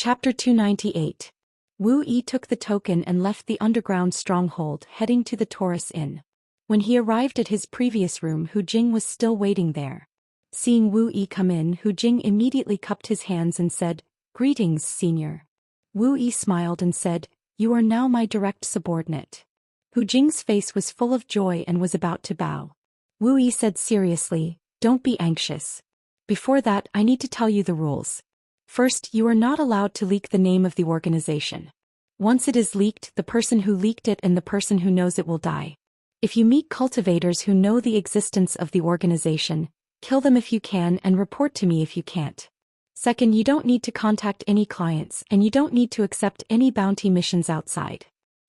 Chapter 298. Wu Yi took the token and left the underground stronghold, heading to the Taurus Inn. When he arrived at his previous room, Hu Jing was still waiting there. Seeing Wu Yi come in, Hu Jing immediately cupped his hands and said, "Greetings, senior." Wu Yi smiled and said, "You are now my direct subordinate." Hu Jing's face was full of joy and was about to bow. Wu Yi said seriously, "Don't be anxious. Before that, I need to tell you the rules. First, you are not allowed to leak the name of the organization. Once it is leaked, the person who leaked it and the person who knows it will die. If you meet cultivators who know the existence of the organization, kill them if you can and report to me if you can't. Second, you don't need to contact any clients and you don't need to accept any bounty missions outside.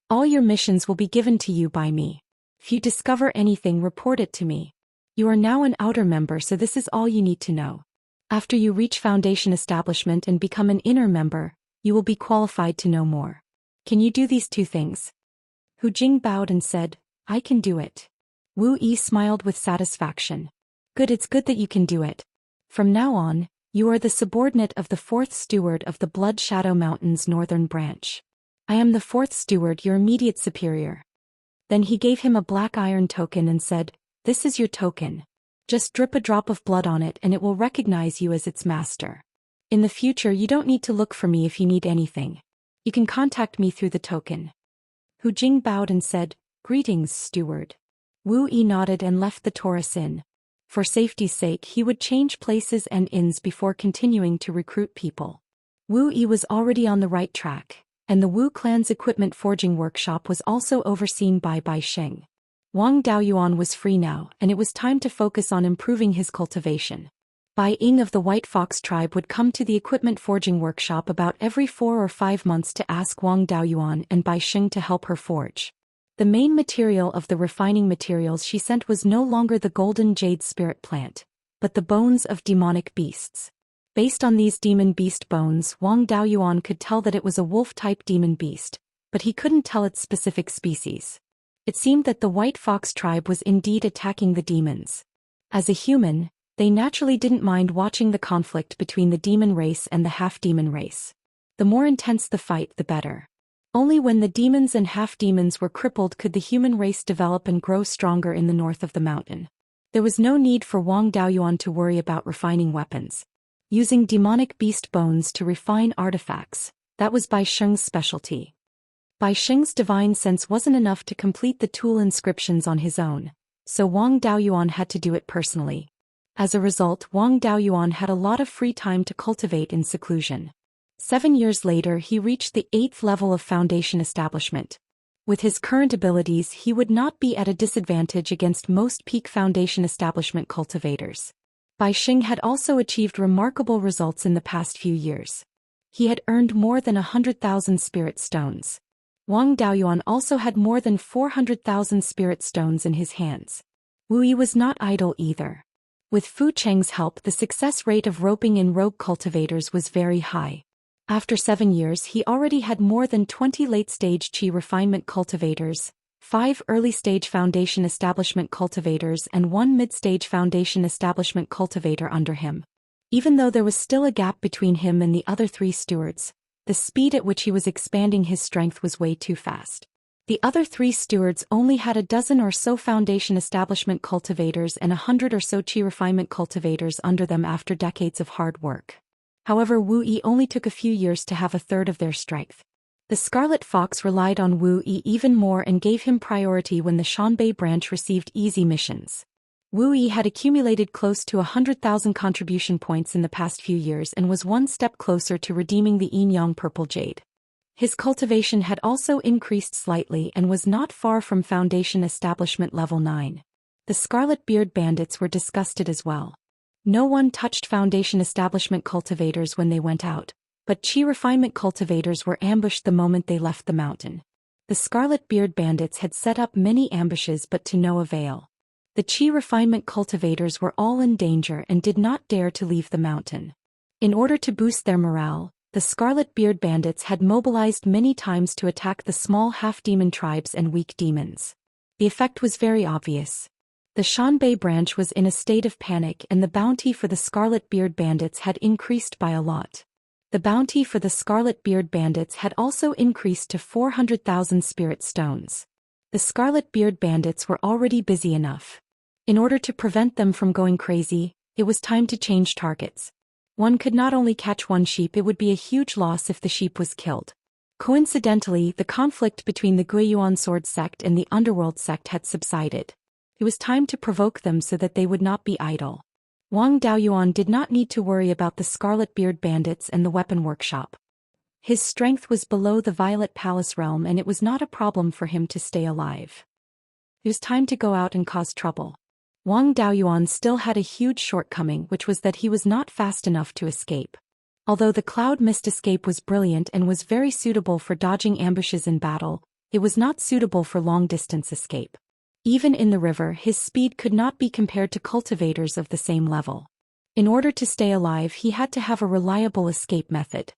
All your missions will be given to you by me. If you discover anything, report it to me. You are now an outer member, so this is all you need to know. After you reach Foundation establishment and become an inner member, you will be qualified to know more. Can you do these two things?" Hu Jing bowed and said, "I can do it." Wu Yi smiled with satisfaction. "Good, it's good that you can do it. From now on, you are the subordinate of the fourth steward of the Blood Shadow Mountains Northern Branch. I am the fourth steward, your immediate superior." Then he gave him a black iron token and said, "This is your token. Just drip a drop of blood on it and it will recognize you as its master. In the future, you don't need to look for me if you need anything. You can contact me through the token." Hu Jing bowed and said, "Greetings, steward." Wu Yi nodded and left the Taurus Inn. For safety's sake, he would change places and inns before continuing to recruit people. Wu Yi was already on the right track, and the Wu clan's equipment forging workshop was also overseen by Beiyuan. Wang Daoyuan was free now, and it was time to focus on improving his cultivation. Bai Ying of the White Fox tribe would come to the equipment forging workshop about every 4 or 5 months to ask Wang Daoyuan and Beiyuan to help her forge. The main material of the refining materials she sent was no longer the golden jade spirit plant, but the bones of demonic beasts. Based on these demon beast bones, Wang Daoyuan could tell that it was a wolf-type demon beast, but he couldn't tell its specific species. It seemed that the White Fox tribe was indeed attacking the demons. As a human, they naturally didn't mind watching the conflict between the demon race and the half-demon race. The more intense the fight, the better. Only when the demons and half-demons were crippled could the human race develop and grow stronger in the north of the mountain. There was no need for Wang Daoyuan to worry about refining weapons. Using demonic beast bones to refine artifacts, that was Beiyuan's specialty. Beiyuan's divine sense wasn't enough to complete the tool inscriptions on his own, so Wang Daoyuan had to do it personally. As a result, Wang Daoyuan had a lot of free time to cultivate in seclusion. 7 years later, he reached the 8th level of Foundation establishment. With his current abilities, he would not be at a disadvantage against most peak Foundation establishment cultivators. Beiyuan had also achieved remarkable results in the past few years. He had earned more than 100,000 spirit stones. Wang Daoyuan also had more than 400,000 spirit stones in his hands. Wu Yi was not idle either. With Fu Cheng's help, the success rate of roping in rogue cultivators was very high. After 7 years, he already had more than 20 late-stage Qi refinement cultivators, 5 early-stage Foundation establishment cultivators and 1 mid-stage Foundation establishment cultivator under him. Even though there was still a gap between him and the other 3 stewards, the speed at which he was expanding his strength was way too fast. The other 3 stewards only had a dozen or so Foundation establishment cultivators and 100 or so Qi refinement cultivators under them after decades of hard work. However, Wu Yi only took a few years to have a third of their strength. The Scarlet Fox relied on Wu Yi even more and gave him priority when the Xianxia branch received easy missions. Wu Yi had accumulated close to 100,000 contribution points in the past few years and was one step closer to redeeming the Yin-Yang Purple Jade. His cultivation had also increased slightly and was not far from Foundation Establishment Level 9. The Scarlet Beard Bandits were disgusted as well. No one touched Foundation Establishment cultivators when they went out, but Qi refinement cultivators were ambushed the moment they left the mountain. The Scarlet Beard Bandits had set up many ambushes but to no avail. The Qi refinement cultivators were all in danger and did not dare to leave the mountain. In order to boost their morale, the Scarlet Beard Bandits had mobilized many times to attack the small half-demon tribes and weak demons. The effect was very obvious. The Xianxia branch was in a state of panic and the bounty for the Scarlet Beard Bandits had increased by a lot. The bounty for the Scarlet Beard Bandits had also increased to 400,000 spirit stones. The Scarlet Beard Bandits were already busy enough. In order to prevent them from going crazy, it was time to change targets. One could not only catch one sheep, it would be a huge loss if the sheep was killed. Coincidentally, the conflict between the Beiyuan sword sect and the underworld sect had subsided. It was time to provoke them so that they would not be idle. Wang Daoyuan did not need to worry about the Scarlet Beard Bandits and the weapon workshop. His strength was below the Violet Palace realm, and it was not a problem for him to stay alive. It was time to go out and cause trouble. Wang Daoyuan still had a huge shortcoming, which was that he was not fast enough to escape. Although the cloud mist escape was brilliant and was very suitable for dodging ambushes in battle, it was not suitable for long-distance escape. Even in the river, his speed could not be compared to cultivators of the same level. In order to stay alive, he had to have a reliable escape method.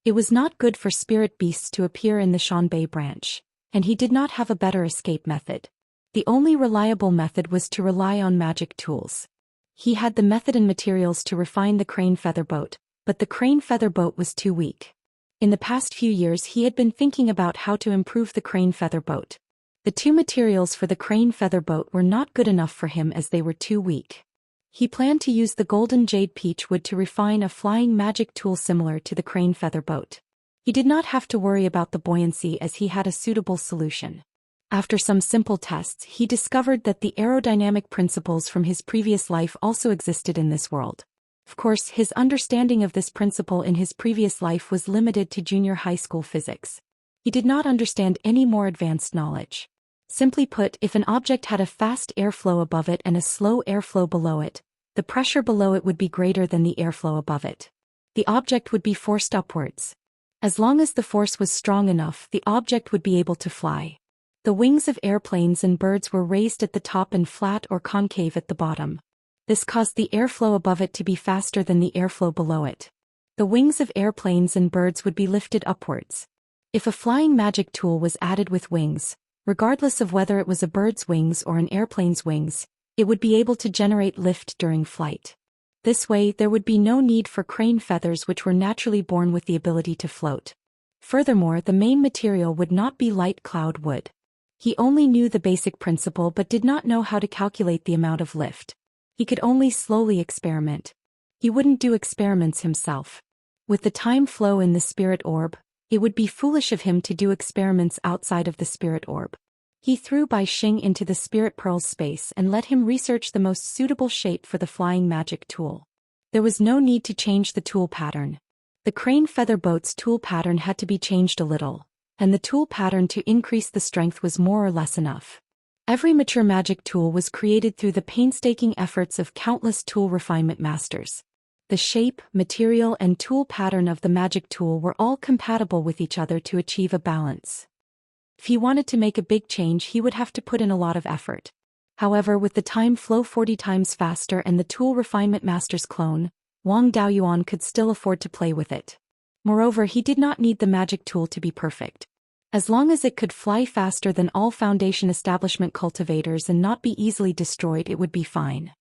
It was not good for spirit beasts to appear in the Shanbei branch, and he did not have a better escape method. The only reliable method was to rely on magic tools. He had the method and materials to refine the crane feather boat, but the crane feather boat was too weak. In the past few years, he had been thinking about how to improve the crane feather boat. The two materials for the crane feather boat were not good enough for him as they were too weak. He planned to use the golden jade peach wood to refine a flying magic tool similar to the crane feather boat. He did not have to worry about the buoyancy as he had a suitable solution. After some simple tests, he discovered that the aerodynamic principles from his previous life also existed in this world. Of course, his understanding of this principle in his previous life was limited to junior high school physics. He did not understand any more advanced knowledge. Simply put, if an object had a fast airflow above it and a slow airflow below it, the pressure below it would be greater than the airflow above it. The object would be forced upwards. As long as the force was strong enough, the object would be able to fly. The wings of airplanes and birds were raised at the top and flat or concave at the bottom. This caused the airflow above it to be faster than the airflow below it. The wings of airplanes and birds would be lifted upwards. If a flying magic tool was added with wings, regardless of whether it was a bird's wings or an airplane's wings, it would be able to generate lift during flight. This way, there would be no need for crane feathers, which were naturally born with the ability to float. Furthermore, the main material would not be light cloud wood. He only knew the basic principle but did not know how to calculate the amount of lift. He could only slowly experiment. He wouldn't do experiments himself. With the time flow in the spirit orb, it would be foolish of him to do experiments outside of the spirit orb. He threw Bai Xing into the spirit pearl's space and let him research the most suitable shape for the flying magic tool. There was no need to change the tool pattern. The crane feather boat's tool pattern had to be changed a little, and the tool pattern to increase the strength was more or less enough. Every mature magic tool was created through the painstaking efforts of countless tool refinement masters. The shape, material, and tool pattern of the magic tool were all compatible with each other to achieve a balance. If he wanted to make a big change, he would have to put in a lot of effort. However, with the time flow 40 times faster and the tool refinement master's clone, Wang Daoyuan could still afford to play with it. Moreover, he did not need the magic tool to be perfect. As long as it could fly faster than all Foundation establishment cultivators and not be easily destroyed, it would be fine.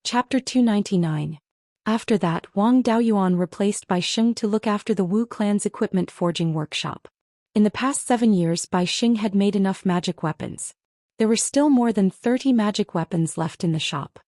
Chapter 299. After that, Wang Daoyuan replaced Bai Xing to look after the Wu clan's equipment forging workshop. In the past 7 years, Bai Xing had made enough magic weapons. There were still more than 30 magic weapons left in the shop.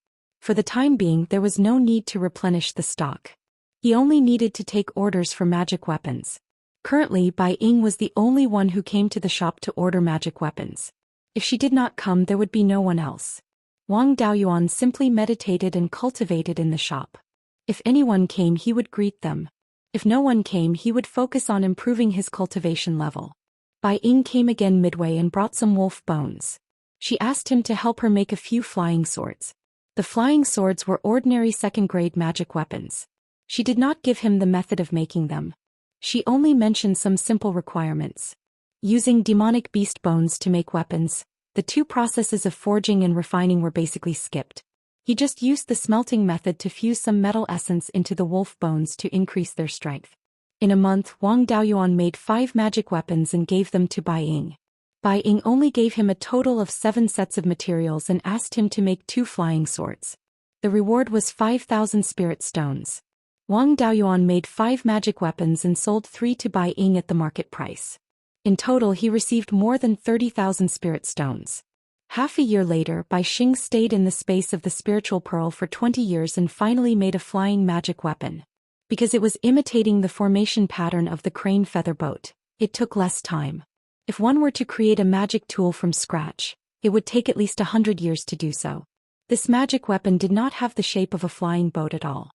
For the time being, there was no need to replenish the stock. He only needed to take orders for magic weapons. Currently, Bai Ying was the only one who came to the shop to order magic weapons. If she did not come, there would be no one else. Wang Daoyuan simply meditated and cultivated in the shop. If anyone came, he would greet them. If no one came, he would focus on improving his cultivation level. Bai Ying came again midway and brought some wolf bones. She asked him to help her make a few flying swords. The flying swords were ordinary second-grade magic weapons. She did not give him the method of making them. She only mentioned some simple requirements. Using demonic beast bones to make weapons, the two processes of forging and refining were basically skipped. He just used the smelting method to fuse some metal essence into the wolf bones to increase their strength. In a month, Wang Daoyuan made 5 magic weapons and gave them to Bai Ying. Bai Ying only gave him a total of 7 sets of materials and asked him to make 2 flying swords. The reward was 5,000 spirit stones. Wang Daoyuan made 5 magic weapons and sold 3 to Bai Ying at the market price. In total he received more than 30,000 spirit stones. Half a year later, Bai Xing stayed in the space of the spiritual pearl for 20 years and finally made a flying magic weapon. Because it was imitating the formation pattern of the crane feather boat, it took less time. If one were to create a magic tool from scratch, it would take at least 100 years to do so. This magic weapon did not have the shape of a flying boat at all.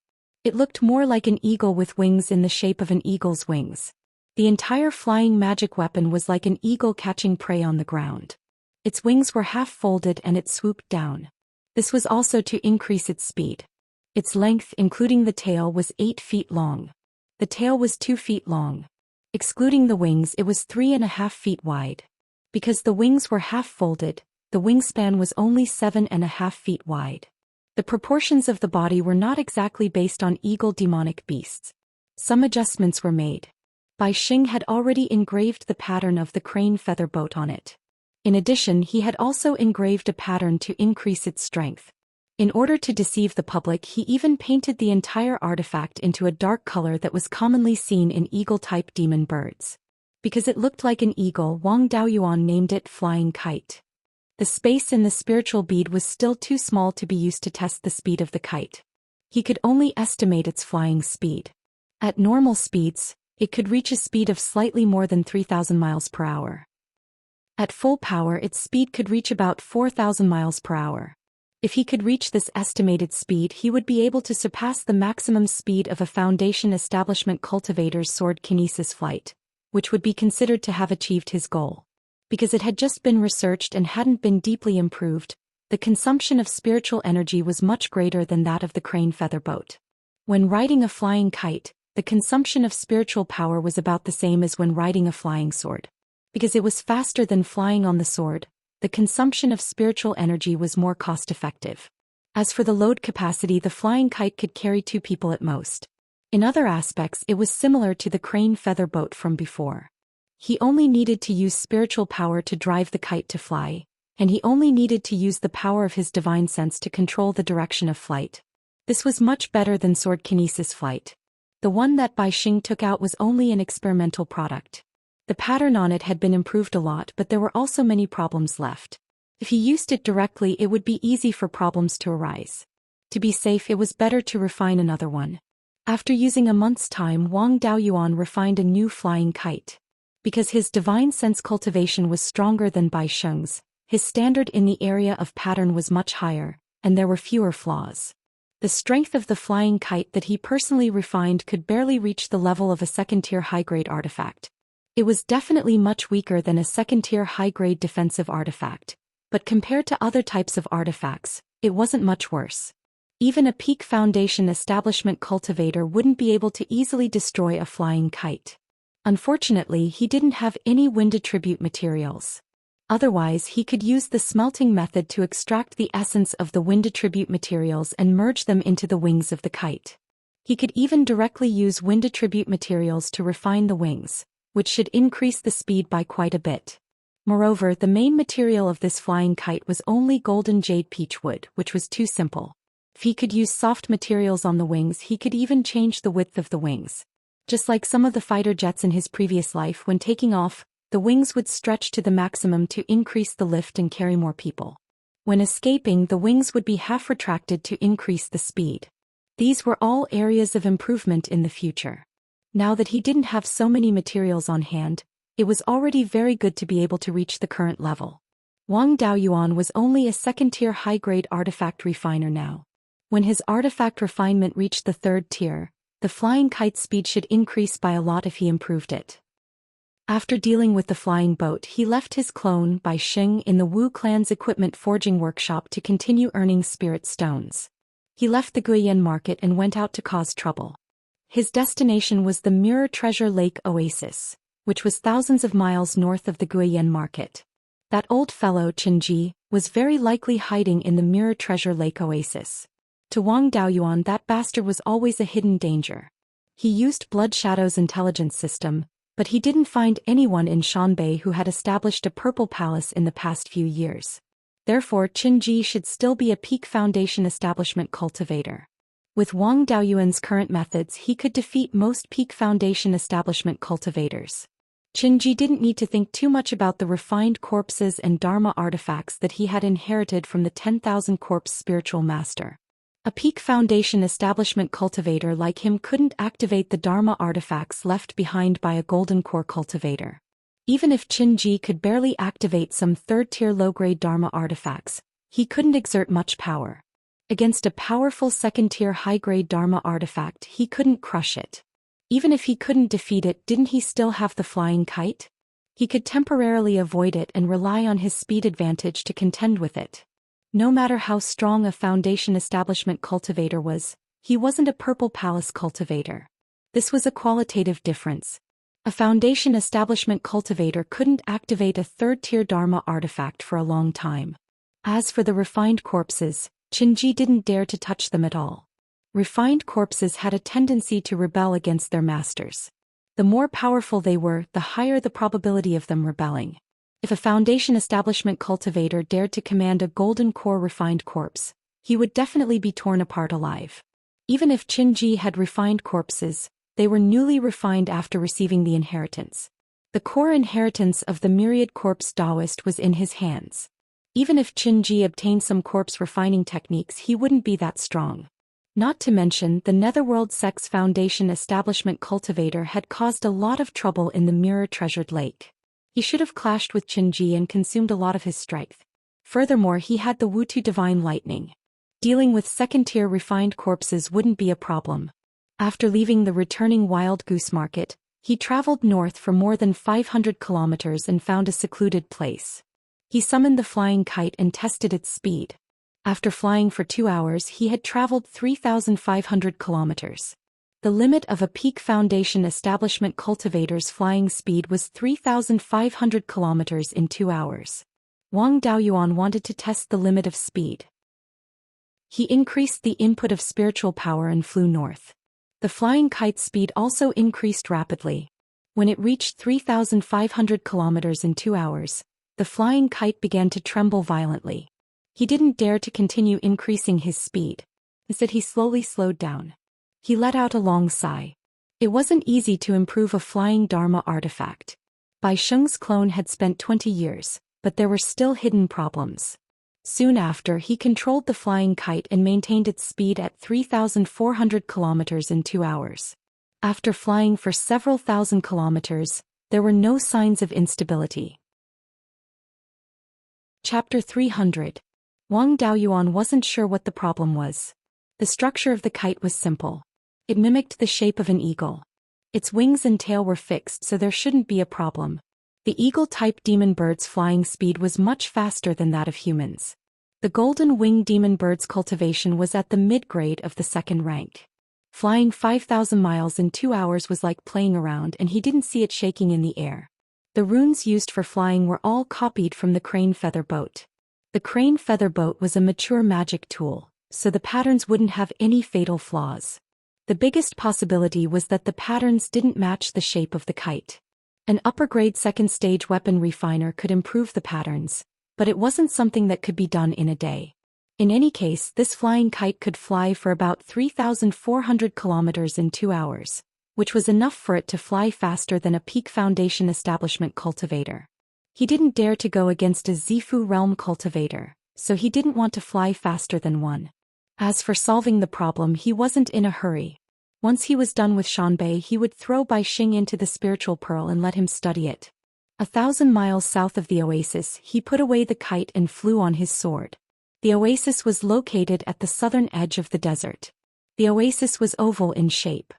It looked more like an eagle with wings in the shape of an eagle's wings. The entire flying magic weapon was like an eagle catching prey on the ground. Its wings were half folded and it swooped down. This was also to increase its speed. Its length, including the tail, was 8 feet long. The tail was 2 feet long. Excluding the wings, it was 3.5 feet wide. Because the wings were half folded, the wingspan was only 7.5 feet wide. The proportions of the body were not exactly based on eagle demonic beasts. Some adjustments were made. Bai Xing had already engraved the pattern of the crane feather boat on it. In addition, he had also engraved a pattern to increase its strength. In order to deceive the public, he even painted the entire artifact into a dark color that was commonly seen in eagle-type demon birds. Because it looked like an eagle, Wang Daoyuan named it Flying Kite. The space in the spiritual bead was still too small to be used to test the speed of the kite. He could only estimate its flying speed. At normal speeds, it could reach a speed of slightly more than 3,000 miles per hour. At full power, its speed could reach about 4,000 miles per hour. If he could reach this estimated speed, he would be able to surpass the maximum speed of a Foundation Establishment cultivator's sword kinesis flight, which would be considered to have achieved his goal. Because it had just been researched and hadn't been deeply improved, the consumption of spiritual energy was much greater than that of the crane feather boat. When riding a flying kite, the consumption of spiritual power was about the same as when riding a flying sword. Because it was faster than flying on the sword, the consumption of spiritual energy was more cost-effective. As for the load capacity, the flying kite could carry 2 people at most. In other aspects, it was similar to the crane feather boat from before. He only needed to use spiritual power to drive the kite to fly, and he only needed to use the power of his divine sense to control the direction of flight. This was much better than sword kinesis flight. The one that Bai Xing took out was only an experimental product. The pattern on it had been improved a lot, but there were also many problems left. If he used it directly, it would be easy for problems to arise. To be safe, it was better to refine another one. After using a month's time, Wang Daoyuan refined a new flying kite. Because his divine sense cultivation was stronger than Bai Xing's, his standard in the area of pattern was much higher, and there were fewer flaws. The strength of the flying kite that he personally refined could barely reach the level of a second-tier high-grade artifact. It was definitely much weaker than a second-tier high-grade defensive artifact, but compared to other types of artifacts, it wasn't much worse. Even a peak Foundation Establishment cultivator wouldn't be able to easily destroy a flying kite. Unfortunately, he didn't have any wind attribute materials. Otherwise, he could use the smelting method to extract the essence of the wind attribute materials and merge them into the wings of the kite. He could even directly use wind attribute materials to refine the wings, which should increase the speed by quite a bit. Moreover, the main material of this flying kite was only golden jade peach wood, which was too simple. If he could use soft materials on the wings, he could even change the width of the wings. Just like some of the fighter jets in his previous life, when taking off, the wings would stretch to the maximum to increase the lift and carry more people. When escaping, the wings would be half retracted to increase the speed. These were all areas of improvement in the future. Now that he didn't have so many materials on hand, it was already very good to be able to reach the current level. Wang Daoyuan was only a second-tier high-grade artifact refiner now. When his artifact refinement reached the 3rd tier, the flying kite's speed should increase by a lot if he improved it. After dealing with the flying boat, he left his clone, Bai Xing, in the Wu clan's equipment forging workshop to continue earning spirit stones. He left the Beiyuan market and went out to cause trouble. His destination was the Mirror Treasure Lake Oasis, which was thousands of miles north of the Beiyuan market. That old fellow, Qinji, was very likely hiding in the Mirror Treasure Lake Oasis. To Wang Daoyuan, that bastard was always a hidden danger. He used Blood Shadow's intelligence system, but he didn't find anyone in Shanbei who had established a purple palace in the past few years. Therefore, Qinji should still be a peak Foundation Establishment cultivator. With Wang Daoyuan's current methods, he could defeat most peak foundation establishment cultivators. Qinji didn't need to think too much about the refined corpses and Dharma artifacts that he had inherited from the 10,000 Corpse spiritual master. A peak foundation establishment cultivator like him couldn't activate the Dharma artifacts left behind by a golden core cultivator. Even if Qinji could barely activate some third-tier low-grade Dharma artifacts, he couldn't exert much power. Against a powerful second-tier high-grade Dharma artifact, he couldn't crush it. Even if he couldn't defeat it, didn't he still have the flying kite? He could temporarily avoid it and rely on his speed advantage to contend with it. No matter how strong a foundation establishment cultivator was, he wasn't a Purple Palace cultivator. This was a qualitative difference. A foundation establishment cultivator couldn't activate a third-tier Dharma artifact for a long time. As for the refined corpses, Qinji didn't dare to touch them at all. Refined corpses had a tendency to rebel against their masters. The more powerful they were, the higher the probability of them rebelling. If a foundation establishment cultivator dared to command a golden core refined corpse, he would definitely be torn apart alive. Even if Qinji had refined corpses, they were newly refined after receiving the inheritance. The core inheritance of the myriad corpse Taoist was in his hands. Even if Qinji obtained some corpse refining techniques, he wouldn't be that strong. Not to mention, the Netherworld Sex Foundation establishment cultivator had caused a lot of trouble in the Mirror Treasured Lake. He should have clashed with Qinji and consumed a lot of his strength. Furthermore, he had the Wutu Divine Lightning. Dealing with second-tier refined corpses wouldn't be a problem. After leaving the returning Wild Goose Market, he traveled north for more than 500 kilometers and found a secluded place. He summoned the flying kite and tested its speed. After flying for 2 hours, he had traveled 3,500 kilometers. The limit of a peak foundation establishment cultivator's flying speed was 3,500 kilometers in 2 hours. Wang Daoyuan wanted to test the limit of speed. He increased the input of spiritual power and flew north. The flying kite's speed also increased rapidly. When it reached 3,500 kilometers in 2 hours, the flying kite began to tremble violently. He didn't dare to continue increasing his speed. Instead, he slowly slowed down. He let out a long sigh. It wasn't easy to improve a flying Dharma artifact. Bai Sheng's clone had spent 20 years, but there were still hidden problems. Soon after, he controlled the flying kite and maintained its speed at 3,400 kilometers in 2 hours. After flying for several thousand kilometers, there were no signs of instability. Chapter 300. Wang Daoyuan wasn't sure what the problem was. The structure of the kite was simple. It mimicked the shape of an eagle. Its wings and tail were fixed, so there shouldn't be a problem. The eagle-type demon bird's flying speed was much faster than that of humans. The golden-winged demon bird's cultivation was at the mid-grade of the second rank. Flying 5,000 miles in 2 hours was like playing around, and he didn't see it shaking in the air. The runes used for flying were all copied from the crane feather boat. The crane feather boat was a mature magic tool, so the patterns wouldn't have any fatal flaws. The biggest possibility was that the patterns didn't match the shape of the kite. An upper-grade second-stage weapon refiner could improve the patterns, but it wasn't something that could be done in a day. In any case, this flying kite could fly for about 3,400 kilometers in 2 hours, which was enough for it to fly faster than a peak foundation establishment cultivator. He didn't dare to go against a Zifu realm cultivator, so he didn't want to fly faster than one. As for solving the problem, he wasn't in a hurry. Once he was done with Shanbei, he would throw Bai Xing into the spiritual pearl and let him study it. 1,000 miles south of the oasis, he put away the kite and flew on his sword. The oasis was located at the southern edge of the desert. The oasis was oval in shape.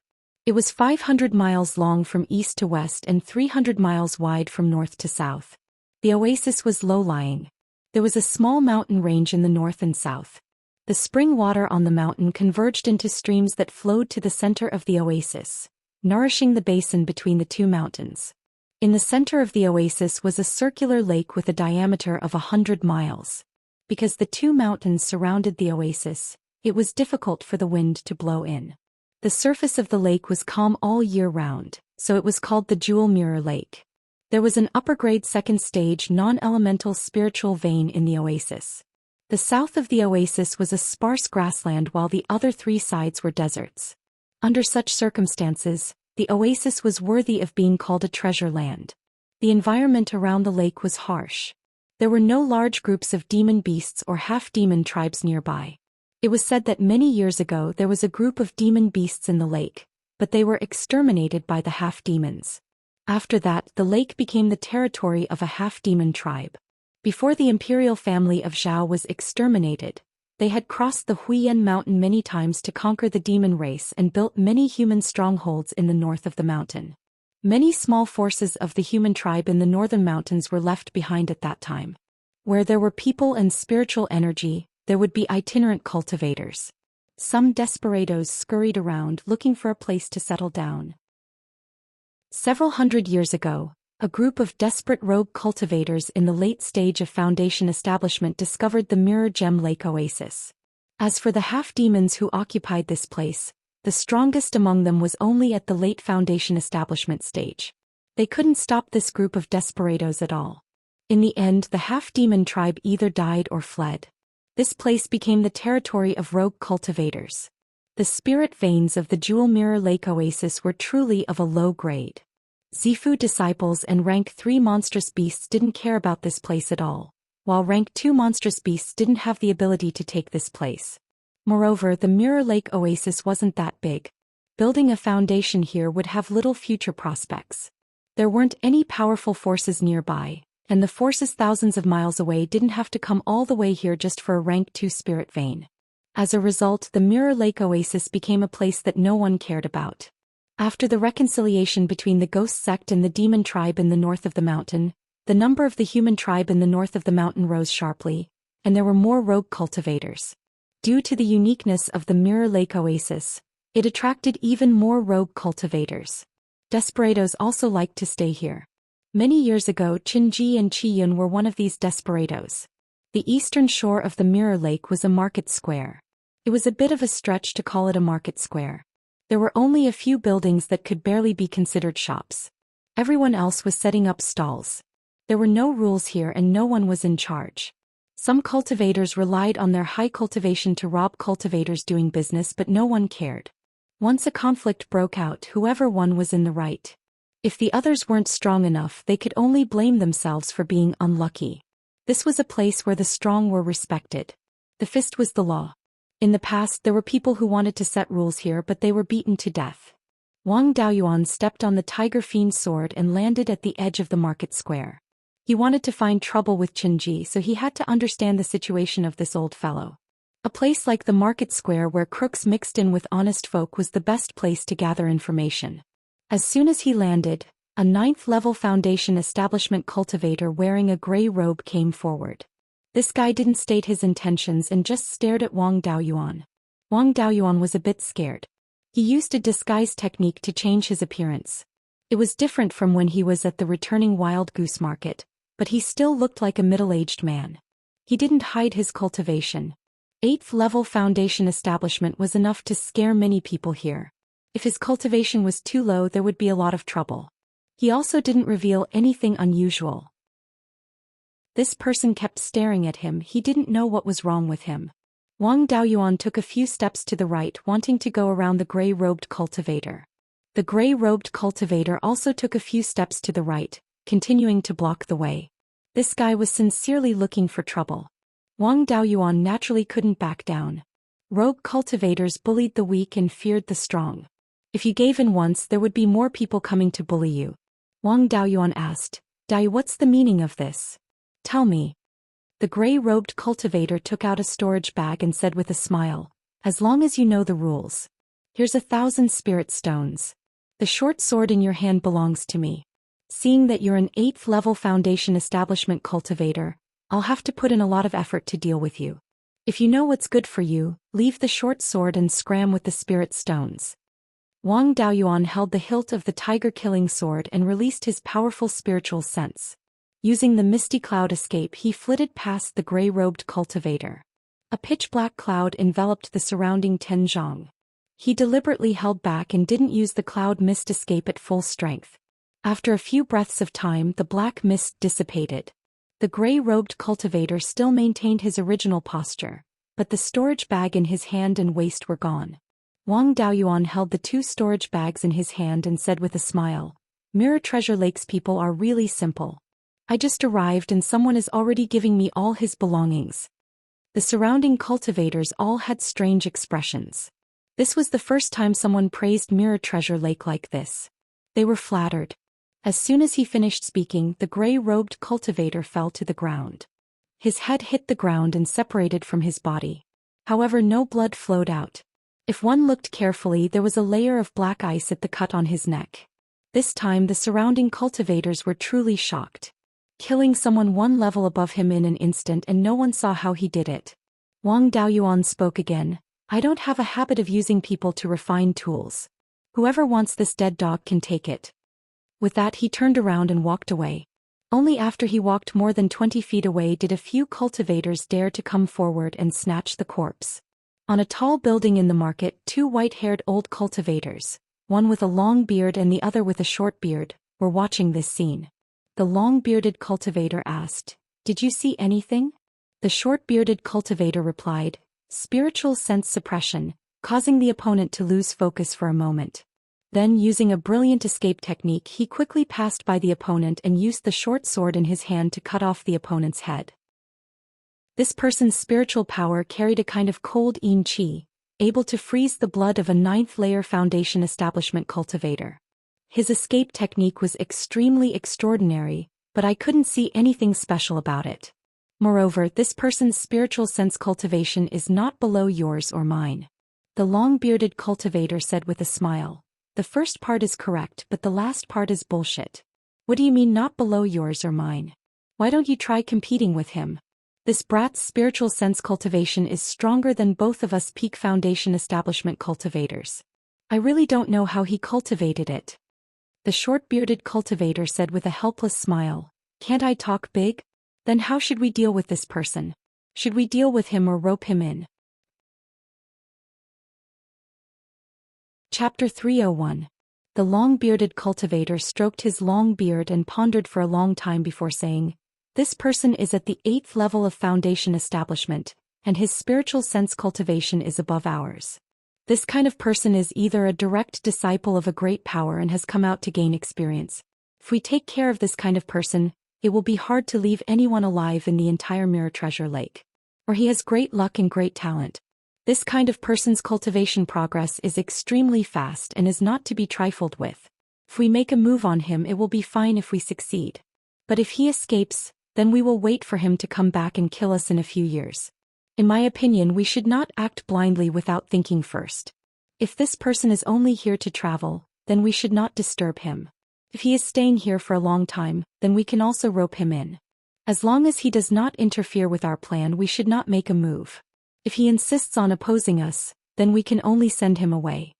It was 500 miles long from east to west and 300 miles wide from north to south. The oasis was low-lying. There was a small mountain range in the north and south. The spring water on the mountain converged into streams that flowed to the center of the oasis, nourishing the basin between the two mountains. In the center of the oasis was a circular lake with a diameter of 100 miles. Because the two mountains surrounded the oasis, it was difficult for the wind to blow in. The surface of the lake was calm all year round, so it was called the Jewel Mirror Lake. There was an upper-grade second-stage non-elemental spiritual vein in the oasis. The south of the oasis was a sparse grassland while the other three sides were deserts. Under such circumstances, the oasis was worthy of being called a treasure land. The environment around the lake was harsh. There were no large groups of demon beasts or half-demon tribes nearby. It was said that many years ago there was a group of demon beasts in the lake, but they were exterminated by the half-demons. After that, the lake became the territory of a half-demon tribe. Before the imperial family of Zhou was exterminated, they had crossed the Huiyan mountain many times to conquer the demon race and built many human strongholds in the north of the mountain. Many small forces of the human tribe in the northern mountains were left behind at that time. Where there were people and spiritual energy, there would be itinerant cultivators. Some desperados scurried around looking for a place to settle down. Several hundred years ago, a group of desperate rogue cultivators in the late stage of Foundation establishment discovered the Mirror Gem Lake Oasis. As for the half-demons who occupied this place, the strongest among them was only at the late Foundation establishment stage. They couldn't stop this group of desperados at all. In the end, the half-demon tribe either died or fled. This place became the territory of rogue cultivators. The spirit veins of the Jewel Mirror Lake Oasis were truly of a low grade. Zifu disciples and rank 3 monstrous beasts didn't care about this place at all, while rank 2 monstrous beasts didn't have the ability to take this place. Moreover, the Mirror Lake Oasis wasn't that big. Building a foundation here would have little future prospects. There weren't any powerful forces nearby, and the forces thousands of miles away didn't have to come all the way here just for a rank 2 spirit vein. As a result, the Mirror Lake Oasis became a place that no one cared about. After the reconciliation between the Ghost Sect and the Demon Tribe in the north of the mountain, the number of the human tribe in the north of the mountain rose sharply, and there were more rogue cultivators. Due to the uniqueness of the Mirror Lake Oasis, it attracted even more rogue cultivators. Desperados also liked to stay here. Many years ago, Qinji and Qiyun were one of these desperados. The eastern shore of the Mirror Lake was a market square. It was a bit of a stretch to call it a market square. There were only a few buildings that could barely be considered shops. Everyone else was setting up stalls. There were no rules here and no one was in charge. Some cultivators relied on their high cultivation to rob cultivators doing business, but no one cared. Once a conflict broke out, whoever won was in the right. If the others weren't strong enough, they could only blame themselves for being unlucky. This was a place where the strong were respected. The fist was the law. In the past, there were people who wanted to set rules here, but they were beaten to death. Wang Daoyuan stepped on the Tiger Fiend sword and landed at the edge of the market square. He wanted to find trouble with Qinji, so he had to understand the situation of this old fellow. A place like the market square where crooks mixed in with honest folk was the best place to gather information. As soon as he landed, a 9th-level Foundation establishment cultivator wearing a gray robe came forward. This guy didn't state his intentions and just stared at Wang Daoyuan. Wang Daoyuan was a bit scared. He used a disguise technique to change his appearance. It was different from when he was at the returning wild goose market, but he still looked like a middle-aged man. He didn't hide his cultivation. 8th-level Foundation establishment was enough to scare many people here. If his cultivation was too low, there would be a lot of trouble. He also didn't reveal anything unusual. This person kept staring at him. He didn't know what was wrong with him. Wang Daoyuan took a few steps to the right, wanting to go around the gray-robed cultivator. The gray-robed cultivator also took a few steps to the right, continuing to block the way. This guy was sincerely looking for trouble. Wang Daoyuan naturally couldn't back down. Rogue cultivators bullied the weak and feared the strong. If you gave in once, there would be more people coming to bully you. Wang Daoyuan asked, "Dai, what's the meaning of this? Tell me." The gray-robed cultivator took out a storage bag and said with a smile, "As long as you know the rules. Here's 1,000 spirit stones. The short sword in your hand belongs to me. Seeing that you're an 8th-level Foundation establishment cultivator, I'll have to put in a lot of effort to deal with you. If you know what's good for you, leave the short sword and scram with the spirit stones." Wang Daoyuan held the hilt of the tiger-killing sword and released his powerful spiritual sense. Using the misty cloud escape, he flitted past the gray-robed cultivator. A pitch-black cloud enveloped the surrounding Tenzhong. He deliberately held back and didn't use the cloud mist escape at full strength. After a few breaths of time, the black mist dissipated. The gray-robed cultivator still maintained his original posture, but the storage bag in his hand and waist were gone. Wang Daoyuan held the 2 storage bags in his hand and said with a smile, "Mirror Treasure Lake's people are really simple. I just arrived and someone is already giving me all his belongings." The surrounding cultivators all had strange expressions. This was the first time someone praised Mirror Treasure Lake like this. They were flattered. As soon as he finished speaking, the gray-robed cultivator fell to the ground. His head hit the ground and separated from his body. However, no blood flowed out. If one looked carefully, there was a layer of black ice at the cut on his neck. This time the surrounding cultivators were truly shocked. Killing someone 1 level above him in an instant, and no one saw how he did it. Wang Daoyuan spoke again, "I don't have a habit of using people to refine tools. Whoever wants this dead dog can take it." With that he turned around and walked away. Only after he walked more than 20 feet away did a few cultivators dare to come forward and snatch the corpse. On a tall building in the market, 2 white-haired old cultivators, one with a long beard and the other with a short beard, were watching this scene. The long-bearded cultivator asked, "Did you see anything?" The short-bearded cultivator replied, "Spiritual sense suppression, causing the opponent to lose focus for a moment." Then, using a brilliant escape technique, he quickly passed by the opponent and used the short sword in his hand to cut off the opponent's head. This person's spiritual power carried a kind of cold yin qi, able to freeze the blood of a 9th-layer foundation establishment cultivator. His escape technique was extremely extraordinary, but I couldn't see anything special about it. Moreover, this person's spiritual sense cultivation is not below yours or mine. The long-bearded cultivator said with a smile, "The first part is correct, but the last part is bullshit." "What do you mean not below yours or mine? Why don't you try competing with him? This brat's spiritual sense cultivation is stronger than both of us peak foundation establishment cultivators. I really don't know how he cultivated it." The short-bearded cultivator said with a helpless smile, "Can't I talk big? Then how should we deal with this person? Should we deal with him or rope him in?" Chapter 301. The long-bearded cultivator stroked his long beard and pondered for a long time before saying, "This person is at the 8th level of foundation establishment, and his spiritual sense cultivation is above ours. This kind of person is either a direct disciple of a great power and has come out to gain experience. If we take care of this kind of person, it will be hard to leave anyone alive in the entire Mirror Treasure Lake. Or he has great luck and great talent. This kind of person's cultivation progress is extremely fast and is not to be trifled with. If we make a move on him, it will be fine if we succeed. But if he escapes, then we will wait for him to come back and kill us in a few years. In my opinion, we should not act blindly without thinking first. If this person is only here to travel, then we should not disturb him. If he is staying here for a long time, then we can also rope him in. As long as he does not interfere with our plan, we should not make a move. If he insists on opposing us, then we can only send him away."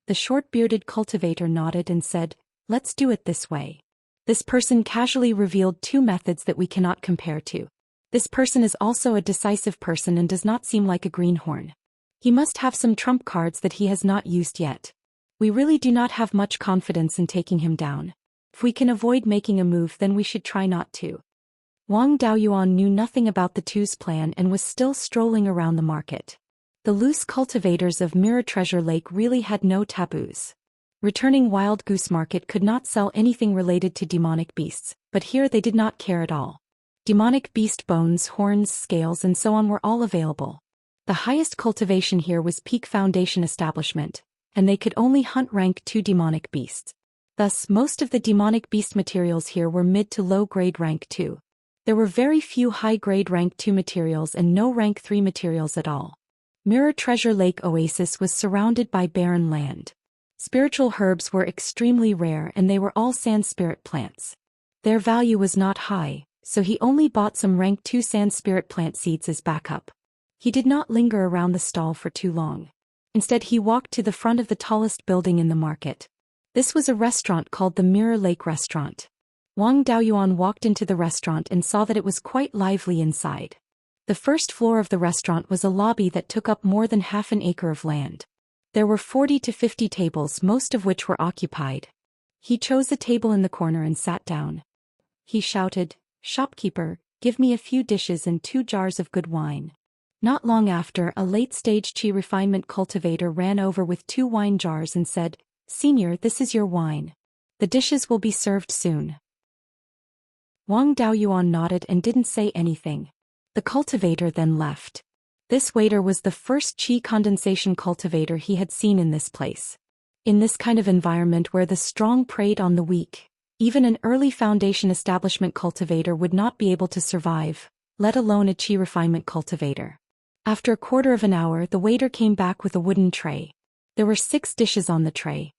The short-bearded cultivator nodded and said, "Let's do it this way." This person casually revealed 2 methods that we cannot compare to. This person is also a decisive person and does not seem like a greenhorn. He must have some trump cards that he has not used yet. We really do not have much confidence in taking him down. If we can avoid making a move, then we should try not to. Wang Daoyuan knew nothing about the two's plan and was still strolling around the market. The loose cultivators of Mirror Treasure Lake really had no taboos. Returning Wild Goose Market could not sell anything related to demonic beasts, but here they did not care at all. Demonic beast bones, horns, scales, and so on were all available. The highest cultivation here was Peak Foundation Establishment, and they could only hunt rank 2 demonic beasts. Thus, most of the demonic beast materials here were mid to low-grade rank 2. There were very few high-grade rank 2 materials and no rank 3 materials at all. Mirror Treasure Lake Oasis was surrounded by barren land. Spiritual herbs were extremely rare and they were all sand spirit plants. Their value was not high, so he only bought some rank 2 sand spirit plant seeds as backup. He did not linger around the stall for too long. Instead, he walked to the front of the tallest building in the market. This was a restaurant called the Mirror Lake Restaurant. Wang Daoyuan walked into the restaurant and saw that it was quite lively inside. The first floor of the restaurant was a lobby that took up more than half an acre of land. There were 40 to 50 tables, most of which were occupied. He chose a table in the corner and sat down. He shouted, "Shopkeeper, Give me a few dishes and 2 jars of good wine. Not long after, a late-stage qi refinement cultivator ran over with 2 wine jars and said, "Senior, this is your wine. The dishes will be served soon." Wang Daoyuan nodded and didn't say anything. The cultivator then left. This waiter was the first qi condensation cultivator he had seen in this place. In this kind of environment where the strong preyed on the weak, even an early foundation establishment cultivator would not be able to survive, let alone a qi refinement cultivator. After a quarter of an hour, the waiter came back with a wooden tray. There were 6 dishes on the tray.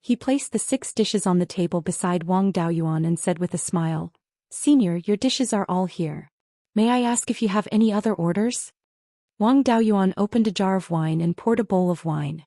He placed the 6 dishes on the table beside Wang Daoyuan and said with a smile, "Senior, your dishes are all here. May I ask if you have any other orders?" Wang Daoyuan opened a jar of wine and poured a bowl of wine.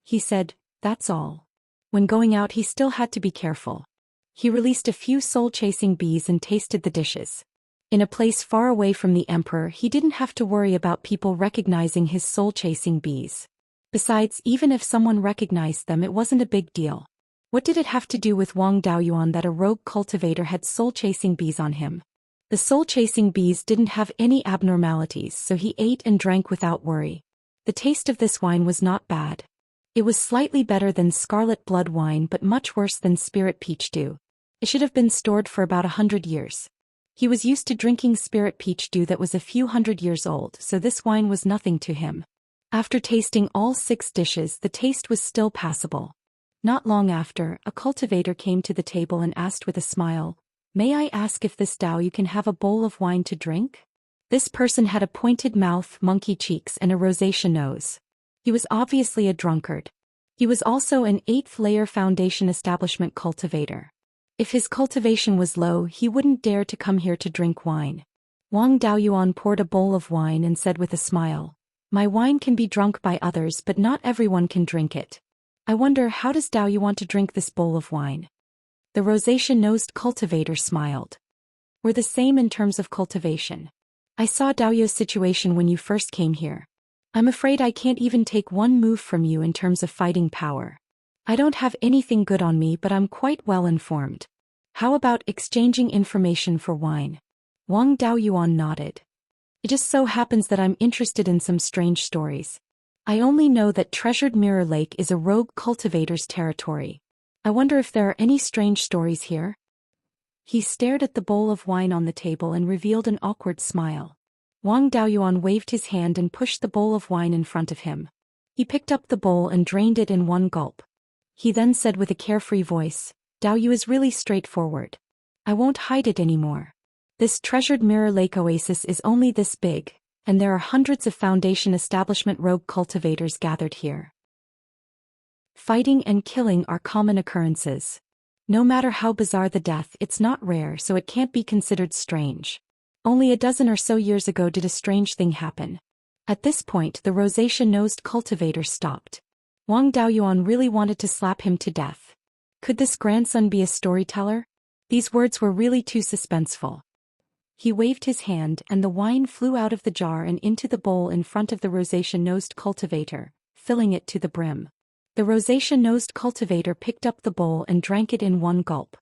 He said, "That's all." When going out, he still had to be careful. He released a few soul-chasing bees and tasted the dishes. In a place far away from the emperor, he didn't have to worry about people recognizing his soul-chasing bees. Besides, even if someone recognized them, it wasn't a big deal. What did it have to do with Wang Daoyuan that a rogue cultivator had soul-chasing bees on him? The soul-chasing bees didn't have any abnormalities, so he ate and drank without worry. The taste of this wine was not bad. It was slightly better than scarlet blood wine but much worse than spirit peach dew. It should have been stored for about 100 years. He was used to drinking spirit peach dew that was a few hundred years old, so this wine was nothing to him. After tasting all 6 dishes, the taste was still passable. Not long after, a cultivator came to the table and asked with a smile, "May I ask if this Dao you can have a bowl of wine to drink?" This person had a pointed mouth, monkey cheeks and a rosacea nose. He was obviously a drunkard. He was also an 8th-layer foundation establishment cultivator. If his cultivation was low, he wouldn't dare to come here to drink wine. Wang Daoyuan poured a bowl of wine and said with a smile, "My wine can be drunk by others but not everyone can drink it. I wonder, how does Dao you want to drink this bowl of wine?" The rosacea-nosed cultivator smiled. "We're the same in terms of cultivation. I saw Daoyo's situation when you first came here. I'm afraid I can't even take one move from you in terms of fighting power. I don't have anything good on me, but I'm quite well informed. How about exchanging information for wine?" Wang Daoyuan nodded. "It just so happens that I'm interested in some strange stories. I only know that Treasured Mirror Lake is a rogue cultivator's territory. I wonder if there are any strange stories here?" He stared at the bowl of wine on the table and revealed an awkward smile. Wang Daoyuan waved his hand and pushed the bowl of wine in front of him. He picked up the bowl and drained it in one gulp. He then said with a carefree voice, "Daoyu is really straightforward. I won't hide it anymore. This Treasured Mirror Lake oasis is only this big, and there are hundreds of foundation establishment rogue cultivators gathered here. Fighting and killing are common occurrences. No matter how bizarre the death, it's not rare, so it can't be considered strange. Only a dozen or so years ago did a strange thing happen." At this point, the rosacea-nosed cultivator stopped. Wang Daoyuan really wanted to slap him to death. Could this grandson be a storyteller? These words were really too suspenseful. He waved his hand, and the wine flew out of the jar and into the bowl in front of the rosacea-nosed cultivator, filling it to the brim. The rosacea-nosed cultivator picked up the bowl and drank it in one gulp.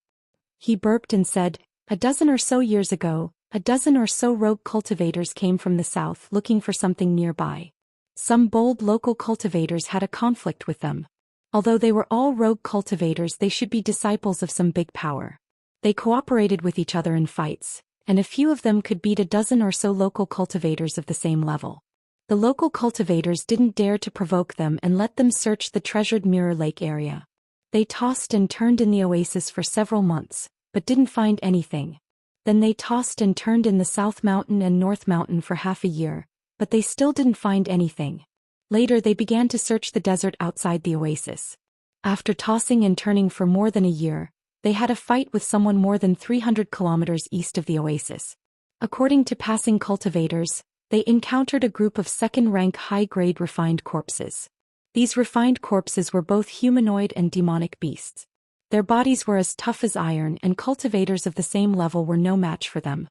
He burped and said, "A dozen or so years ago, a dozen or so rogue cultivators came from the south looking for something nearby. Some bold local cultivators had a conflict with them. Although they were all rogue cultivators, they should be disciples of some big power. They cooperated with each other in fights, and a few of them could beat a dozen or so local cultivators of the same level. The local cultivators didn't dare to provoke them and let them search the Treasured Mirror Lake area. They tossed and turned in the oasis for several months, but didn't find anything. Then they tossed and turned in the South Mountain and North Mountain for half a year, but they still didn't find anything. Later they began to search the desert outside the oasis. After tossing and turning for more than a year, they had a fight with someone more than 300 kilometers east of the oasis. According to passing cultivators, they encountered a group of second-rank high-grade refined corpses. These refined corpses were both humanoid and demonic beasts. Their bodies were as tough as iron, and cultivators of the same level were no match for them.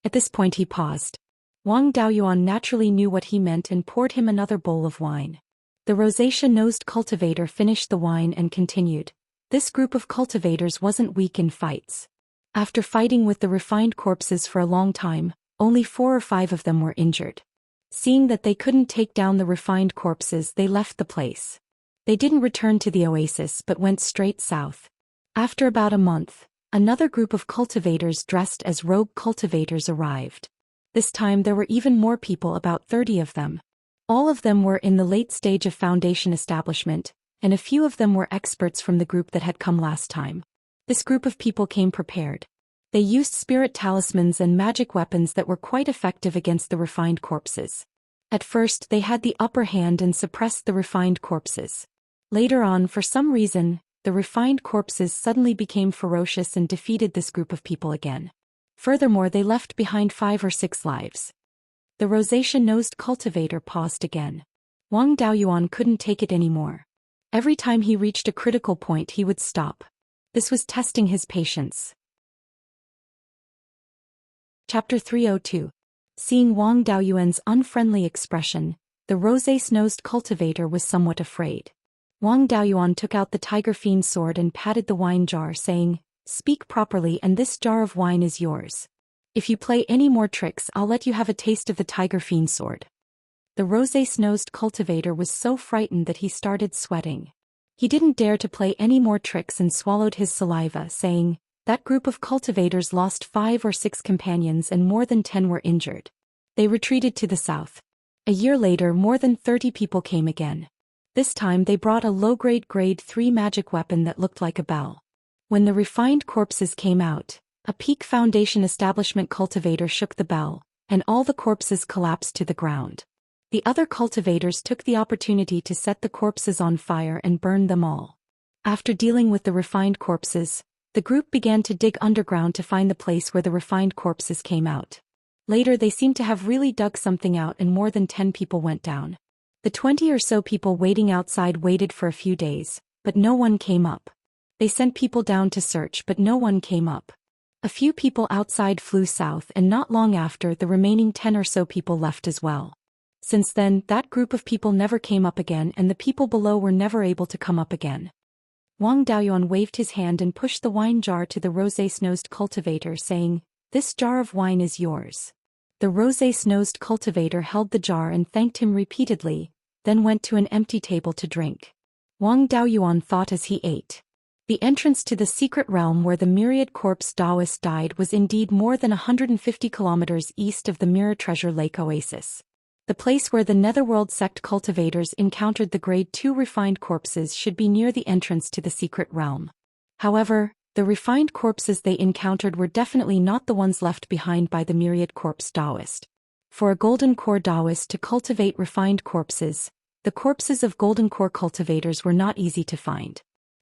At this point he paused. Wang Daoyuan naturally knew what he meant and poured him another bowl of wine. The rosacea-nosed cultivator finished the wine and continued. This group of cultivators wasn't weak in fights. After fighting with the refined corpses for a long time, only 4 or 5 of them were injured. Seeing that they couldn't take down the refined corpses, they left the place. They didn't return to the oasis but went straight south. After about a month, another group of cultivators dressed as rogue cultivators arrived. This time there were even more people, about 30 of them. All of them were in the late stage of foundation establishment, and a few of them were experts from the group that had come last time. This group of people came prepared. They used spirit talismans and magic weapons that were quite effective against the refined corpses. At first they had the upper hand and suppressed the refined corpses. Later on, for some reason, the refined corpses suddenly became ferocious and defeated this group of people again. Furthermore, they left behind 5 or 6 lives. The rosacea-nosed cultivator paused again. Wang Daoyuan couldn't take it anymore. Every time he reached a critical point he would stop. This was testing his patience. Chapter 302. Seeing Wang Daoyuan's unfriendly expression, the rosacea-nosed cultivator was somewhat afraid. Wang Daoyuan took out the tiger fiend sword and patted the wine jar, saying, "Speak properly and this jar of wine is yours. If you play any more tricks, I'll let you have a taste of the tiger fiend sword." The rosacea-nosed cultivator was so frightened that he started sweating. He didn't dare to play any more tricks and swallowed his saliva, saying, "That group of cultivators lost 5 or 6 companions and more than 10 were injured. They retreated to the south. A year later, more than 30 people came again. This time they brought a low-grade grade 3 magic weapon that looked like a bell. When the refined corpses came out, a peak foundation establishment cultivator shook the bell, and all the corpses collapsed to the ground. The other cultivators took the opportunity to set the corpses on fire and burn them all. After dealing with the refined corpses, the group began to dig underground to find the place where the refined corpses came out. Later they seemed to have really dug something out and more than 10 people went down. The 20 or so people waiting outside waited for a few days, but no one came up. They sent people down to search but no one came up. A few people outside flew south and not long after the remaining 10 or so people left as well. Since then, that group of people never came up again and the people below were never able to come up again. Wang Daoyuan waved his hand and pushed the wine jar to the rosacea-nosed cultivator, saying, "This jar of wine is yours." The rosacea-nosed cultivator held the jar and thanked him repeatedly, then went to an empty table to drink. Wang Daoyuan thought as he ate. The entrance to the secret realm where the myriad corpse Taoist died was indeed more than 150 kilometers east of the Mirror Treasure Lake Oasis. The place where the Netherworld sect cultivators encountered the grade 2 refined corpses should be near the entrance to the secret realm. However, the refined corpses they encountered were definitely not the ones left behind by the myriad corpse Taoist. For a golden core Taoist to cultivate refined corpses, the corpses of golden core cultivators were not easy to find.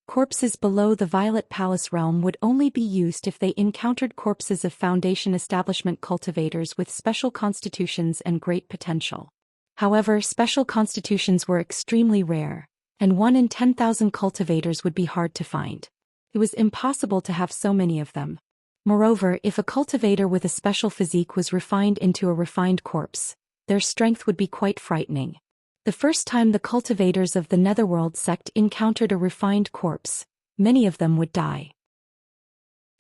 Corpses below the Violet Palace realm would only be used if they encountered corpses of Foundation establishment cultivators with special constitutions and great potential. However, special constitutions were extremely rare, and 1 in 10,000 cultivators would be hard to find. It was impossible to have so many of them. Moreover, if a cultivator with a special physique was refined into a refined corpse, their strength would be quite frightening. The first time the cultivators of the Netherworld sect encountered a refined corpse, many of them would die.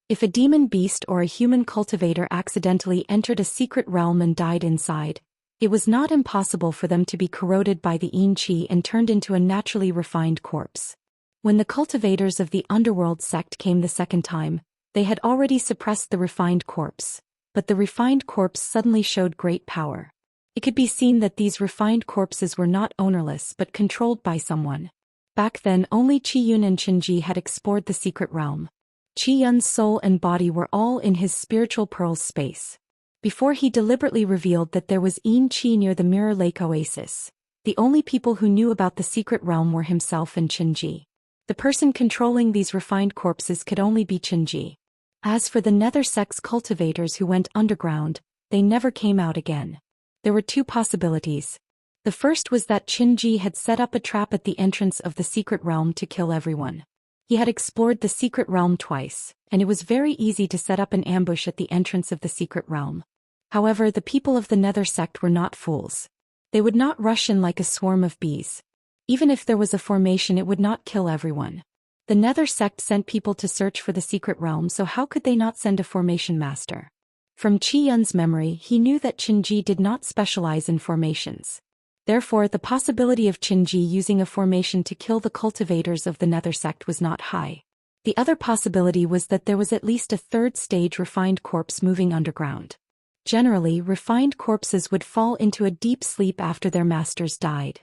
If a demon beast or a human cultivator accidentally entered a secret realm and died inside, it was not impossible for them to be corroded by the Yin Qi and turned into a naturally refined corpse. When the cultivators of the Underworld sect came the second time, they had already suppressed the refined corpse, but the refined corpse suddenly showed great power. It could be seen that these refined corpses were not ownerless but controlled by someone. Back then only Qiyun and Qinji had explored the secret realm. Qiyun's soul and body were all in his spiritual pearls space. Before he deliberately revealed that there was Yin Qi near the Mirror Lake Oasis, the only people who knew about the secret realm were himself and Qinji. The person controlling these refined corpses could only be Qinji. As for the Nether sect's cultivators who went underground, they never came out again. There were 2 possibilities. The first was that Qinji had set up a trap at the entrance of the secret realm to kill everyone. He had explored the secret realm twice, and it was very easy to set up an ambush at the entrance of the secret realm. However, the people of the Nether sect were not fools. They would not rush in like a swarm of bees. Even if there was a formation, it would not kill everyone. The Nether sect sent people to search for the secret realm, so how could they not send a formation master? From Qi Yun's memory, he knew that Qinji did not specialize in formations. Therefore, the possibility of Qinji using a formation to kill the cultivators of the Nether sect was not high. The other possibility was that there was at least a third-stage refined corpse moving underground. Generally, refined corpses would fall into a deep sleep after their masters died.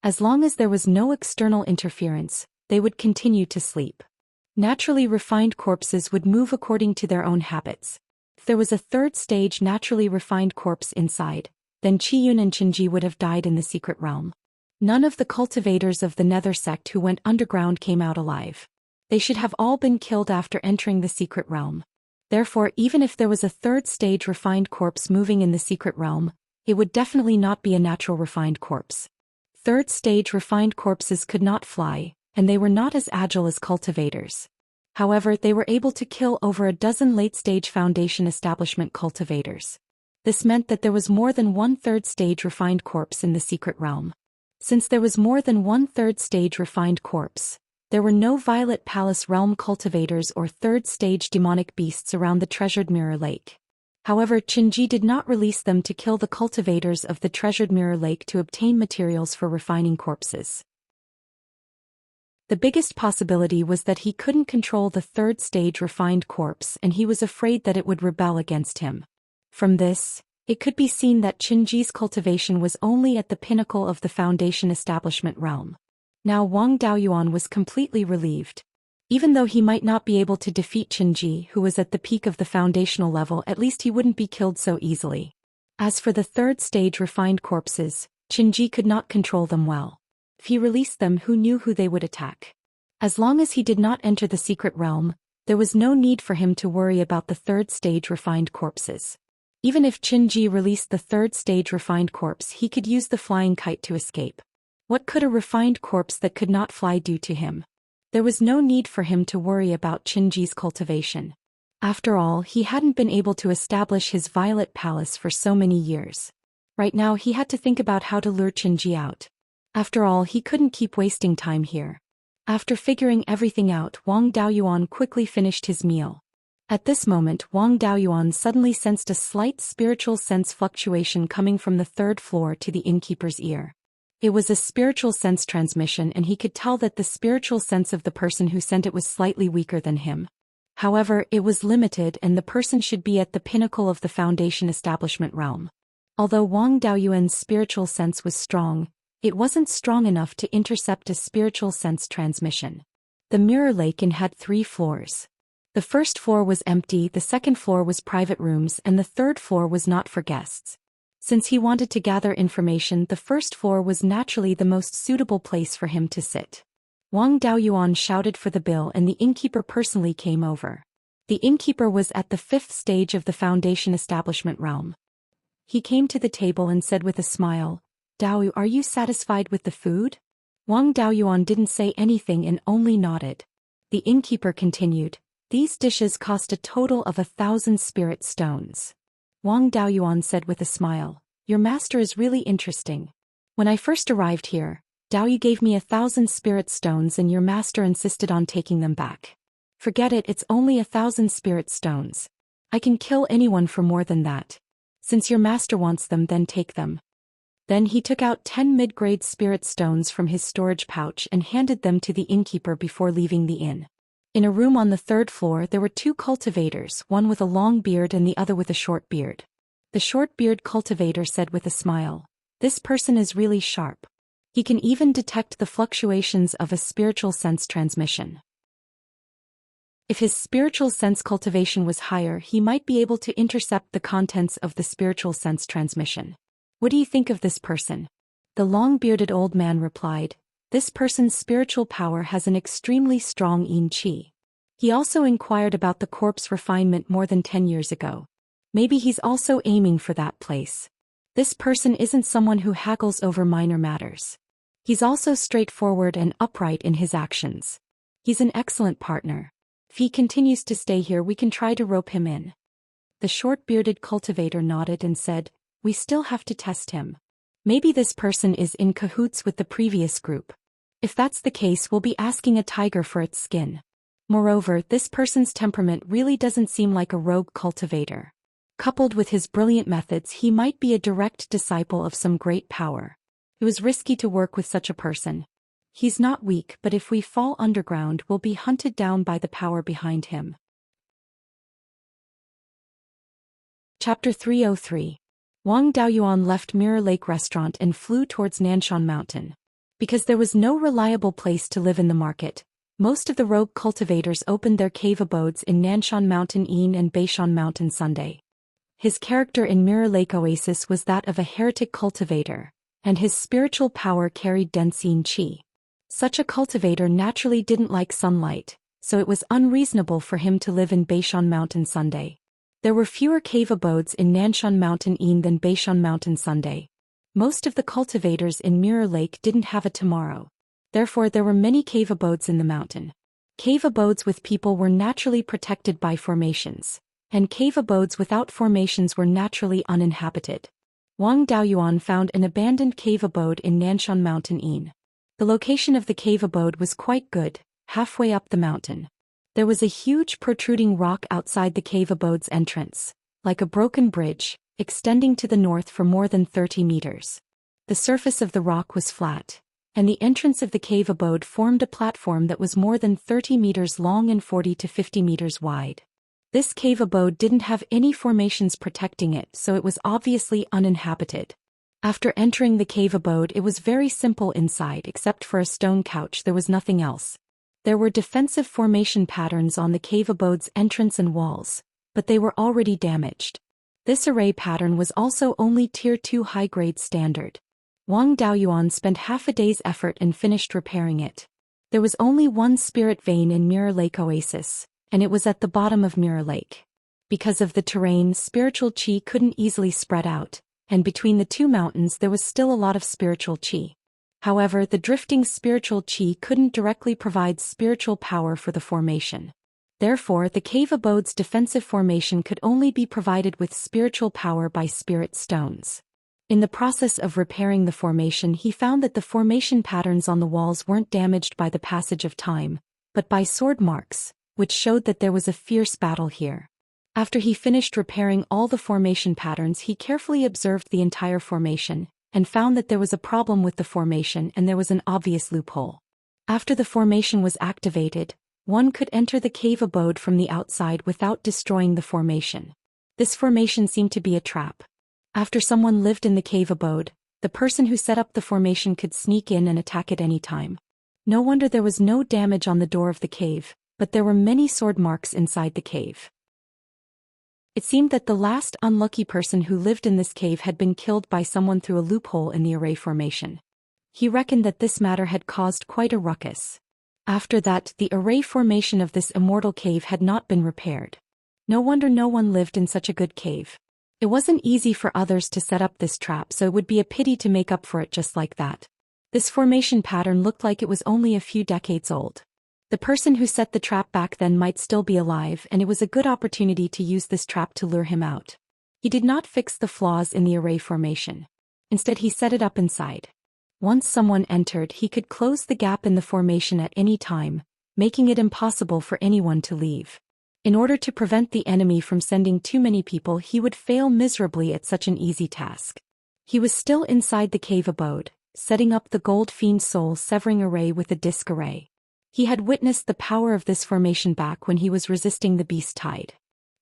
As long as there was no external interference, they would continue to sleep. Naturally refined corpses would move according to their own habits. If there was a third-stage naturally refined corpse inside, then Qiyun and Qinji would have died in the secret realm. None of the cultivators of the Nether sect who went underground came out alive. They should have all been killed after entering the secret realm. Therefore, even if there was a third-stage refined corpse moving in the secret realm, it would definitely not be a natural refined corpse. Third-stage refined corpses could not fly, and they were not as agile as cultivators. However, they were able to kill over a dozen late-stage Foundation establishment cultivators. This meant that there was more than one third-stage refined corpse in the secret realm. Since there was more than one third-stage refined corpse, there were no Violet Palace realm cultivators or third-stage demonic beasts around the treasured Mirror Lake. However, Qinji did not release them to kill the cultivators of the treasured Mirror Lake to obtain materials for refining corpses. The biggest possibility was that he couldn't control the third-stage refined corpse, and he was afraid that it would rebel against him. From this, it could be seen that Qinji's cultivation was only at the pinnacle of the Foundation establishment realm. Now Wang Daoyuan was completely relieved. Even though he might not be able to defeat Qinji, who was at the peak of the foundational level, at least he wouldn't be killed so easily. As for the third-stage refined corpses, Qinji could not control them well. If he released them, who knew who they would attack? As long as he did not enter the secret realm, there was no need for him to worry about the third-stage refined corpses. Even if Qinji released the third-stage refined corpse, he could use the flying kite to escape. What could a refined corpse that could not fly do to him? There was no need for him to worry about Qinji's cultivation. After all, he hadn't been able to establish his Violet Palace for so many years. Right now he had to think about how to lure Qinji out. After all, he couldn't keep wasting time here. After figuring everything out, Wang Daoyuan quickly finished his meal. At this moment, Wang Daoyuan suddenly sensed a slight spiritual sense fluctuation coming from the third floor to the innkeeper's ear. It was a spiritual sense transmission, and he could tell that the spiritual sense of the person who sent it was slightly weaker than him. However, it was limited, and the person should be at the pinnacle of the Foundation establishment realm. Although Wang Daoyuan's spiritual sense was strong, it wasn't strong enough to intercept a spiritual sense transmission. The Mirror Lake Inn had 3 floors. The first floor was empty, the second floor was private rooms, and the third floor was not for guests. Since he wanted to gather information, the first floor was naturally the most suitable place for him to sit. Wang Daoyuan shouted for the bill, and the innkeeper personally came over. The innkeeper was at the 5th stage of the Foundation establishment realm. He came to the table and said with a smile, "Dao, are you satisfied with the food?" Wang Daoyuan didn't say anything and only nodded. The innkeeper continued, "These dishes cost a total of 1,000 spirit stones." Wang Daoyuan said with a smile, "Your master is really interesting. When I first arrived here, Daoyu gave me 1,000 spirit stones and your master insisted on taking them back. Forget it, it's only 1,000 spirit stones. I can kill anyone for more than that. Since your master wants them, then take them." Then he took out 10 mid-grade spirit stones from his storage pouch and handed them to the innkeeper before leaving the inn. In a room on the 3rd floor there were 2 cultivators, one with a long beard and the other with a short beard. The short-beard cultivator said with a smile, "This person is really sharp. He can even detect the fluctuations of a spiritual sense transmission. If his spiritual sense cultivation was higher, he might be able to intercept the contents of the spiritual sense transmission. What do you think of this person?" The long-bearded old man replied, "This person's spiritual power has an extremely strong yin qi." He also inquired about the corpse refinement more than 10 years ago. Maybe he's also aiming for that place. This person isn't someone who haggles over minor matters. He's also straightforward and upright in his actions. He's an excellent partner. If he continues to stay here, we can try to rope him in. The short-bearded cultivator nodded and said, "We still have to test him. Maybe this person is in cahoots with the previous group. If that's the case, we'll be asking a tiger for its skin. Moreover, this person's temperament really doesn't seem like a rogue cultivator. Coupled with his brilliant methods, he might be a direct disciple of some great power. It was risky to work with such a person. He's not weak, but if we fall underground, we'll be hunted down by the power behind him. Chapter 303. Wang Daoyuan left Mirror Lake Restaurant and flew towards Nanshan Mountain. Because there was no reliable place to live in the market, most of the rogue cultivators opened their cave abodes in Nanshan Mountain Yin and Beiyuan Mountain Sunday. His character in Mirror Lake Oasis was that of a heretic cultivator, and his spiritual power carried Densin Qi. Such a cultivator naturally didn't like sunlight, so it was unreasonable for him to live in Beiyuan Mountain Sunday. There were fewer cave abodes in Nanshan Mountain Yin than Beiyuan Mountain Sunday. Most of the cultivators in Mirror Lake didn't have a tomorrow. Therefore, there were many cave abodes in the mountain. Cave abodes with people were naturally protected by formations, and cave abodes without formations were naturally uninhabited. Wang Daoyuan found an abandoned cave abode in Nanshan Mountain Yin. The location of the cave abode was quite good, halfway up the mountain. There was a huge protruding rock outside the cave abode's entrance, like a broken bridge, extending to the north for more than 30 meters. The surface of the rock was flat, and the entrance of the cave abode formed a platform that was more than 30 meters long and 40 to 50 meters wide. This cave abode didn't have any formations protecting it, so it was obviously uninhabited. After entering the cave abode, it was very simple inside. Except for a stone couch, there was nothing else. There were defensive formation patterns on the cave abode's entrance and walls, but they were already damaged. This array pattern was also only Tier 2 high-grade standard. Wang Daoyuan spent half a day's effort and finished repairing it. There was only one spirit vein in Mirror Lake Oasis, and it was at the bottom of Mirror Lake. Because of the terrain, spiritual qi couldn't easily spread out, and between the two mountains there was still a lot of spiritual qi. However, the drifting spiritual qi couldn't directly provide spiritual power for the formation. Therefore, the cave abode's defensive formation could only be provided with spiritual power by spirit stones. In the process of repairing the formation, he found that the formation patterns on the walls weren't damaged by the passage of time, but by sword marks, which showed that there was a fierce battle here. After he finished repairing all the formation patterns, he carefully observed the entire formation, and found that there was a problem with the formation and there was an obvious loophole. After the formation was activated, one could enter the cave abode from the outside without destroying the formation. This formation seemed to be a trap. After someone lived in the cave abode, the person who set up the formation could sneak in and attack at any time. No wonder there was no damage on the door of the cave, but there were many sword marks inside the cave. It seemed that the last unlucky person who lived in this cave had been killed by someone through a loophole in the array formation. He reckoned that this matter had caused quite a ruckus. After that, the array formation of this immortal cave had not been repaired. No wonder no one lived in such a good cave. It wasn't easy for others to set up this trap, so it would be a pity to make up for it just like that. This formation pattern looked like it was only a few decades old. The person who set the trap back then might still be alive, and it was a good opportunity to use this trap to lure him out. He did not fix the flaws in the array formation. Instead, he set it up inside. Once someone entered, he could close the gap in the formation at any time, making it impossible for anyone to leave. In order to prevent the enemy from sending too many people, he would fail miserably at such an easy task. He was still inside the cave abode, setting up the gold fiend soul severing array with a disc array. He had witnessed the power of this formation back when he was resisting the beast tide.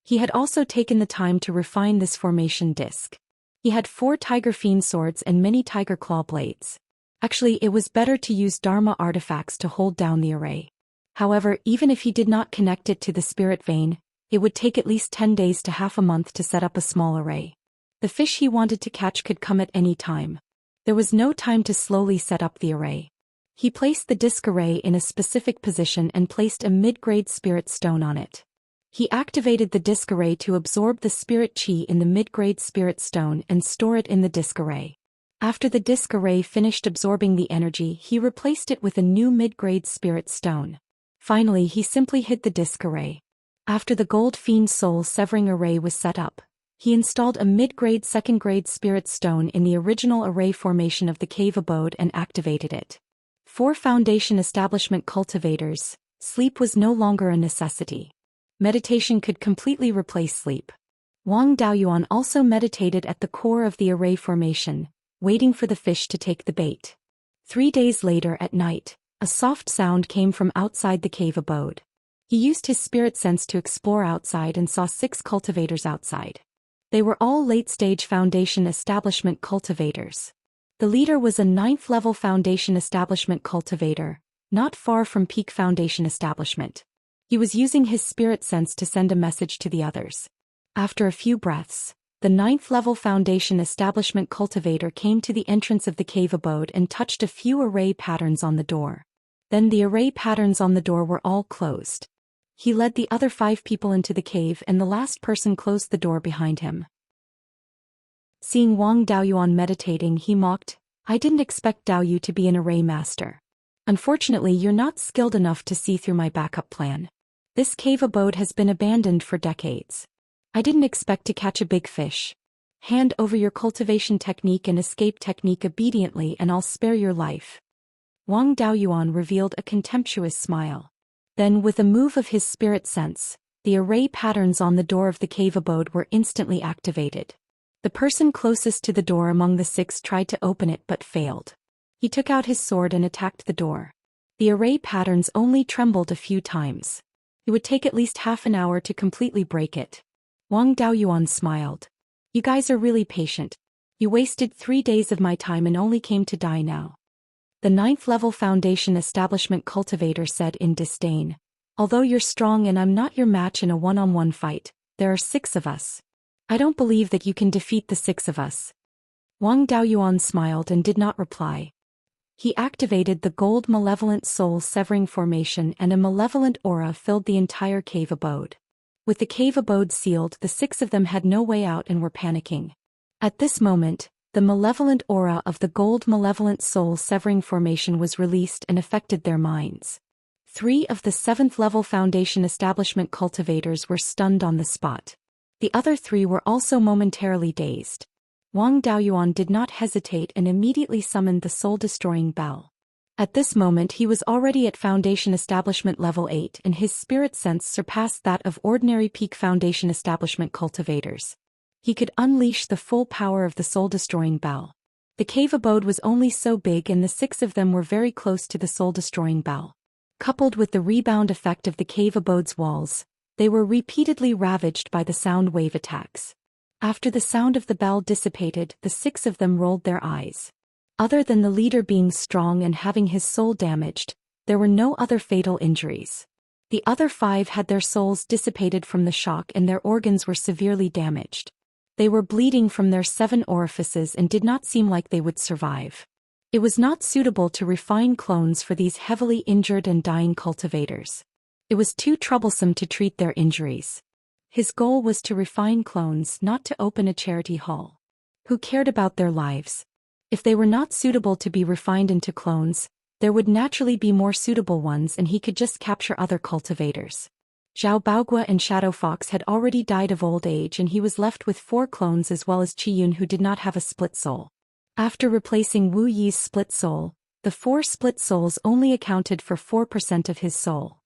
He had also taken the time to refine this formation disc. He had 4 tiger fiend swords and many tiger claw blades. Actually, it was better to use Dharma artifacts to hold down the array. However, even if he did not connect it to the spirit vein, it would take at least 10 days to half a month to set up a small array. The fish he wanted to catch could come at any time. There was no time to slowly set up the array. He placed the disc array in a specific position and placed a mid-grade spirit stone on it. He activated the disc array to absorb the spirit chi in the mid-grade spirit stone and store it in the disc array. After the disc array finished absorbing the energy, he replaced it with a new mid-grade spirit stone. Finally, he simply hid the disc array. After the gold fiend soul severing array was set up, he installed a mid-grade second-grade spirit stone in the original array formation of the cave abode and activated it. For foundation establishment cultivators, sleep was no longer a necessity. Meditation could completely replace sleep. Wang Daoyuan also meditated at the core of the array formation, waiting for the fish to take the bait. 3 days later at night, a soft sound came from outside the cave abode. He used his spirit sense to explore outside and saw 6 cultivators outside. They were all late-stage foundation establishment cultivators. The leader was a 9th-level foundation establishment cultivator, not far from peak foundation establishment. He was using his spirit sense to send a message to the others. After a few breaths, the 9th-level foundation establishment cultivator came to the entrance of the cave abode and touched a few array patterns on the door. Then the array patterns on the door were all closed. He led the other 5 people into the cave and the last person closed the door behind him. Seeing Wang Daoyuan meditating, he mocked, "I didn't expect Daoyu to be an array master. Unfortunately, you're not skilled enough to see through my backup plan. This cave abode has been abandoned for decades. I didn't expect to catch a big fish. Hand over your cultivation technique and escape technique obediently and I'll spare your life." Wang Daoyuan revealed a contemptuous smile. Then with a move of his spirit sense, the array patterns on the door of the cave abode were instantly activated. The person closest to the door among the 6 tried to open it but failed. He took out his sword and attacked the door. The array patterns only trembled a few times. It would take at least half an hour to completely break it. Wang Daoyuan smiled. "You guys are really patient. You wasted 3 days of my time and only came to die now." The 9th-level foundation establishment cultivator said in disdain, "Although you're strong and I'm not your match in a one-on-one fight, there are 6 of us. I don't believe that you can defeat the 6 of us." Wang Daoyuan smiled and did not reply. He activated the gold malevolent soul severing formation and a malevolent aura filled the entire cave abode. With the cave abode sealed, the 6 of them had no way out and were panicking. At this moment, the malevolent aura of the gold malevolent soul severing formation was released and affected their minds. 3 of the 7th-level foundation establishment cultivators were stunned on the spot. The other 3 were also momentarily dazed. Wang Daoyuan did not hesitate and immediately summoned the soul-destroying bell. At this moment he was already at Foundation Establishment Level 8 and his spirit sense surpassed that of ordinary peak Foundation Establishment cultivators. He could unleash the full power of the soul-destroying bell. The cave abode was only so big and the 6 of them were very close to the soul-destroying bell. Coupled with the rebound effect of the cave abode's walls, they were repeatedly ravaged by the sound wave attacks. After the sound of the bell dissipated, the 6 of them rolled their eyes. Other than the leader being strong and having his soul damaged, there were no other fatal injuries. The other 5 had their souls dissipated from the shock and their organs were severely damaged. They were bleeding from their 7 orifices and did not seem like they would survive. It was not suitable to refine clones for these heavily injured and dying cultivators. It was too troublesome to treat their injuries. His goal was to refine clones, not to open a charity hall. Who cared about their lives? If they were not suitable to be refined into clones, there would naturally be more suitable ones and he could just capture other cultivators. Zhao Baogua and Shadow Fox had already died of old age and he was left with 4 clones as well as Qiyun who did not have a split soul. After replacing Wu Yi's split soul, the 4 split souls only accounted for 4% of his soul.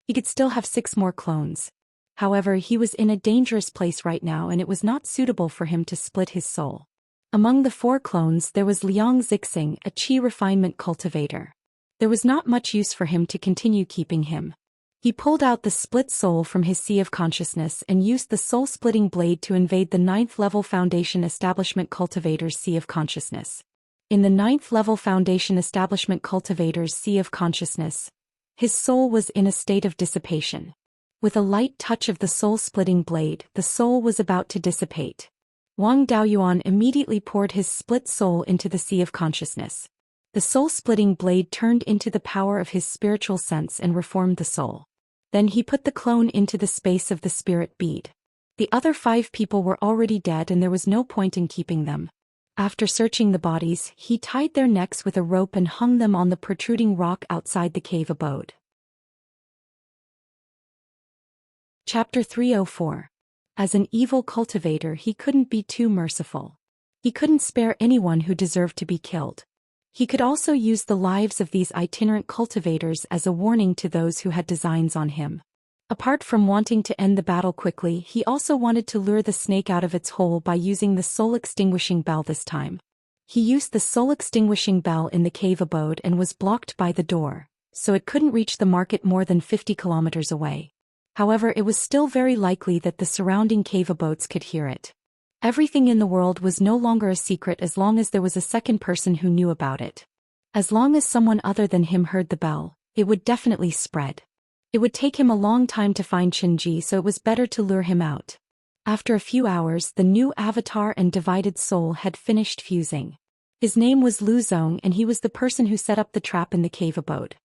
He could still have 6 more clones. However, he was in a dangerous place right now and it was not suitable for him to split his soul. Among the 4 clones there was Liang Zixing, a qi refinement cultivator. There was not much use for him to continue keeping him. He pulled out the split soul from his sea of consciousness and used the soul-splitting blade to invade the 9th-level Foundation Establishment Cultivator's sea of consciousness. In the 9th-level Foundation Establishment Cultivator's sea of consciousness, his soul was in a state of dissipation. With a light touch of the soul-splitting blade, the soul was about to dissipate. Wang Daoyuan immediately poured his split soul into the sea of consciousness. The soul-splitting blade turned into the power of his spiritual sense and reformed the soul. Then he put the clone into the space of the spirit bead. The other 5 people were already dead and there was no point in keeping them. After searching the bodies, he tied their necks with a rope and hung them on the protruding rock outside the cave abode. Chapter 304. As an evil cultivator he couldn't be too merciful. He couldn't spare anyone who deserved to be killed. He could also use the lives of these itinerant cultivators as a warning to those who had designs on him. Apart from wanting to end the battle quickly, he also wanted to lure the snake out of its hole by using the soul-extinguishing bell this time. He used the soul-extinguishing bell in the cave abode and was blocked by the door, so it couldn't reach the market more than 50 kilometers away. However, it was still very likely that the surrounding cave abodes could hear it. Everything in the world was no longer a secret as long as there was a second person who knew about it. As long as someone other than him heard the bell, it would definitely spread. It would take him a long time to find Qinji, so it was better to lure him out. After a few hours, the new avatar and divided soul had finished fusing. His name was Lu Zong and he was the person who set up the trap in the cave abode.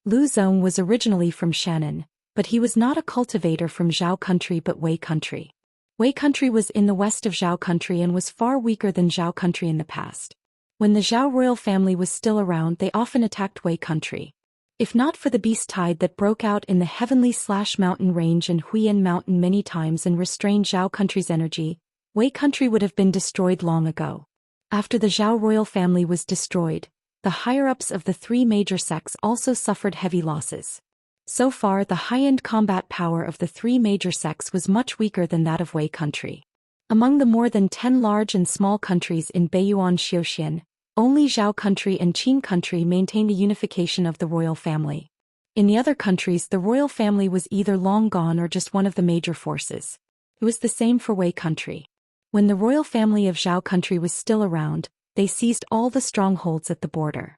Lu Zong was originally from Shannon, but he was not a cultivator from Zhou country but Wei country. Wei country was in the west of Zhou country and was far weaker than Zhou country in the past. When the Zhou royal family was still around, they often attacked Wei country. If not for the beast tide that broke out in the heavenly/mountain range and Huiyan mountain many times and restrained Zhou country's energy, Wei country would have been destroyed long ago. After the Zhou royal family was destroyed, the higher-ups of the three major sects also suffered heavy losses. So far, the high-end combat power of the three major sects was much weaker than that of Wei country. Among the more than 10 large and small countries in Beiyuan Zhou Xian, only Zhou country and Qin country maintained the unification of the royal family. In the other countries, the royal family was either long gone or just one of the major forces. It was the same for Wei country. When the royal family of Zhou country was still around, they seized all the strongholds at the border.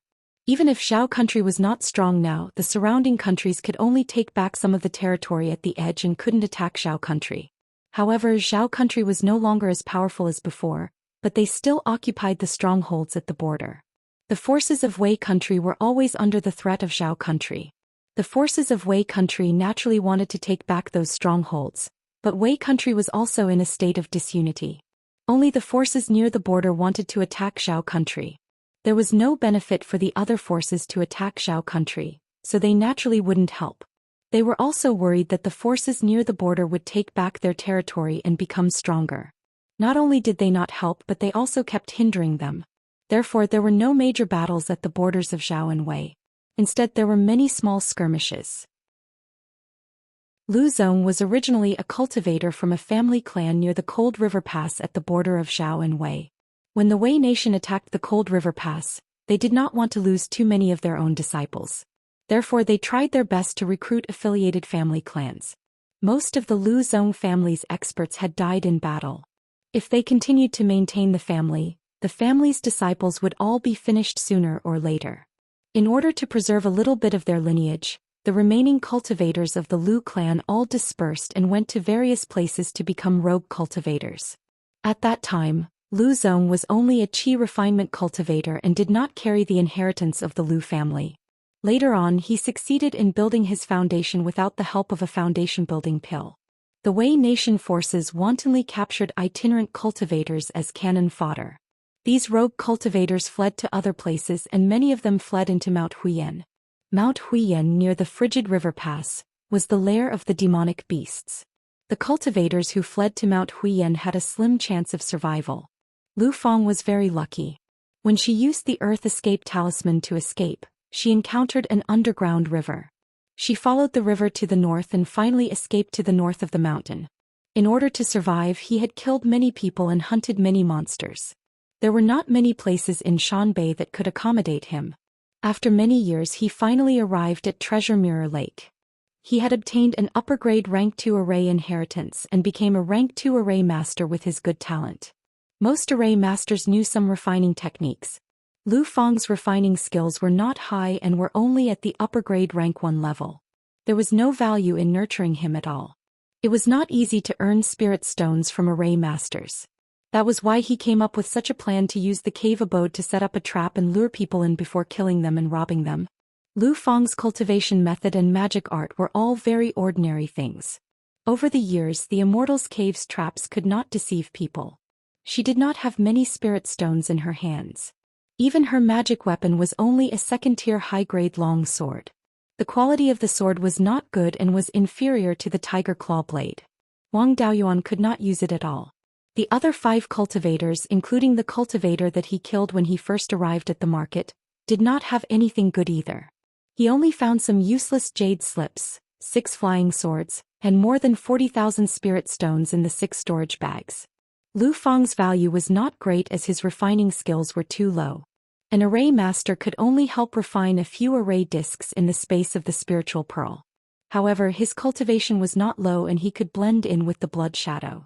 Even if Zhou country was not strong now, the surrounding countries could only take back some of the territory at the edge and couldn't attack Zhou country. However, Zhou country was no longer as powerful as before, but they still occupied the strongholds at the border. The forces of Wei country were always under the threat of Zhou country. The forces of Wei country naturally wanted to take back those strongholds, but Wei country was also in a state of disunity. Only the forces near the border wanted to attack Zhou country. There was no benefit for the other forces to attack Zhou country, so they naturally wouldn't help. They were also worried that the forces near the border would take back their territory and become stronger. Not only did they not help, but they also kept hindering them. Therefore, there were no major battles at the borders of Zhou and Wei. Instead, there were many small skirmishes. Lu Zong was originally a cultivator from a family clan near the Cold River Pass at the border of Zhou and Wei. When the Wei nation attacked the Cold River Pass, they did not want to lose too many of their own disciples. Therefore, they tried their best to recruit affiliated family clans. Most of the Lu Zong family's experts had died in battle. If they continued to maintain the family's disciples would all be finished sooner or later. In order to preserve a little bit of their lineage, the remaining cultivators of the Lu clan all dispersed and went to various places to become rogue cultivators. At that time, Lu Zong was only a qi refinement cultivator and did not carry the inheritance of the Lu family. Later on, he succeeded in building his foundation without the help of a foundation-building pill. The Wei nation forces wantonly captured itinerant cultivators as cannon fodder. These rogue cultivators fled to other places and many of them fled into Mount Huiyan. Mount Huiyan near the Frigid River Pass was the lair of the demonic beasts. The cultivators who fled to Mount Huiyan had a slim chance of survival. Lu Fang was very lucky. When she used the Earth Escape Talisman to escape, she encountered an underground river. She followed the river to the north and finally escaped to the north of the mountain. In order to survive, he had killed many people and hunted many monsters. There were not many places in Shanbei that could accommodate him. After many years, he finally arrived at Treasure Mirror Lake. He had obtained an upper-grade Rank 2 array inheritance and became a Rank 2 array master with his good talent. Most array masters knew some refining techniques. Lu Fang's refining skills were not high and were only at the upper-grade Rank 1 level. There was no value in nurturing him at all. It was not easy to earn spirit stones from array masters. That was why he came up with such a plan to use the cave abode to set up a trap and lure people in before killing them and robbing them. Lu Fang's cultivation method and magic art were all very ordinary things. Over the years, the Immortal's cave's traps could not deceive people. She did not have many spirit stones in her hands. Even her magic weapon was only a second-tier high-grade long sword. The quality of the sword was not good and was inferior to the tiger claw blade. Wang Daoyuan could not use it at all. The other 5 cultivators, including the cultivator that he killed when he first arrived at the market, did not have anything good either. He only found some useless jade slips, 6 flying swords, and more than 40,000 spirit stones in the 6 storage bags. Lu Fang's value was not great as his refining skills were too low. An array master could only help refine a few array discs in the space of the spiritual pearl. However, his cultivation was not low and he could blend in with the blood shadow.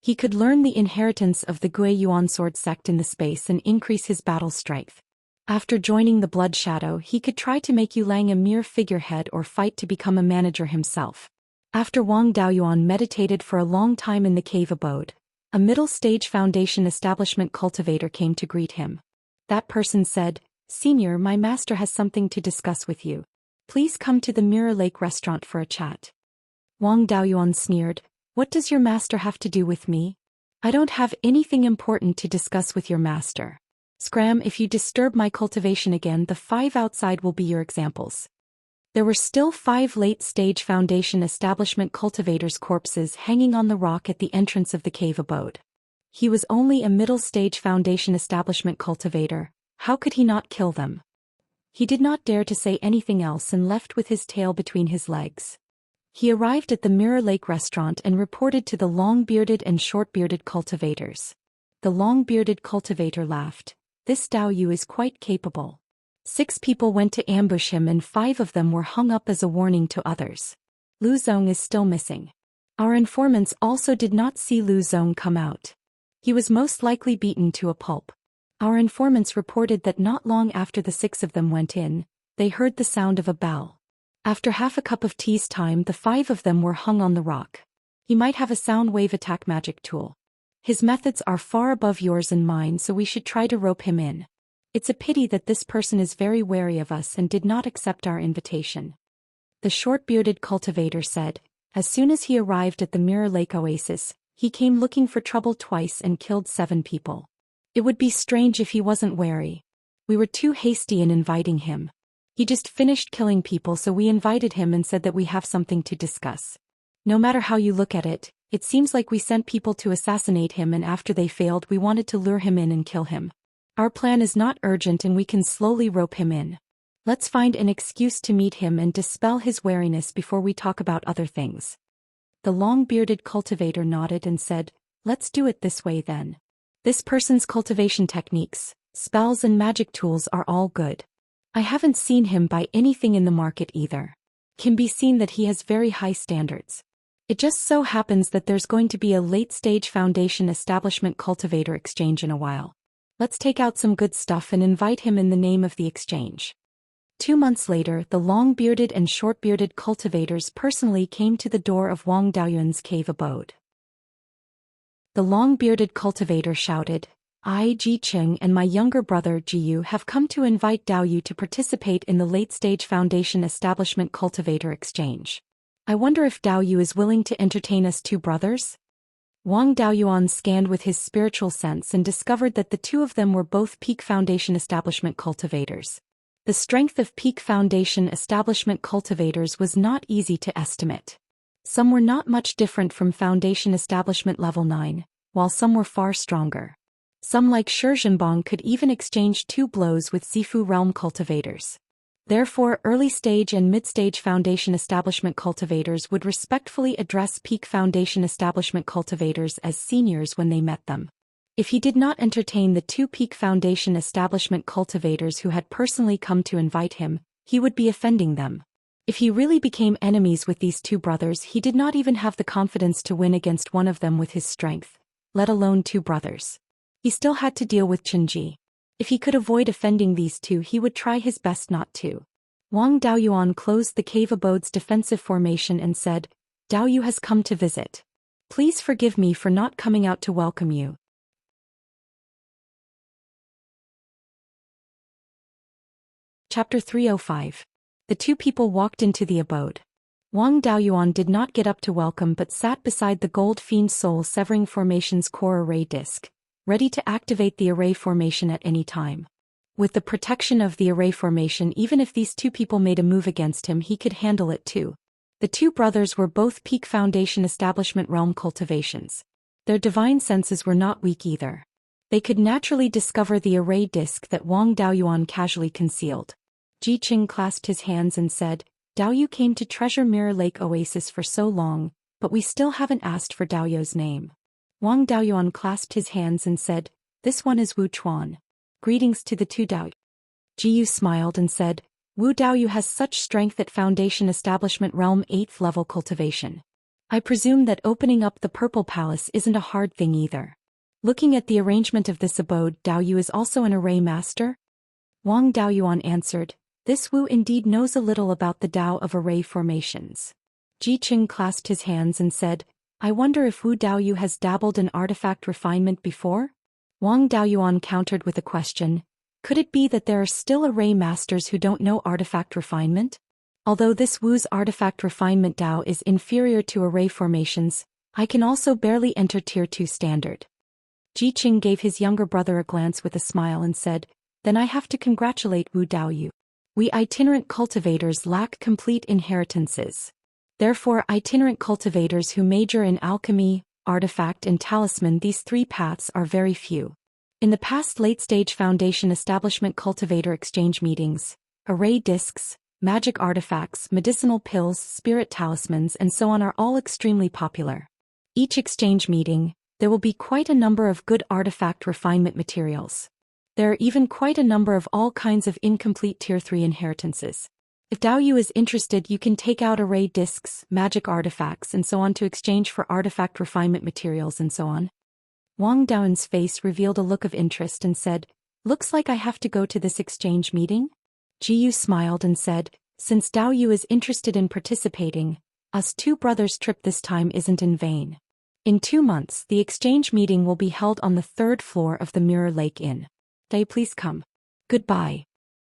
He could learn the inheritance of the Beiyuan sword sect in the space and increase his battle strength. After joining the blood shadow, he could try to make Yulang a mere figurehead or fight to become a manager himself. After Wang Daoyuan meditated for a long time in the cave abode, a middle-stage foundation establishment cultivator came to greet him. That person said, "Senior, my master has something to discuss with you. Please come to the Mirror Lake restaurant for a chat." Wang Daoyuan sneered, "What does your master have to do with me? I don't have anything important to discuss with your master. Scram, if you disturb my cultivation again, the 5 outside will be your examples." There were still 5 late-stage foundation establishment cultivators' corpses hanging on the rock at the entrance of the cave abode. He was only a middle-stage foundation establishment cultivator. How could he not kill them? He did not dare to say anything else and left with his tail between his legs. He arrived at the Mirror Lake restaurant and reported to the long-bearded and short-bearded cultivators. The long-bearded cultivator laughed. "This Dao Yu is quite capable." 6 people went to ambush him and 5 of them were hung up as a warning to others. Lu Zong is still missing. Our informants also did not see Lu Zong come out. He was most likely beaten to a pulp. Our informants reported that not long after the 6 of them went in, they heard the sound of a bell. After half a cup of tea's time, the 5 of them were hung on the rock. He might have a sound wave attack magic tool. His methods are far above yours and mine, so we should try to rope him in. It's a pity that this person is very wary of us and did not accept our invitation. The short-bearded cultivator said. As soon as he arrived at the Mirror Lake Oasis, he came looking for trouble twice and killed 7 people. It would be strange if he wasn't wary. We were too hasty in inviting him. He just finished killing people, so we invited him and said that we have something to discuss. No matter how you look at it, it seems like we sent people to assassinate him, and after they failed we wanted to lure him in and kill him. Our plan is not urgent and we can slowly rope him in. Let's find an excuse to meet him and dispel his wariness before we talk about other things. The long-bearded cultivator nodded and said, "Let's do it this way then. This person's cultivation techniques, spells and magic tools are all good. I haven't seen him buy anything in the market either. Can be seen that he has very high standards. It just so happens that there's going to be a late-stage foundation establishment cultivator exchange in a while. Let's take out some good stuff and invite him in the name of the exchange." 2 months later, the long-bearded and short-bearded cultivators personally came to the door of Wang Daoyuan's cave abode. The long-bearded cultivator shouted, "I, Ji Qing, and my younger brother Ji Yu have come to invite Dao Yu to participate in the late-stage foundation establishment cultivator exchange. I wonder if Dao Yu is willing to entertain us 2 brothers?" Wang Daoyuan scanned with his spiritual sense and discovered that the 2 of them were both peak foundation establishment cultivators. The strength of peak foundation establishment cultivators was not easy to estimate. Some were not much different from foundation establishment level 9, while some were far stronger. Some like Shizhenbang could even exchange 2 blows with Zifu realm cultivators. Therefore, early-stage and mid-stage foundation establishment cultivators would respectfully address peak foundation establishment cultivators as seniors when they met them. If he did not entertain the 2 peak foundation establishment cultivators who had personally come to invite him, he would be offending them. If he really became enemies with these 2 brothers, he did not even have the confidence to win against one of them with his strength, let alone 2 brothers. He still had to deal with Qinji. If he could avoid offending these 2, he would try his best not to. Wang Daoyuan closed the cave abode's defensive formation and said, "Dao Yu has come to visit. Please forgive me for not coming out to welcome you." Chapter 305. The 2 people walked into the abode. Wang Daoyuan did not get up to welcome but sat beside the gold fiend soul severing formation's core array disc, ready to activate the array formation at any time. With the protection of the array formation, even if these 2 people made a move against him, he could handle it too. The 2 brothers were both peak foundation establishment realm cultivations. Their divine senses were not weak either. They could naturally discover the array disk that Wang Daoyuan casually concealed. Ji Qing clasped his hands and said, Daoyu came to Treasure Mirror Lake Oasis for so long, but we still haven't asked for Daoyu's name. Wang Daoyuan clasped his hands and said, This one is Wu Chuan. Greetings to the two Daoyu. Ji Yu smiled and said, Wu Daoyu has such strength at Foundation Establishment Realm 8th level cultivation. I presume that opening up the Purple Palace isn't a hard thing either. Looking at the arrangement of this abode, Daoyu is also an array master? Wang Daoyuan answered, This Wu indeed knows a little about the Dao of array formations. Ji Qing clasped his hands and said, I wonder if Wu Daoyu has dabbled in artifact refinement before? Wang Daoyuan countered with a question, Could it be that there are still array masters who don't know artifact refinement? Although this Wu's artifact refinement Dao is inferior to array formations, I can also barely enter Tier 2 standard. Ji Qing gave his younger brother a glance with a smile and said, Then I have to congratulate Wu Daoyu. We itinerant cultivators lack complete inheritances. Therefore, itinerant cultivators who major in alchemy, artifact and talisman, these three paths are very few. In the past late-stage Foundation Establishment cultivator exchange meetings, array discs, magic artifacts, medicinal pills, spirit talismans and so on are all extremely popular. Each exchange meeting, there will be quite a number of good artifact refinement materials. There are even quite a number of all kinds of incomplete Tier 3 inheritances. If Daoyu is interested, you can take out array discs, magic artifacts and so on to exchange for artifact refinement materials and so on. Wang Daoyuan's face revealed a look of interest and said, Looks like I have to go to this exchange meeting? Ji Yu smiled and said, Since Daoyu is interested in participating, us two brothers' trip this time isn't in vain. In 2 months, the exchange meeting will be held on the 3rd floor of the Mirror Lake Inn. Daoyu, please come. Goodbye.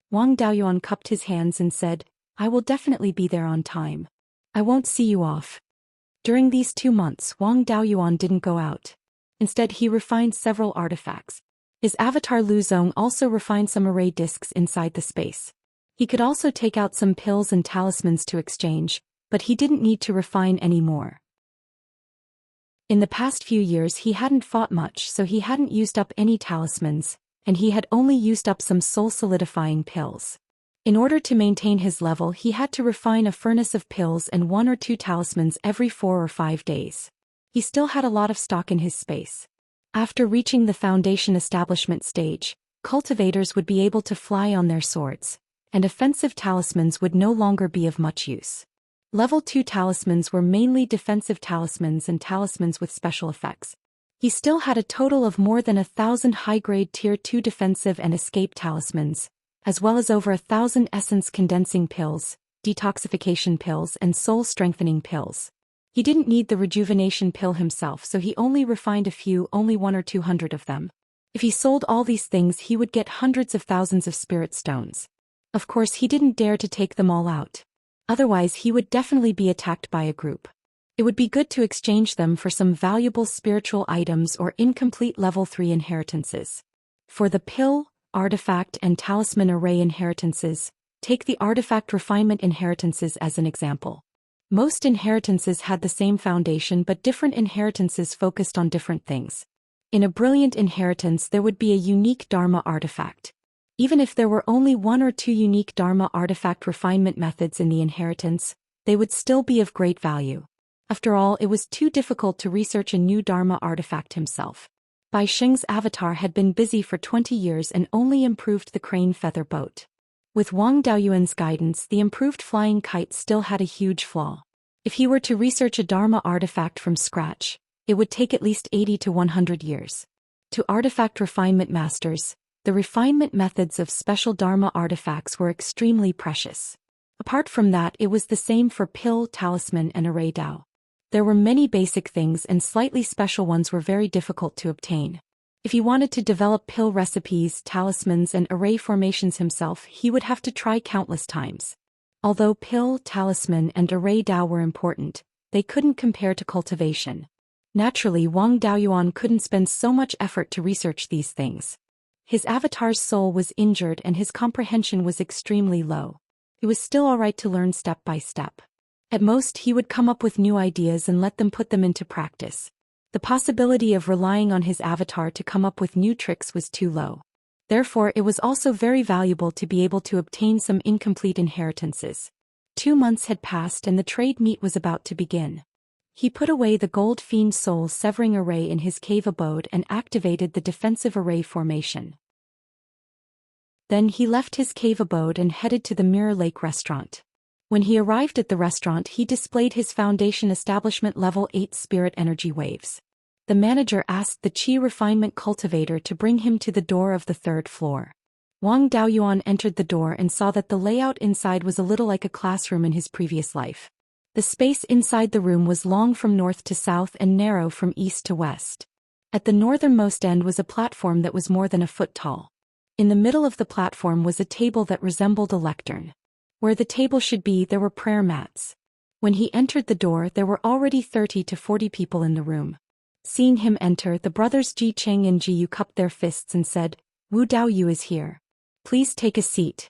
Wang Daoyuan cupped his hands and said, I will definitely be there on time. I won't see you off. During these 2 months, Wang Daoyuan didn't go out. Instead, he refined several artifacts. His avatar Lu Zong also refined some array discs inside the space. He could also take out some pills and talismans to exchange, but he didn't need to refine any more. In the past few years he hadn't fought much, so he hadn't used up any talismans, and he had only used up some soul-solidifying pills. In order to maintain his level, he had to refine a furnace of pills and 1 or 2 talismans every 4 or 5 days. He still had a lot of stock in his space. After reaching the Foundation Establishment stage, cultivators would be able to fly on their swords, and offensive talismans would no longer be of much use. Level 2 talismans were mainly defensive talismans and talismans with special effects. He still had a total of more than 1,000 high-grade Tier 2 defensive and escape talismans, as well as over 1,000 essence condensing pills, detoxification pills and soul-strengthening pills. He didn't need the rejuvenation pill himself, so he only refined a few, only 100 or 200 of them. If he sold all these things, he would get hundreds of thousands of spirit stones. Of course, he didn't dare to take them all out. Otherwise, he would definitely be attacked by a group. It would be good to exchange them for some valuable spiritual items or incomplete level 3 inheritances. For the pill, artifact and talisman array inheritances, take the artifact refinement inheritances as an example. Most inheritances had the same foundation, but different inheritances focused on different things. In a brilliant inheritance, there would be a unique Dharma artifact. Even if there were only 1 or 2 unique Dharma artifact refinement methods in the inheritance, they would still be of great value. After all, it was too difficult to research a new Dharma artifact himself. Bai Sheng's avatar had been busy for 20 years and only improved the crane feather boat. With Wang Daoyuan's guidance, the improved flying kite still had a huge flaw. If he were to research a Dharma artifact from scratch, it would take at least 80 to 100 years. To artifact refinement masters, the refinement methods of special Dharma artifacts were extremely precious. Apart from that, it was the same for pill, talisman and array Dao. There were many basic things and slightly special ones were very difficult to obtain. If he wanted to develop pill recipes, talismans and array formations himself, he would have to try countless times. Although pill, talisman and array Dao were important, they couldn't compare to cultivation. Naturally, Wang Daoyuan couldn't spend so much effort to research these things. His avatar's soul was injured and his comprehension was extremely low. It was still alright to learn step by step. At most, he would come up with new ideas and let them put them into practice. The possibility of relying on his avatar to come up with new tricks was too low. Therefore, it was also very valuable to be able to obtain some incomplete inheritances. 2 months had passed and the trade meet was about to begin. He put away the gold fiend soul severing array in his cave abode and activated the defensive array formation. Then he left his cave abode and headed to the Mirror Lake restaurant. When he arrived at the restaurant, he displayed his foundation establishment level 8 spirit energy waves. The manager asked the Qi refinement cultivator to bring him to the door of the 3rd floor. Wang Daoyuan entered the door and saw that the layout inside was a little like a classroom in his previous life. The space inside the room was long from north to south and narrow from east to west. At the northernmost end was a platform that was more than a foot tall. In the middle of the platform was a table that resembled a lectern. Where the table should be, there were prayer mats. When he entered the door, there were already 30 to 40 people in the room. Seeing him enter, the brothers Ji Cheng and Ji Yu cupped their fists and said, "Wu Daoyu is here. Please take a seat."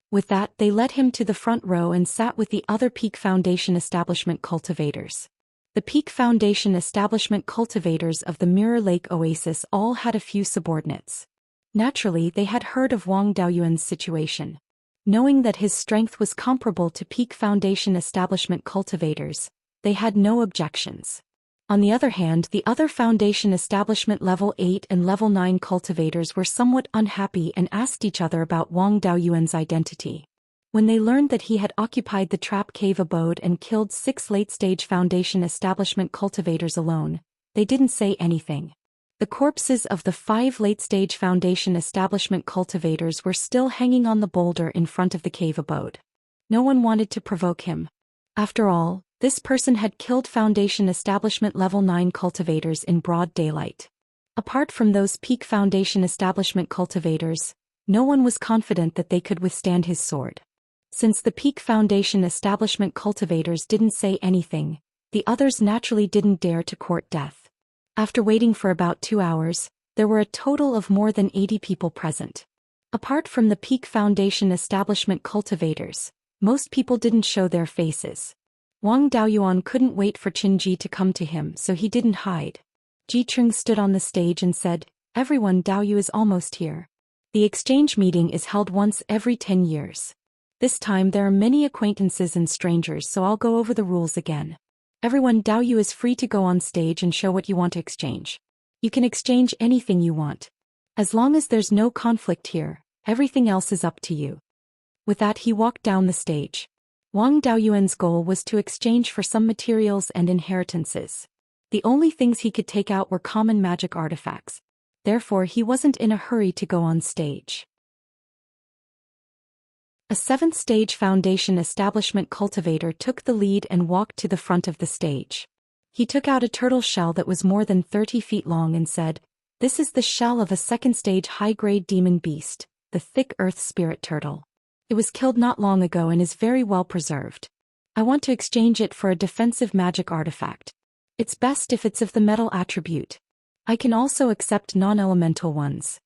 With that, they led him to the front row and sat with the other Peak Foundation establishment cultivators. The Peak Foundation establishment cultivators of the Mirror Lake Oasis all had a few subordinates. Naturally, they had heard of Wang Daoyuan's situation. Knowing that his strength was comparable to Peak Foundation establishment cultivators, they had no objections. On the other hand, the other Foundation establishment level 8 and level 9 cultivators were somewhat unhappy and asked each other about Wang Daoyuan's identity. When they learned that he had occupied the trap cave abode and killed 6 late-stage Foundation establishment cultivators alone, they didn't say anything. The corpses of the 5 late-stage Foundation establishment cultivators were still hanging on the boulder in front of the cave abode. No one wanted to provoke him. After all, this person had killed Foundation establishment level 9 cultivators in broad daylight. Apart from those Peak Foundation establishment cultivators, no one was confident that they could withstand his sword. Since the Peak Foundation establishment cultivators didn't say anything, the others naturally didn't dare to court death. After waiting for about 2 hours, there were a total of more than 80 people present. Apart from the Peak Foundation establishment cultivators, most people didn't show their faces. Wang Daoyuan couldn't wait for Qin Ji to come to him, so he didn't hide. Ji Chung stood on the stage and said, "Everyone, Daoyu is almost here. The exchange meeting is held once every 10 years. This time there are many acquaintances and strangers, so I'll go over the rules again. Everyone, Daoyu is free to go on stage and show what you want to exchange. You can exchange anything you want. As long as there's no conflict here, everything else is up to you." With that, he walked down the stage. Wang Daoyuan's goal was to exchange for some materials and inheritances. The only things he could take out were common magic artifacts. Therefore, he wasn't in a hurry to go on stage. A 7th stage Foundation establishment cultivator took the lead and walked to the front of the stage. He took out a turtle shell that was more than 30 feet long and said, "This is the shell of a 2nd stage high-grade demon beast, the thick earth spirit turtle. It was killed not long ago and is very well preserved. I want to exchange it for a defensive magic artifact. It's best if it's of the metal attribute. I can also accept non-elemental ones."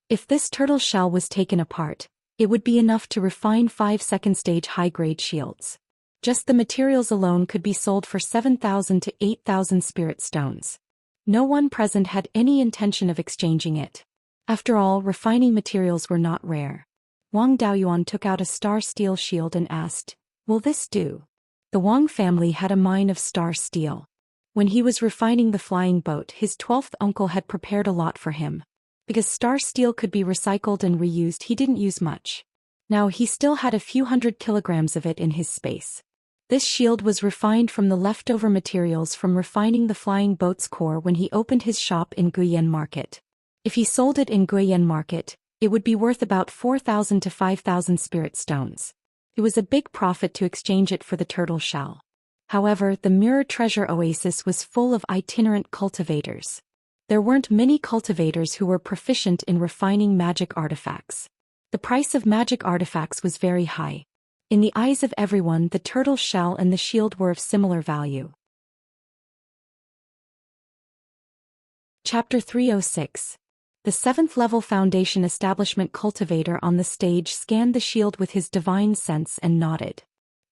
If this turtle shell was taken apart, it would be enough to refine 5 2nd stage high-grade shields. Just the materials alone could be sold for 7,000 to 8,000 spirit stones. No one present had any intention of exchanging it. After all, refining materials were not rare. Wang Daoyuan took out a star steel shield and asked, "Will this do?" The Wang family had a mine of star steel. When he was refining the flying boat, his 12th uncle had prepared a lot for him. Because star steel could be recycled and reused, he didn't use much. Now he still had a few hundred kilograms of it in his space. This shield was refined from the leftover materials from refining the flying boat's core when he opened his shop in Guiyan Market. If he sold it in Guiyan Market, it would be worth about 4,000 to 5,000 spirit stones. It was a big profit to exchange it for the turtle shell. However, the Mirror Treasure Oasis was full of itinerant cultivators. There weren't many cultivators who were proficient in refining magic artifacts. The price of magic artifacts was very high. In the eyes of everyone, the turtle shell and the shield were of similar value. Chapter 306. The 7th level Foundation establishment cultivator on the stage scanned the shield with his divine sense and nodded.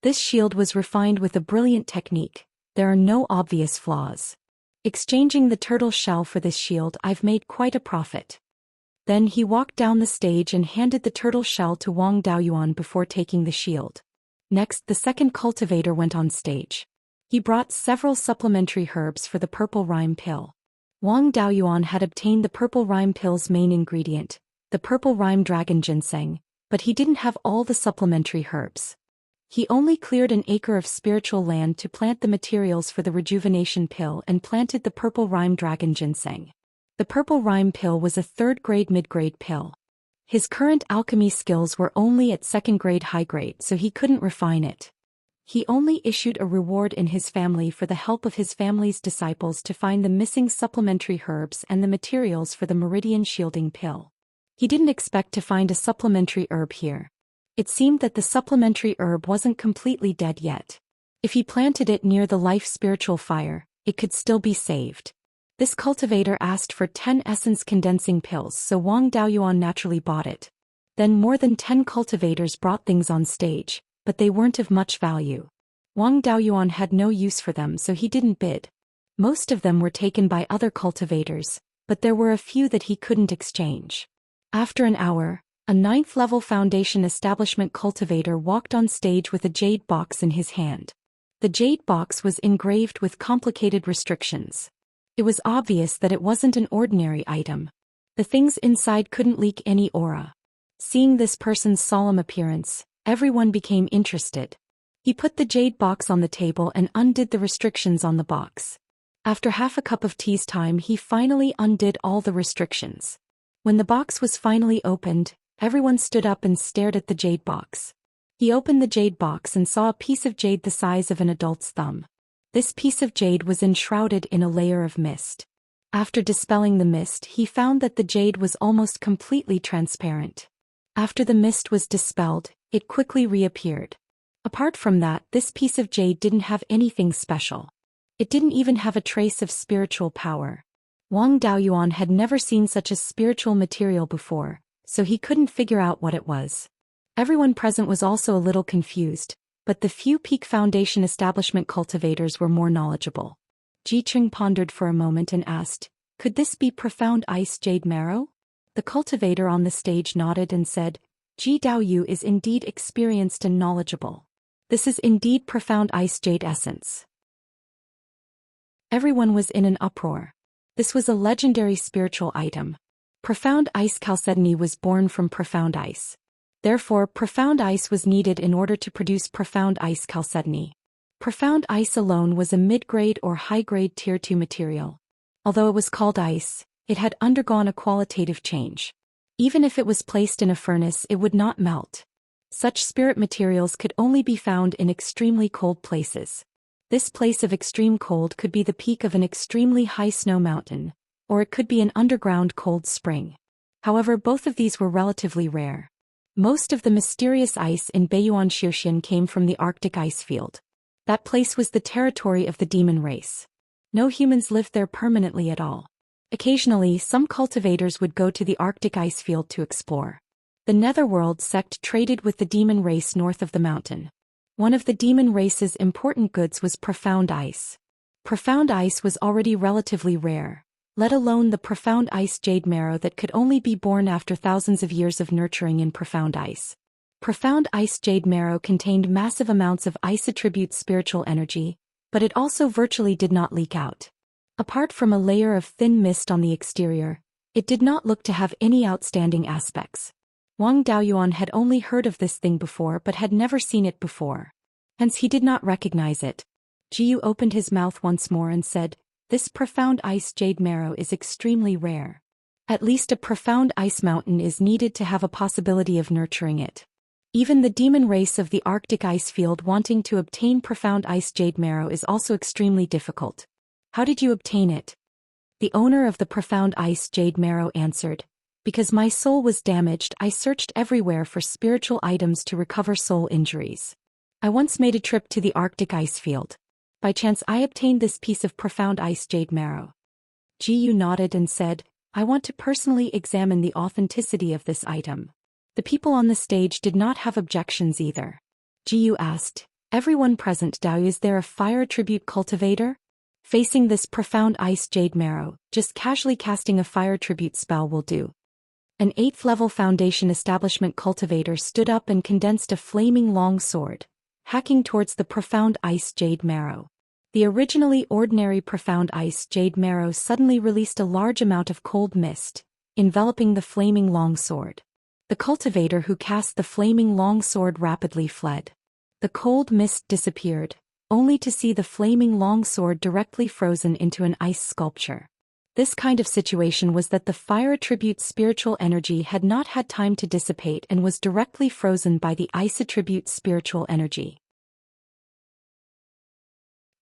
This shield was refined with a brilliant technique. There are no obvious flaws. Exchanging the turtle shell for this shield, I've made quite a profit. Then he walked down the stage and handed the turtle shell to Wang Daoyuan before taking the shield. Next, the second cultivator went on stage. He brought several supplementary herbs for the purple rhyme pill. Wang Daoyuan had obtained the purple rhyme pill's main ingredient, the purple rhyme dragon ginseng, but he didn't have all the supplementary herbs. He only cleared an acre of spiritual land to plant the materials for the rejuvenation pill and planted the purple rhyme dragon ginseng. The purple rhyme pill was a third-grade mid-grade pill. His current alchemy skills were only at second-grade high-grade, so he couldn't refine it. He only issued a reward in his family for the help of his family's disciples to find the missing supplementary herbs and the materials for the meridian shielding pill. He didn't expect to find a supplementary herb here. It seemed that the supplementary herb wasn't completely dead yet. If he planted it near the life spiritual fire, it could still be saved. This cultivator asked for 10 essence condensing pills, so Wang Daoyuan naturally bought it. Then more than 10 cultivators brought things on stage, but they weren't of much value. Wang Daoyuan had no use for them, so he didn't bid. Most of them were taken by other cultivators, but there were a few that he couldn't exchange. After an hour, a 9th-level foundation establishment cultivator walked on stage with a jade box in his hand. The jade box was engraved with complicated restrictions. It was obvious that it wasn't an ordinary item. The things inside couldn't leak any aura. Seeing this person's solemn appearance, everyone became interested. He put the jade box on the table and undid the restrictions on the box. After half a cup of tea's time, he finally undid all the restrictions. When the box was finally opened, everyone stood up and stared at the jade box. He opened the jade box and saw a piece of jade the size of an adult's thumb. This piece of jade was enshrouded in a layer of mist. After dispelling the mist, he found that the jade was almost completely transparent. After the mist was dispelled, it quickly reappeared. Apart from that, this piece of jade didn't have anything special. It didn't even have a trace of spiritual power. Wang Daoyuan had never seen such a spiritual material before, so he couldn't figure out what it was. Everyone present was also a little confused, but the few Peak Foundation establishment cultivators were more knowledgeable. Ji Cheng pondered for a moment and asked, "Could this be profound ice jade marrow?" The cultivator on the stage nodded and said, "Ji Daoyu is indeed experienced and knowledgeable. This is indeed profound ice jade essence." Everyone was in an uproar. This was a legendary spiritual item. Profound ice chalcedony was born from profound ice. Therefore, profound ice was needed in order to produce profound ice chalcedony. Profound ice alone was a mid-grade or high-grade tier 2 material. Although it was called ice, it had undergone a qualitative change. Even if it was placed in a furnace, it would not melt. Such spirit materials could only be found in extremely cold places. This place of extreme cold could be the peak of an extremely high snow mountain, or it could be an underground cold spring. However, both of these were relatively rare. Most of the mysterious ice in Beiyuan Zhou Xian came from the Arctic ice field. That place was the territory of the demon race. No humans lived there permanently at all. Occasionally, some cultivators would go to the Arctic ice field to explore. The Netherworld sect traded with the demon race north of the mountain. One of the demon race's important goods was profound ice. Profound ice was already relatively rare, let alone the profound ice jade marrow that could only be born after thousands of years of nurturing in profound ice. Profound ice jade marrow contained massive amounts of ice attribute spiritual energy, but it also virtually did not leak out. Apart from a layer of thin mist on the exterior, it did not look to have any outstanding aspects. Wang Daoyuan had only heard of this thing before but had never seen it before. Hence he did not recognize it. Jiyu opened his mouth once more and said, "This profound ice jade marrow is extremely rare. At least a profound ice mountain is needed to have a possibility of nurturing it. Even the demon race of the Arctic ice field wanting to obtain profound ice jade marrow is also extremely difficult. How did you obtain it?" The owner of the profound ice jade marrow answered, "Because my soul was damaged, I searched everywhere for spiritual items to recover soul injuries. I once made a trip to the Arctic ice field. By chance I obtained this piece of profound ice jade marrow." Jiyu nodded and said, "I want to personally examine the authenticity of this item." The people on the stage did not have objections either. Jiyu asked, "Everyone present, Dao, is there a fire attribute cultivator?" Facing this profound ice jade marrow, just casually casting a fire tribute spell will do. An 8th level foundation establishment cultivator stood up and condensed a flaming long sword, hacking towards the profound ice jade marrow. The originally ordinary profound ice jade marrow suddenly released a large amount of cold mist, enveloping the flaming long sword. The cultivator who cast the flaming long sword rapidly fled. The cold mist disappeared, only to see the flaming long sword directly frozen into an ice sculpture. This kind of situation was that the fire attribute spiritual energy had not had time to dissipate and was directly frozen by the ice attribute spiritual energy.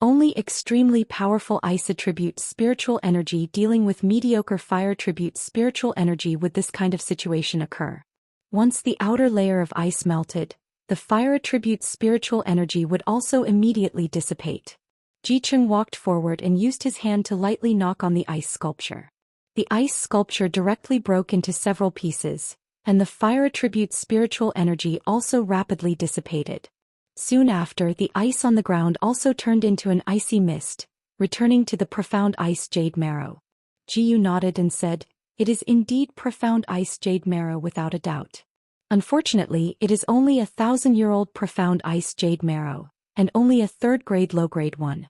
Only extremely powerful ice attribute spiritual energy dealing with mediocre fire attribute spiritual energy would this kind of situation occur. Once the outer layer of ice melted, the fire attribute spiritual energy would also immediately dissipate. Jicheng walked forward and used his hand to lightly knock on the ice sculpture. The ice sculpture directly broke into several pieces, and the fire attribute spiritual energy also rapidly dissipated. Soon after, the ice on the ground also turned into an icy mist, returning to the profound ice jade marrow. Jiyu nodded and said, "It is indeed profound ice jade marrow without a doubt. Unfortunately, it is only a 1,000-year-old profound ice jade marrow, and only a 3rd grade low-grade one."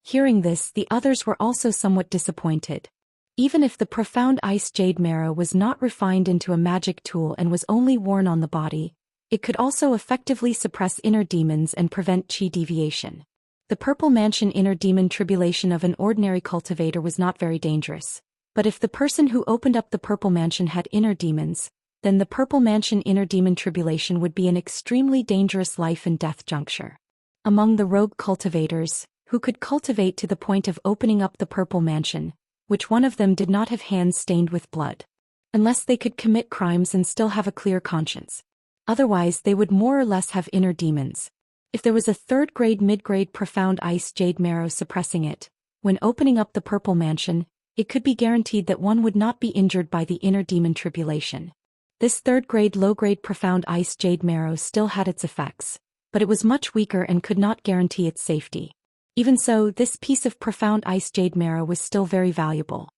Hearing this, the others were also somewhat disappointed. Even if the profound ice jade marrow was not refined into a magic tool and was only worn on the body, it could also effectively suppress inner demons and prevent chi deviation. The purple mansion inner demon tribulation of an ordinary cultivator was not very dangerous, but if the person who opened up the purple mansion had inner demons, then the purple mansion inner demon tribulation would be an extremely dangerous life and death juncture. Among the rogue cultivators, who could cultivate to the point of opening up the purple mansion, which one of them did not have hands stained with blood? Unless they could commit crimes and still have a clear conscience. Otherwise they would more or less have inner demons. If there was a 3rd grade mid-grade profound ice jade marrow suppressing it, when opening up the purple mansion, it could be guaranteed that one would not be injured by the inner demon tribulation. This 3rd grade low-grade profound ice jade marrow still had its effects, but it was much weaker and could not guarantee its safety. Even so, this piece of profound ice jade marrow was still very valuable.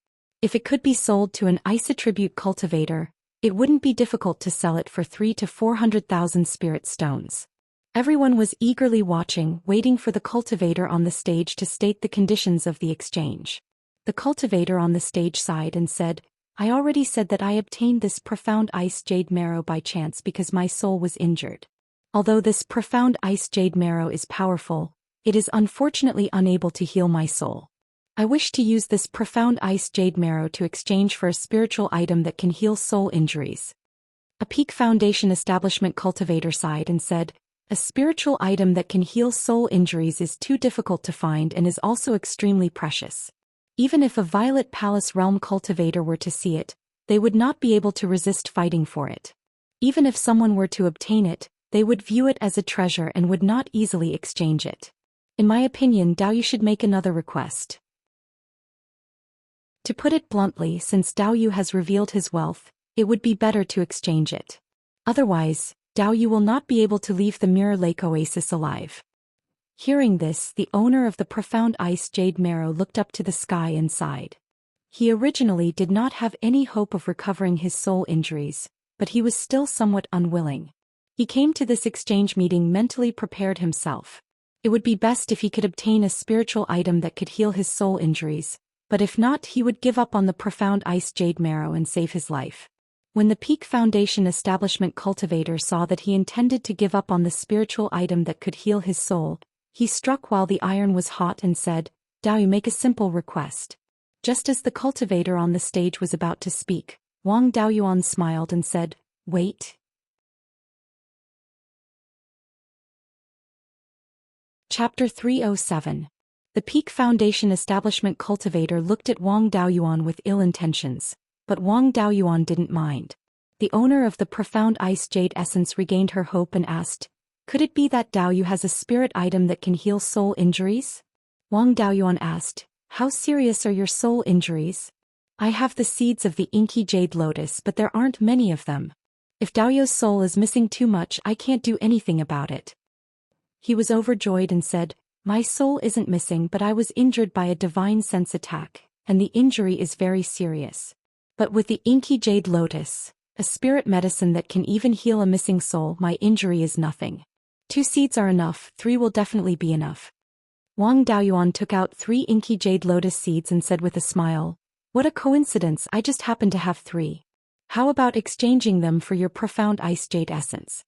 If it could be sold to an ice attribute cultivator, it wouldn't be difficult to sell it for 300,000 to 400,000 spirit stones. Everyone was eagerly watching, waiting for the cultivator on the stage to state the conditions of the exchange. The cultivator on the stage sighed and said, "I already said that I obtained this profound ice jade marrow by chance because my soul was injured. Although this profound ice jade marrow is powerful, it is unfortunately unable to heal my soul. I wish to use this profound ice jade marrow to exchange for a spiritual item that can heal soul injuries." A Peak Foundation establishment cultivator sighed and said, "A spiritual item that can heal soul injuries is too difficult to find and is also extremely precious. Even if a Violet Palace Realm cultivator were to see it, they would not be able to resist fighting for it. Even if someone were to obtain it, they would view it as a treasure and would not easily exchange it. In my opinion, Daoyu should make another request. To put it bluntly, since Daoyu has revealed his wealth, it would be better to exchange it. Otherwise, Daoyu will not be able to leave the Mirror Lake Oasis alive." Hearing this, the owner of the profound ice jade marrow looked up to the sky and sighed. He originally did not have any hope of recovering his soul injuries, but he was still somewhat unwilling. He came to this exchange meeting mentally prepared himself. It would be best if he could obtain a spiritual item that could heal his soul injuries, but if not, he would give up on the profound ice jade marrow and save his life. When the Peak Foundation establishment cultivator saw that he intended to give up on the spiritual item that could heal his soul, he struck while the iron was hot and said, "Daoyu, make a simple request." Just as the cultivator on the stage was about to speak, Wang Daoyuan smiled and said, "Wait." Chapter 307. The Peak Foundation establishment cultivator looked at Wang Daoyuan with ill intentions, but Wang Daoyuan didn't mind. The owner of the profound ice jade essence regained her hope and asked, "Could it be that Daoyu has a spirit item that can heal soul injuries?" Wang Daoyuan asked, "How serious are your soul injuries?" "I have the seeds of the inky jade lotus, but there aren't many of them. If Daoyu's soul is missing too much, I can't do anything about it." He was overjoyed and said, My soul isn't missing, but I was injured by a divine sense attack, and the injury is very serious. But with the inky jade lotus, a spirit medicine that can even heal a missing soul, my injury is nothing. 2 seeds are enough, 3 will definitely be enough. Wang Daoyuan took out 3 inky jade lotus seeds and said with a smile, "What a coincidence, I just happen to have 3. How about exchanging them for your profound ice jade essence?"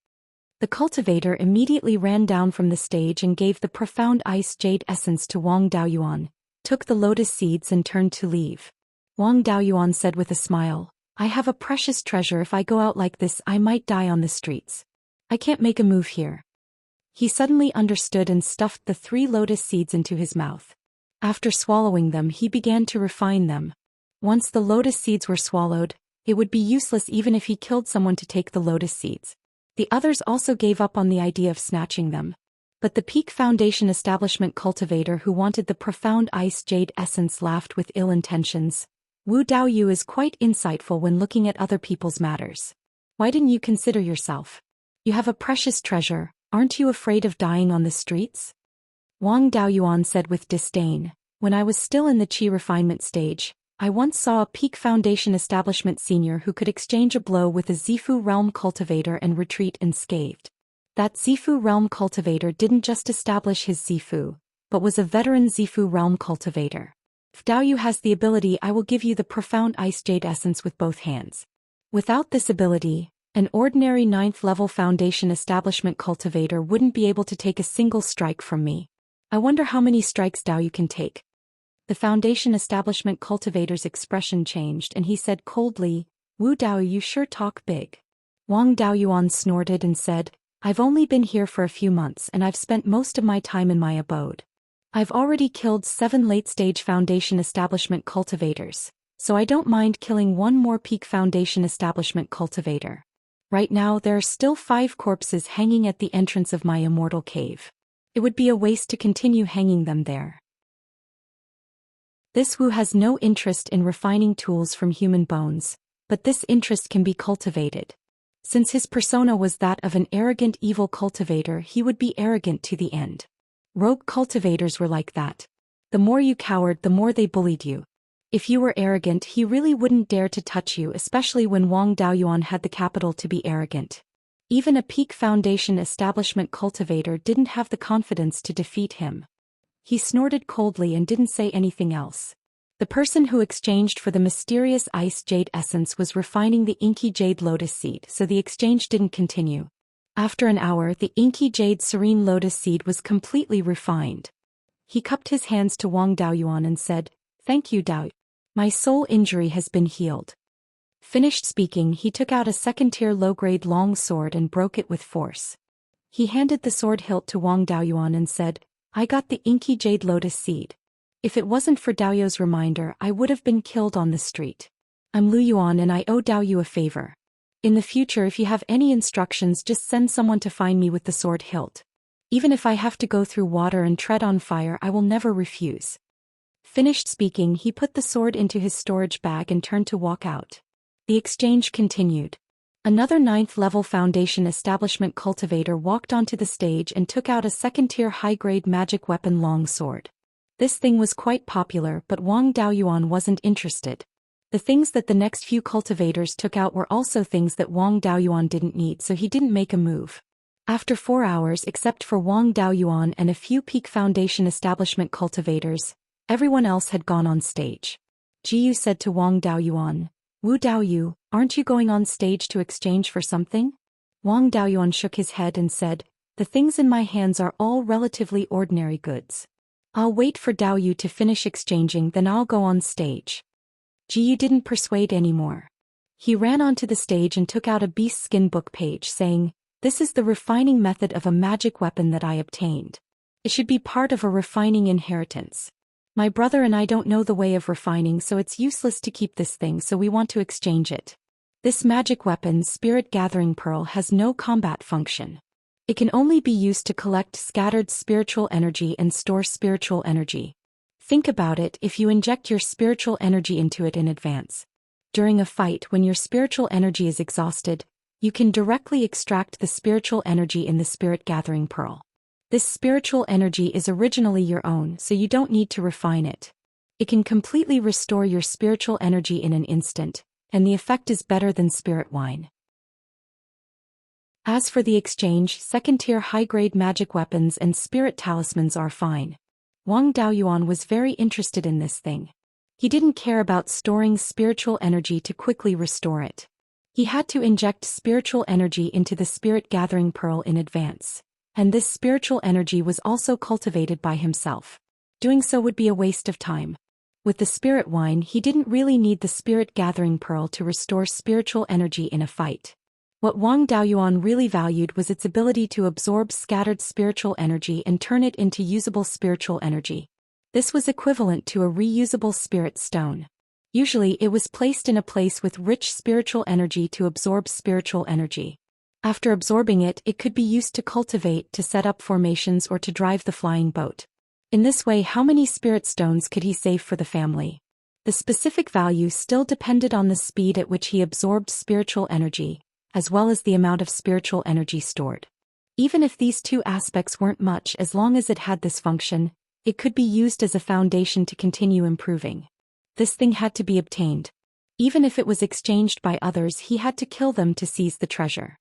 The cultivator immediately ran down from the stage and gave the profound ice jade essence to Wang Daoyuan, took the lotus seeds and turned to leave. Wang Daoyuan said with a smile, "I have a precious treasure. If I go out like this, I might die on the streets. I can't make a move here." He suddenly understood and stuffed the 3 lotus seeds into his mouth. After swallowing them, he began to refine them. Once the lotus seeds were swallowed, it would be useless even if he killed someone to take the lotus seeds. The others also gave up on the idea of snatching them. But the Peak Foundation establishment cultivator who wanted the profound ice jade essence laughed with ill intentions. "Wu Daoyu is quite insightful when looking at other people's matters. Why didn't you consider yourself? You have a precious treasure, aren't you afraid of dying on the streets?" Wang Daoyuan said with disdain, "When I was still in the Qi refinement stage, I once saw a Peak Foundation establishment senior who could exchange a blow with a Zifu realm cultivator and retreat unscathed. That Zifu realm cultivator didn't just establish his Zifu, but was a veteran Zifu realm cultivator. If Daoyu has the ability, I will give you the profound ice jade essence with both hands. Without this ability, an ordinary 9th level foundation establishment cultivator wouldn't be able to take a single strike from me. I wonder how many strikes Daoyu can take." The foundation establishment cultivator's expression changed and he said coldly, "Wu Daoyu, you sure talk big." Wang Daoyuan snorted and said, "I've only been here for a few months and I've spent most of my time in my abode. I've already killed 7 late-stage foundation establishment cultivators, so I don't mind killing 1 more Peak Foundation establishment cultivator. Right now there are still 5 corpses hanging at the entrance of my immortal cave. It would be a waste to continue hanging them there." This Wu has no interest in refining tools from human bones, but this interest can be cultivated. Since his persona was that of an arrogant evil cultivator, he would be arrogant to the end. Rogue cultivators were like that. The more you cowered, the more they bullied you. If you were arrogant, he really wouldn't dare to touch you, especially when Wang Daoyuan had the capital to be arrogant. Even a Peak Foundation establishment cultivator didn't have the confidence to defeat him. He snorted coldly and didn't say anything else. The person who exchanged for the mysterious ice jade essence was refining the inky jade lotus seed, so the exchange didn't continue. After an hour, the inky jade serene lotus seed was completely refined. He cupped his hands to Wang Daoyuan and said, "Thank you, Dao. My soul injury has been healed." Finished speaking, he took out a 2nd-tier low-grade long sword and broke it with force. He handed the sword hilt to Wang Daoyuan and said, "I got the inky jade lotus seed. If it wasn't for Daoyu's reminder, I would have been killed on the street. I'm Lu Yuan and I owe Daoyu a favor. In the future, if you have any instructions, just send someone to find me with the sword hilt. Even if I have to go through water and tread on fire, I will never refuse." Finished speaking, he put the sword into his storage bag and turned to walk out. The exchange continued. Another 9th level foundation establishment cultivator walked onto the stage and took out a 2nd-tier high-grade magic weapon long sword. This thing was quite popular, but Wang Daoyuan wasn't interested. The things that the next few cultivators took out were also things that Wang Daoyuan didn't need, so he didn't make a move. After 4 hours, except for Wang Daoyuan and a few Peak Foundation establishment cultivators, everyone else had gone on stage. Jiyu said to Wang Daoyuan, "Wu Daoyu, aren't you going on stage to exchange for something?" Wang Daoyuan shook his head and said, "The things in my hands are all relatively ordinary goods. I'll wait for Daoyu to finish exchanging, then I'll go on stage." Jiyu didn't persuade anymore. He ran onto the stage and took out a beast skin book page, saying, "This is the refining method of a magic weapon that I obtained. It should be part of a refining inheritance. My brother and I don't know the way of refining, so it's useless to keep this thing, so we want to exchange it. This magic weapon, Spirit Gathering Pearl, has no combat function. It can only be used to collect scattered spiritual energy and store spiritual energy. Think about it, if you inject your spiritual energy into it in advance. During a fight, when your spiritual energy is exhausted, you can directly extract the spiritual energy in the Spirit Gathering Pearl. This spiritual energy is originally your own, so you don't need to refine it. It can completely restore your spiritual energy in an instant, and the effect is better than spirit wine. As for the exchange, second-tier high-grade magic weapons and spirit talismans are fine. Wang Daoyuan was very interested in this thing. He didn't care about storing spiritual energy to quickly restore it. He had to inject spiritual energy into the spirit gathering pearl in advance, and this spiritual energy was also cultivated by himself. Doing so would be a waste of time. With the spirit wine, he didn't really need the spirit gathering pearl to restore spiritual energy in a fight. What Wang Daoyuan really valued was its ability to absorb scattered spiritual energy and turn it into usable spiritual energy. This was equivalent to a reusable spirit stone. Usually it was placed in a place with rich spiritual energy to absorb spiritual energy. After absorbing it, it could be used to cultivate, to set up formations, or to drive the flying boat. In this way, how many spirit stones could he save for the family? The specific value still depended on the speed at which he absorbed spiritual energy, as well as the amount of spiritual energy stored. Even if these two aspects weren't much, as long as it had this function, it could be used as a foundation to continue improving. This thing had to be obtained. Even if it was exchanged by others, he had to kill them to seize the treasure.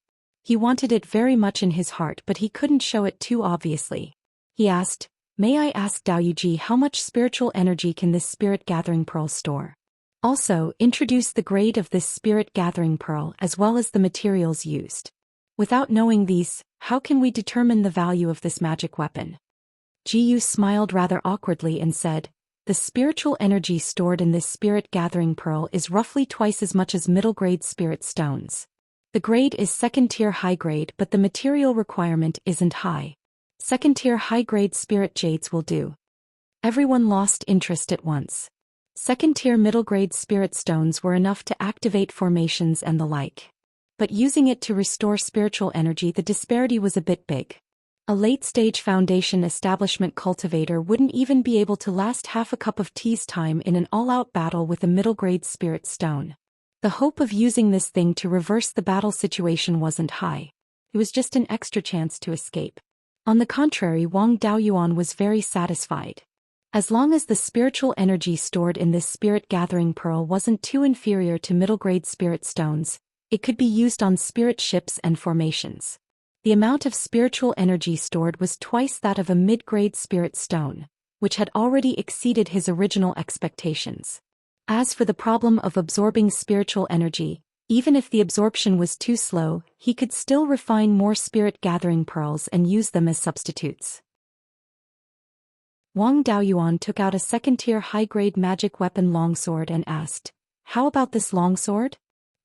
He wanted it very much in his heart, but he couldn't show it too obviously. He asked, "May I ask Daoyuji, how much spiritual energy can this spirit gathering pearl store? Also, introduce the grade of this spirit gathering pearl as well as the materials used. Without knowing these, how can we determine the value of this magic weapon?" Jiyu smiled rather awkwardly and said, "The spiritual energy stored in this spirit gathering pearl is roughly twice as much as middle-grade spirit stones. The grade is second-tier high-grade, but the material requirement isn't high. Second-tier high-grade spirit jades will do." Everyone lost interest at once. Second-tier middle-grade spirit stones were enough to activate formations and the like. But using it to restore spiritual energy, the disparity was a bit big. A late-stage foundation establishment cultivator wouldn't even be able to last half a cup of tea's time in an all-out battle with a middle-grade spirit stone. The hope of using this thing to reverse the battle situation wasn't high. It was just an extra chance to escape. On the contrary, Wang Daoyuan was very satisfied. As long as the spiritual energy stored in this spirit gathering pearl wasn't too inferior to middle-grade spirit stones, it could be used on spirit ships and formations. The amount of spiritual energy stored was twice that of a mid-grade spirit stone, which had already exceeded his original expectations. As for the problem of absorbing spiritual energy, even if the absorption was too slow, he could still refine more spirit-gathering pearls and use them as substitutes. Wang Daoyuan took out a second-tier high-grade magic weapon longsword and asked, "How about this longsword?"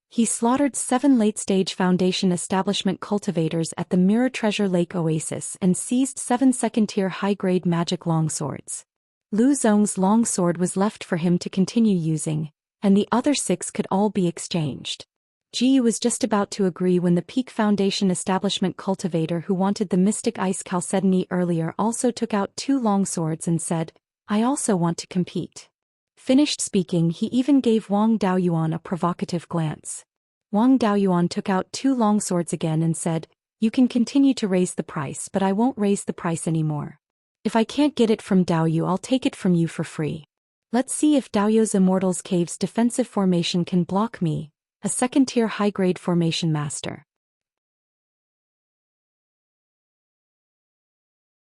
He slaughtered 7 late-stage foundation establishment cultivators at the Mirror Treasure Lake Oasis and seized 7 second-tier high-grade magic longswords. Lu Zong's longsword was left for him to continue using, and the other 6 could all be exchanged. Jiyu was just about to agree when the Peak Foundation establishment cultivator who wanted the Mystic Ice Chalcedony earlier also took out 2 longswords and said, "I also want to compete." Finished speaking, he even gave Wang Daoyuan a provocative glance. Wang Daoyuan took out 2 longswords again and said, "You can continue to raise the price, but I won't raise the price anymore. If I can't get it from Daoyu, I'll take it from you for free. Let's see if Daoyu's Immortal's Cave's defensive formation can block me, a second-tier high-grade formation master."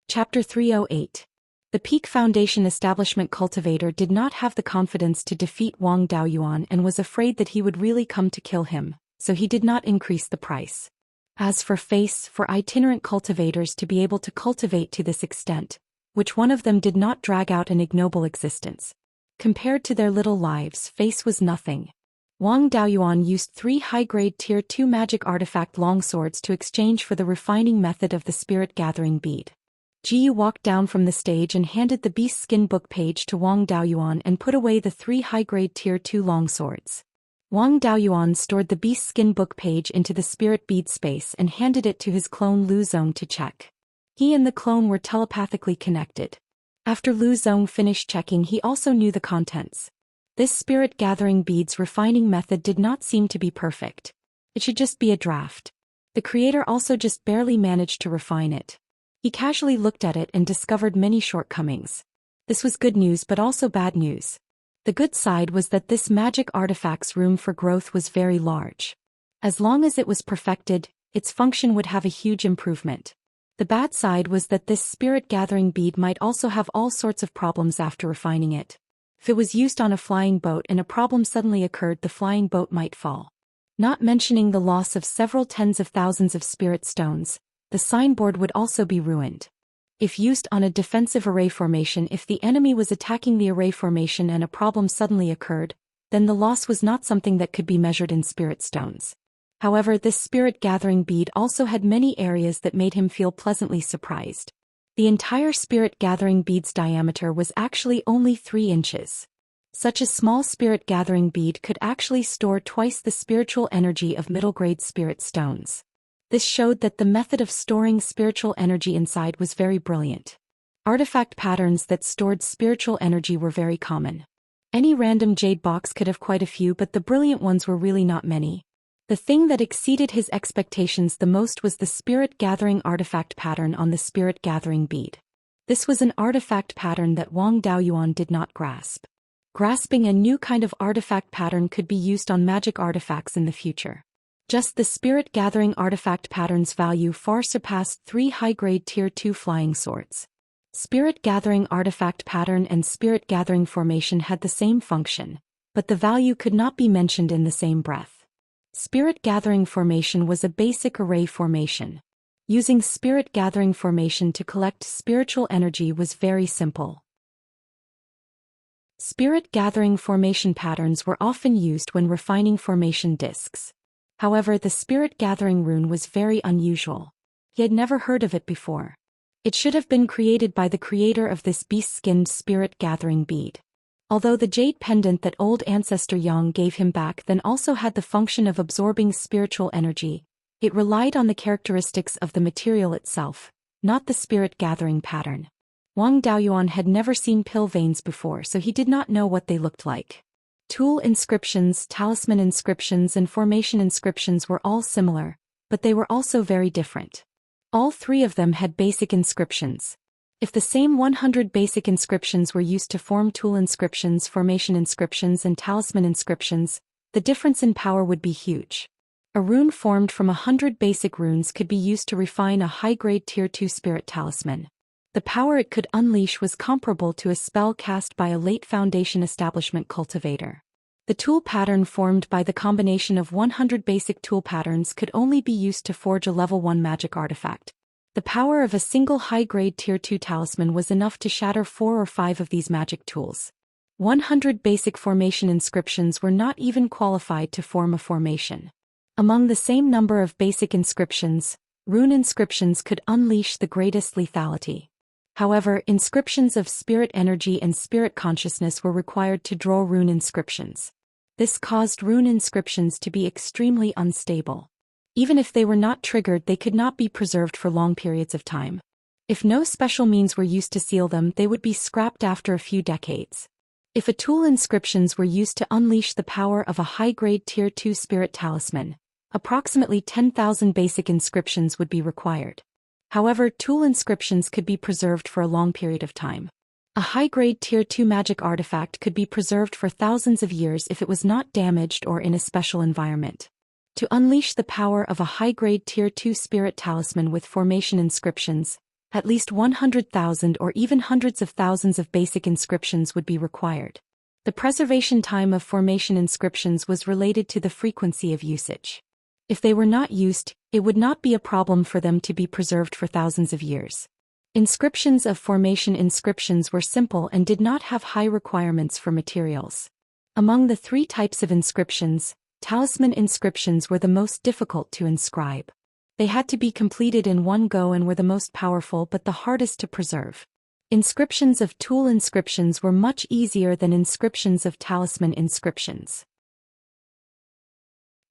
Chapter 308. The Peak Foundation establishment cultivator did not have the confidence to defeat Wang Daoyuan and was afraid that he would really come to kill him, so he did not increase the price. As for itinerant cultivators to be able to cultivate to this extent, which one of them did not drag out an ignoble existence? Compared to their little lives, face was nothing. Wang Daoyuan used 3 high-grade Tier 2 magic artifact longswords to exchange for the refining method of the spirit-gathering bead. Jiyu walked down from the stage and handed the beast skin book page to Wang Daoyuan and put away the 3 high-grade Tier 2 longswords. Wang Daoyuan stored the beast skin book page into the spirit bead space and handed it to his clone Lu Zong to check. He and the clone were telepathically connected. After Lu Zong finished checking, he also knew the contents. This spirit-gathering beads refining method did not seem to be perfect. It should just be a draft. The creator also just barely managed to refine it. He casually looked at it and discovered many shortcomings. This was good news but also bad news. The good side was that this magic artifact's room for growth was very large. As long as it was perfected, its function would have a huge improvement. The bad side was that this spirit-gathering bead might also have all sorts of problems after refining it. If it was used on a flying boat and a problem suddenly occurred, the flying boat might fall. Not mentioning the loss of several tens of thousands of spirit stones, the signboard would also be ruined. If used on a defensive array formation, if the enemy was attacking the array formation and a problem suddenly occurred, then the loss was not something that could be measured in spirit stones. However, this spirit-gathering bead also had many areas that made him feel pleasantly surprised. The entire spirit-gathering bead's diameter was actually only 3 inches. Such a small spirit-gathering bead could actually store twice the spiritual energy of middle-grade spirit stones. This showed that the method of storing spiritual energy inside was very brilliant. Artifact patterns that stored spiritual energy were very common. Any random jade box could have quite a few, but the brilliant ones were really not many. The thing that exceeded his expectations the most was the spirit-gathering artifact pattern on the spirit-gathering bead. This was an artifact pattern that Wang Daoyuan did not grasp. Grasping a new kind of artifact pattern could be used on magic artifacts in the future. Just the spirit-gathering artifact pattern's value far surpassed 3 high-grade Tier 2 flying swords. Spirit-gathering artifact pattern and spirit-gathering formation had the same function, but the value could not be mentioned in the same breath. Spirit-gathering formation was a basic array formation. Using spirit-gathering formation to collect spiritual energy was very simple. Spirit-gathering formation patterns were often used when refining formation discs. However, the spirit-gathering rune was very unusual. He had never heard of it before. It should have been created by the creator of this beast-skinned spirit-gathering bead. Although the jade pendant that old ancestor Yang gave him back then also had the function of absorbing spiritual energy, it relied on the characteristics of the material itself, not the spirit-gathering pattern. Wang Daoyuan had never seen pill veins before, so he did not know what they looked like. Tool inscriptions, talisman inscriptions and formation inscriptions were all similar, but they were also very different. All 3 of them had basic inscriptions. If the same 100 basic inscriptions were used to form tool inscriptions, formation inscriptions and talisman inscriptions, the difference in power would be huge. A rune formed from 100 basic runes could be used to refine a high-grade Tier 2 spirit talisman. The power it could unleash was comparable to a spell cast by a late Foundation establishment cultivator. The tool pattern formed by the combination of 100 basic tool patterns could only be used to forge a level 1 magic artifact. The power of a single high-grade Tier 2 talisman was enough to shatter 4 or 5 of these magic tools. 100 basic formation inscriptions were not even qualified to form a formation. Among the same number of basic inscriptions, rune inscriptions could unleash the greatest lethality. However, inscriptions of spirit energy and spirit consciousness were required to draw rune inscriptions. This caused rune inscriptions to be extremely unstable. Even if they were not triggered, they could not be preserved for long periods of time. If no special means were used to seal them, they would be scrapped after a few decades. If a tool inscriptions were used to unleash the power of a high-grade Tier 2 spirit talisman, approximately 10,000 basic inscriptions would be required. However, tool inscriptions could be preserved for a long period of time. A high-grade Tier 2 magic artifact could be preserved for thousands of years if it was not damaged or in a special environment. To unleash the power of a high-grade Tier 2 spirit talisman with formation inscriptions, at least 100,000 or even hundreds of thousands of basic inscriptions would be required. The preservation time of formation inscriptions was related to the frequency of usage. If they were not used, it would not be a problem for them to be preserved for thousands of years. Inscriptions of formation inscriptions were simple and did not have high requirements for materials. Among the 3 types of inscriptions, talisman inscriptions were the most difficult to inscribe. They had to be completed in one go and were the most powerful but the hardest to preserve. Inscriptions of tool inscriptions were much easier than inscriptions of talisman inscriptions.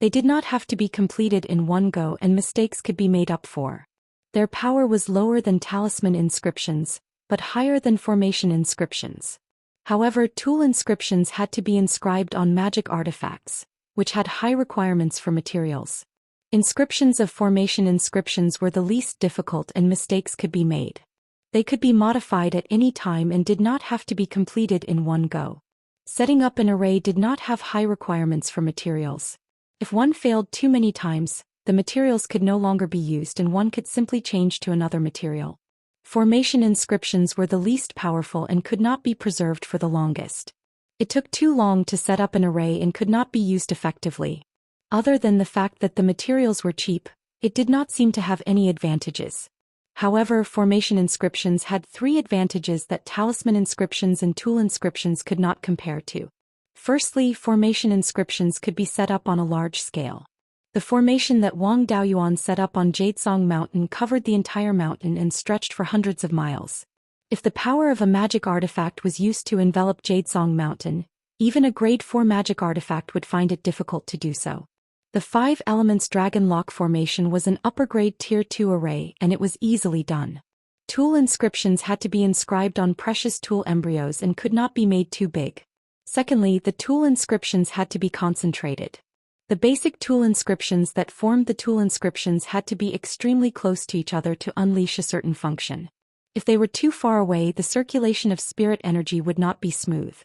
They did not have to be completed in one go and mistakes could be made up for. Their power was lower than talisman inscriptions, but higher than formation inscriptions. However, tool inscriptions had to be inscribed on magic artifacts, which had high requirements for materials. Inscriptions of formation inscriptions were the least difficult and mistakes could be made. They could be modified at any time and did not have to be completed in one go. Setting up an array did not have high requirements for materials. If one failed too many times, the materials could no longer be used and one could simply change to another material. Formation inscriptions were the least powerful and could not be preserved for the longest. It took too long to set up an array and could not be used effectively. Other than the fact that the materials were cheap, it did not seem to have any advantages. However, formation inscriptions had 3 advantages that talisman inscriptions and tool inscriptions could not compare to. Firstly, formation inscriptions could be set up on a large scale. The formation that Wang Daoyuan set up on Jadesong Mountain covered the entire mountain and stretched for hundreds of miles. If the power of a magic artifact was used to envelop Jadesong Mountain, even a grade 4 magic artifact would find it difficult to do so. The 5 elements Dragon Lock formation was an upper-grade Tier 2 array and it was easily done. Tool inscriptions had to be inscribed on precious tool embryos and could not be made too big. Secondly, the tool inscriptions had to be concentrated. The basic tool inscriptions that formed the tool inscriptions had to be extremely close to each other to unleash a certain function. If they were too far away, the circulation of spirit energy would not be smooth.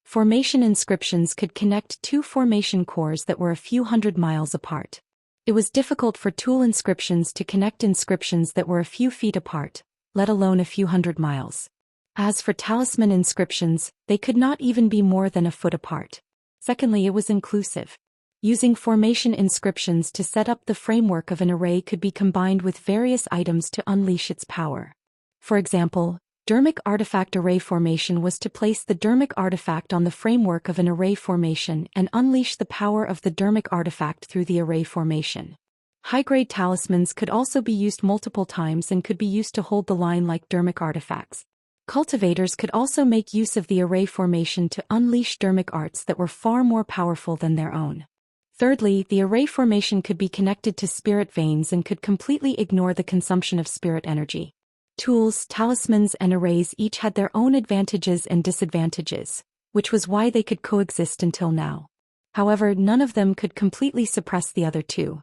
Formation inscriptions could connect 2 formation cores that were a few hundred miles apart. It was difficult for tool inscriptions to connect inscriptions that were a few feet apart, let alone a few hundred miles. As for talisman inscriptions, they could not even be more than a foot apart. Secondly, it was inclusive. Using formation inscriptions to set up the framework of an array could be combined with various items to unleash its power. For example, Dermic artifact array formation was to place the Dermic artifact on the framework of an array formation and unleash the power of the Dermic artifact through the array formation. High-grade talismans could also be used multiple times and could be used to hold the line like Dermic artifacts. Cultivators could also make use of the array formation to unleash Dermic arts that were far more powerful than their own. Thirdly, the array formation could be connected to spirit veins and could completely ignore the consumption of spirit energy. Tools, talismans and arrays each had their own advantages and disadvantages, which was why they could coexist until now. However, none of them could completely suppress the other 2.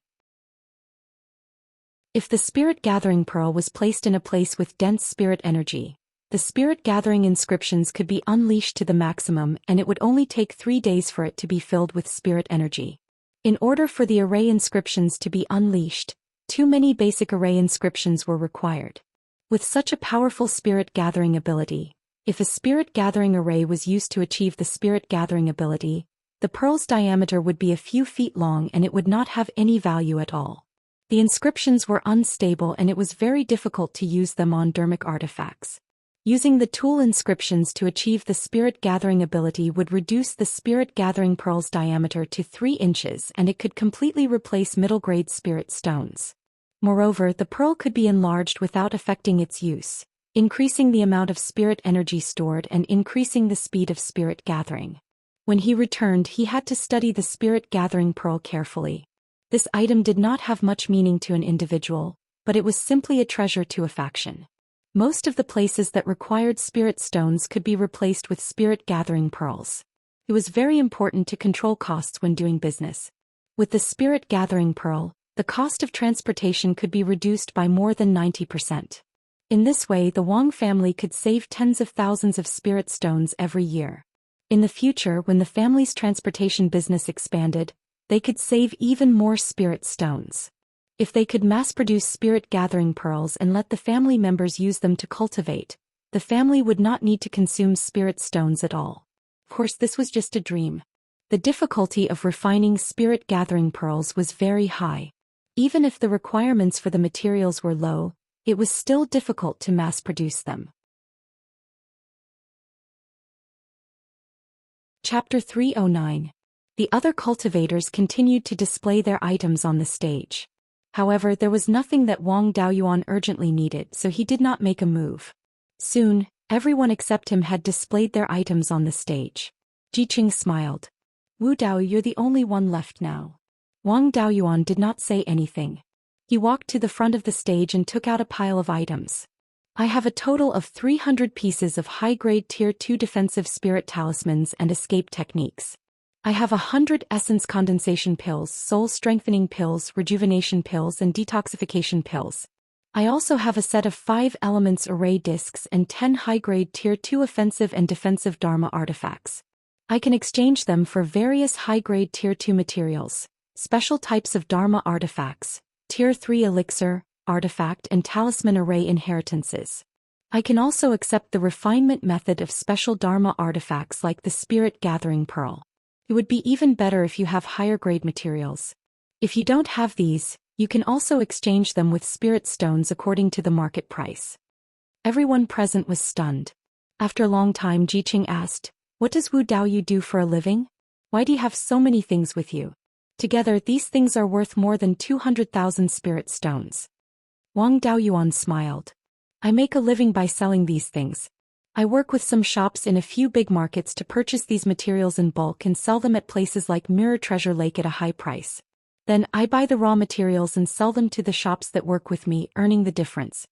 If the spirit gathering pearl was placed in a place with dense spirit energy, the spirit gathering inscriptions could be unleashed to the maximum and it would only take 3 days for it to be filled with spirit energy. In order for the array inscriptions to be unleashed, too many basic array inscriptions were required. With such a powerful spirit gathering ability, if a spirit gathering array was used to achieve the spirit gathering ability, the pearl's diameter would be a few feet long and it would not have any value at all. The inscriptions were unstable and it was very difficult to use them on Dermic artifacts. Using the tool inscriptions to achieve the spirit gathering ability would reduce the spirit gathering pearl's diameter to 3 inches and it could completely replace middle-grade spirit stones. Moreover, the pearl could be enlarged without affecting its use, increasing the amount of spirit energy stored and increasing the speed of spirit gathering. When he returned, he had to study the spirit gathering pearl carefully. This item did not have much meaning to an individual, but it was simply a treasure to a faction. Most of the places that required spirit stones could be replaced with spirit gathering pearls. It was very important to control costs when doing business. With the spirit gathering pearl, the cost of transportation could be reduced by more than 90%. In this way, the Wang family could save tens of thousands of spirit stones every year. In the future, when the family's transportation business expanded, they could save even more spirit stones. If they could mass-produce spirit gathering pearls and let the family members use them to cultivate, the family would not need to consume spirit stones at all. Of course, this was just a dream. The difficulty of refining spirit gathering pearls was very high. Even if the requirements for the materials were low, it was still difficult to mass-produce them. Chapter 309. The other cultivators continued to display their items on the stage. However, there was nothing that Wang Daoyuan urgently needed, so he did not make a move. Soon, everyone except him had displayed their items on the stage. Jiqing smiled. "Wu Dao, you're the only one left now." Wang Daoyuan did not say anything. He walked to the front of the stage and took out a pile of items. "I have a total of 300 pieces of high-grade Tier 2 defensive spirit talismans and escape techniques. I have 100 essence condensation pills, soul strengthening pills, rejuvenation pills, and detoxification pills. I also have a set of 5 elements array discs and 10 high-grade Tier 2 offensive and defensive Dharma artifacts. I can exchange them for various high-grade Tier 2 materials, special types of Dharma artifacts, Tier 3 elixir, artifact and talisman array inheritances. I can also accept the refinement method of special Dharma artifacts like the Spirit Gathering Pearl. It would be even better if you have higher-grade materials. If you don't have these, you can also exchange them with spirit stones according to the market price. Everyone present was stunned. After a long time, Jiqing asked, "What does Wu Daoyu do for a living? Why do you have so many things with you? Together, these things are worth more than 200,000 spirit stones." Wang Daoyuan smiled. "I make a living by selling these things. I work with some shops in a few big markets to purchase these materials in bulk and sell them at places like Mirror Treasure Lake at a high price. Then I buy the raw materials and sell them to the shops that work with me, earning the difference."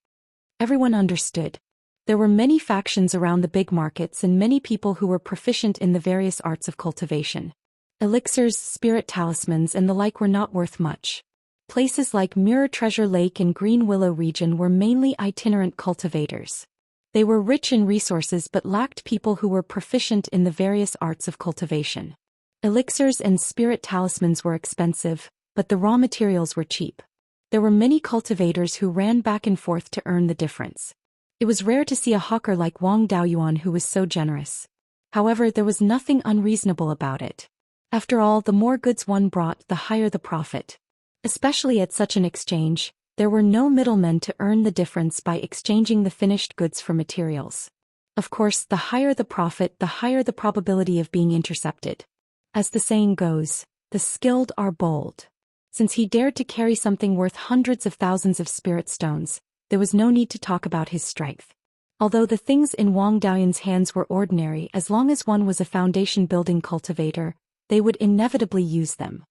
Everyone understood. There were many factions around the big markets and many people who were proficient in the various arts of cultivation. Elixirs, spirit talismans and the like were not worth much. Places like Mirror Treasure Lake and Green Willow region were mainly itinerant cultivators. They were rich in resources but lacked people who were proficient in the various arts of cultivation. Elixirs and spirit talismans were expensive, but the raw materials were cheap. There were many cultivators who ran back and forth to earn the difference. It was rare to see a hawker like Wang Daoyuan who was so generous. However, there was nothing unreasonable about it. After all, the more goods one brought, the higher the profit. Especially at such an exchange, there were no middlemen to earn the difference by exchanging the finished goods for materials. Of course, the higher the profit, the higher the probability of being intercepted. As the saying goes, the skilled are bold. Since he dared to carry something worth hundreds of thousands of spirit stones, there was no need to talk about his strength. Although the things in Wang Daoyuan's hands were ordinary, as long as one was a foundation-building cultivator, they would inevitably use them.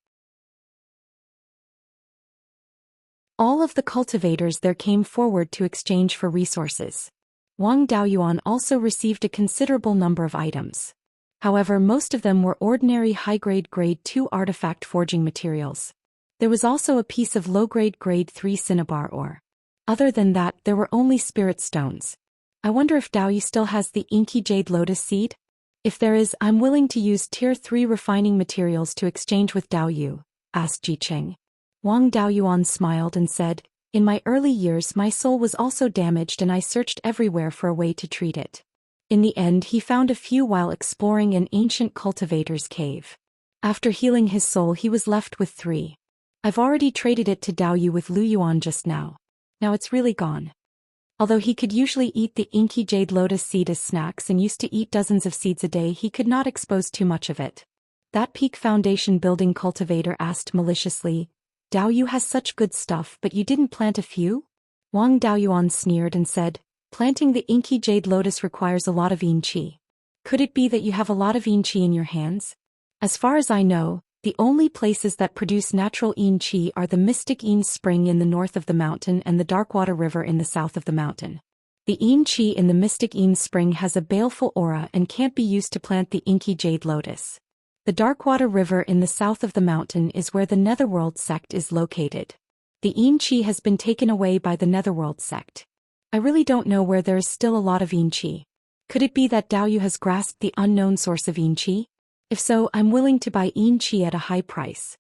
All of the cultivators there came forward to exchange for resources. Wang Daoyuan also received a considerable number of items. However, most of them were ordinary high-grade Grade 2 artifact forging materials. There was also a piece of low-grade Grade 3 cinnabar ore. Other than that, there were only spirit stones. I wonder if Daoyu still has the inky jade lotus seed? If there is, I'm willing to use Tier 3 refining materials to exchange with Daoyu, asked Jiqing. Wang Daoyuan smiled and said, "In my early years my soul was also damaged and I searched everywhere for a way to treat it. In the end he found a few while exploring an ancient cultivator's cave. After healing his soul he was left with 3. I've already traded it to Daoyu with Lu Yuan just now. Now it's really gone." Although he could usually eat the inky jade lotus seed as snacks and used to eat dozens of seeds a day, he could not expose too much of it. That peak foundation building cultivator asked maliciously, "Daoyu has such good stuff, but you didn't plant a few?" Wang Daoyuan sneered and said, "Planting the inky jade lotus requires a lot of yin qi. Could it be that you have a lot of yin qi in your hands? As far as I know, the only places that produce natural yin qi are the Mystic Yin Spring in the north of the mountain and the Darkwater River in the south of the mountain. The yin qi in the Mystic Yin Spring has a baleful aura and can't be used to plant the inky jade lotus. The Darkwater River in the south of the mountain is where the Netherworld sect is located. The yin qi has been taken away by the Netherworld sect. I really don't know where there is still a lot of yin qi. Could it be that Daoyu has grasped the unknown source of yin qi? If so, I'm willing to buy yin qi at a high price."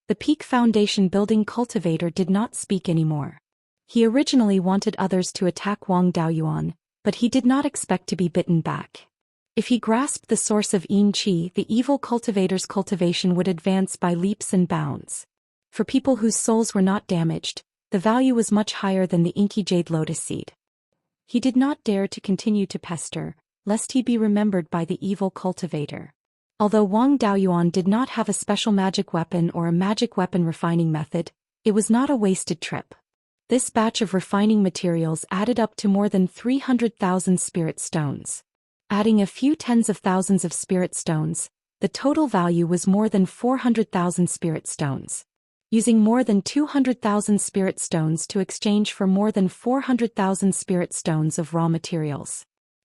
The peak foundation building cultivator did not speak anymore. He originally wanted others to attack Wang Daoyuan, but he did not expect to be bitten back. If he grasped the source of yin qi, the evil cultivator's cultivation would advance by leaps and bounds. For people whose souls were not damaged, the value was much higher than the inky jade lotus seed. He did not dare to continue to pester, lest he be remembered by the evil cultivator. Although Wang Daoyuan did not have a special magic weapon or a magic weapon refining method, it was not a wasted trip. This batch of refining materials added up to more than 300,000 spirit stones. Adding a few tens of thousands of spirit stones, the total value was more than 400,000 spirit stones. Using more than 200,000 spirit stones to exchange for more than 400,000 spirit stones of raw materials.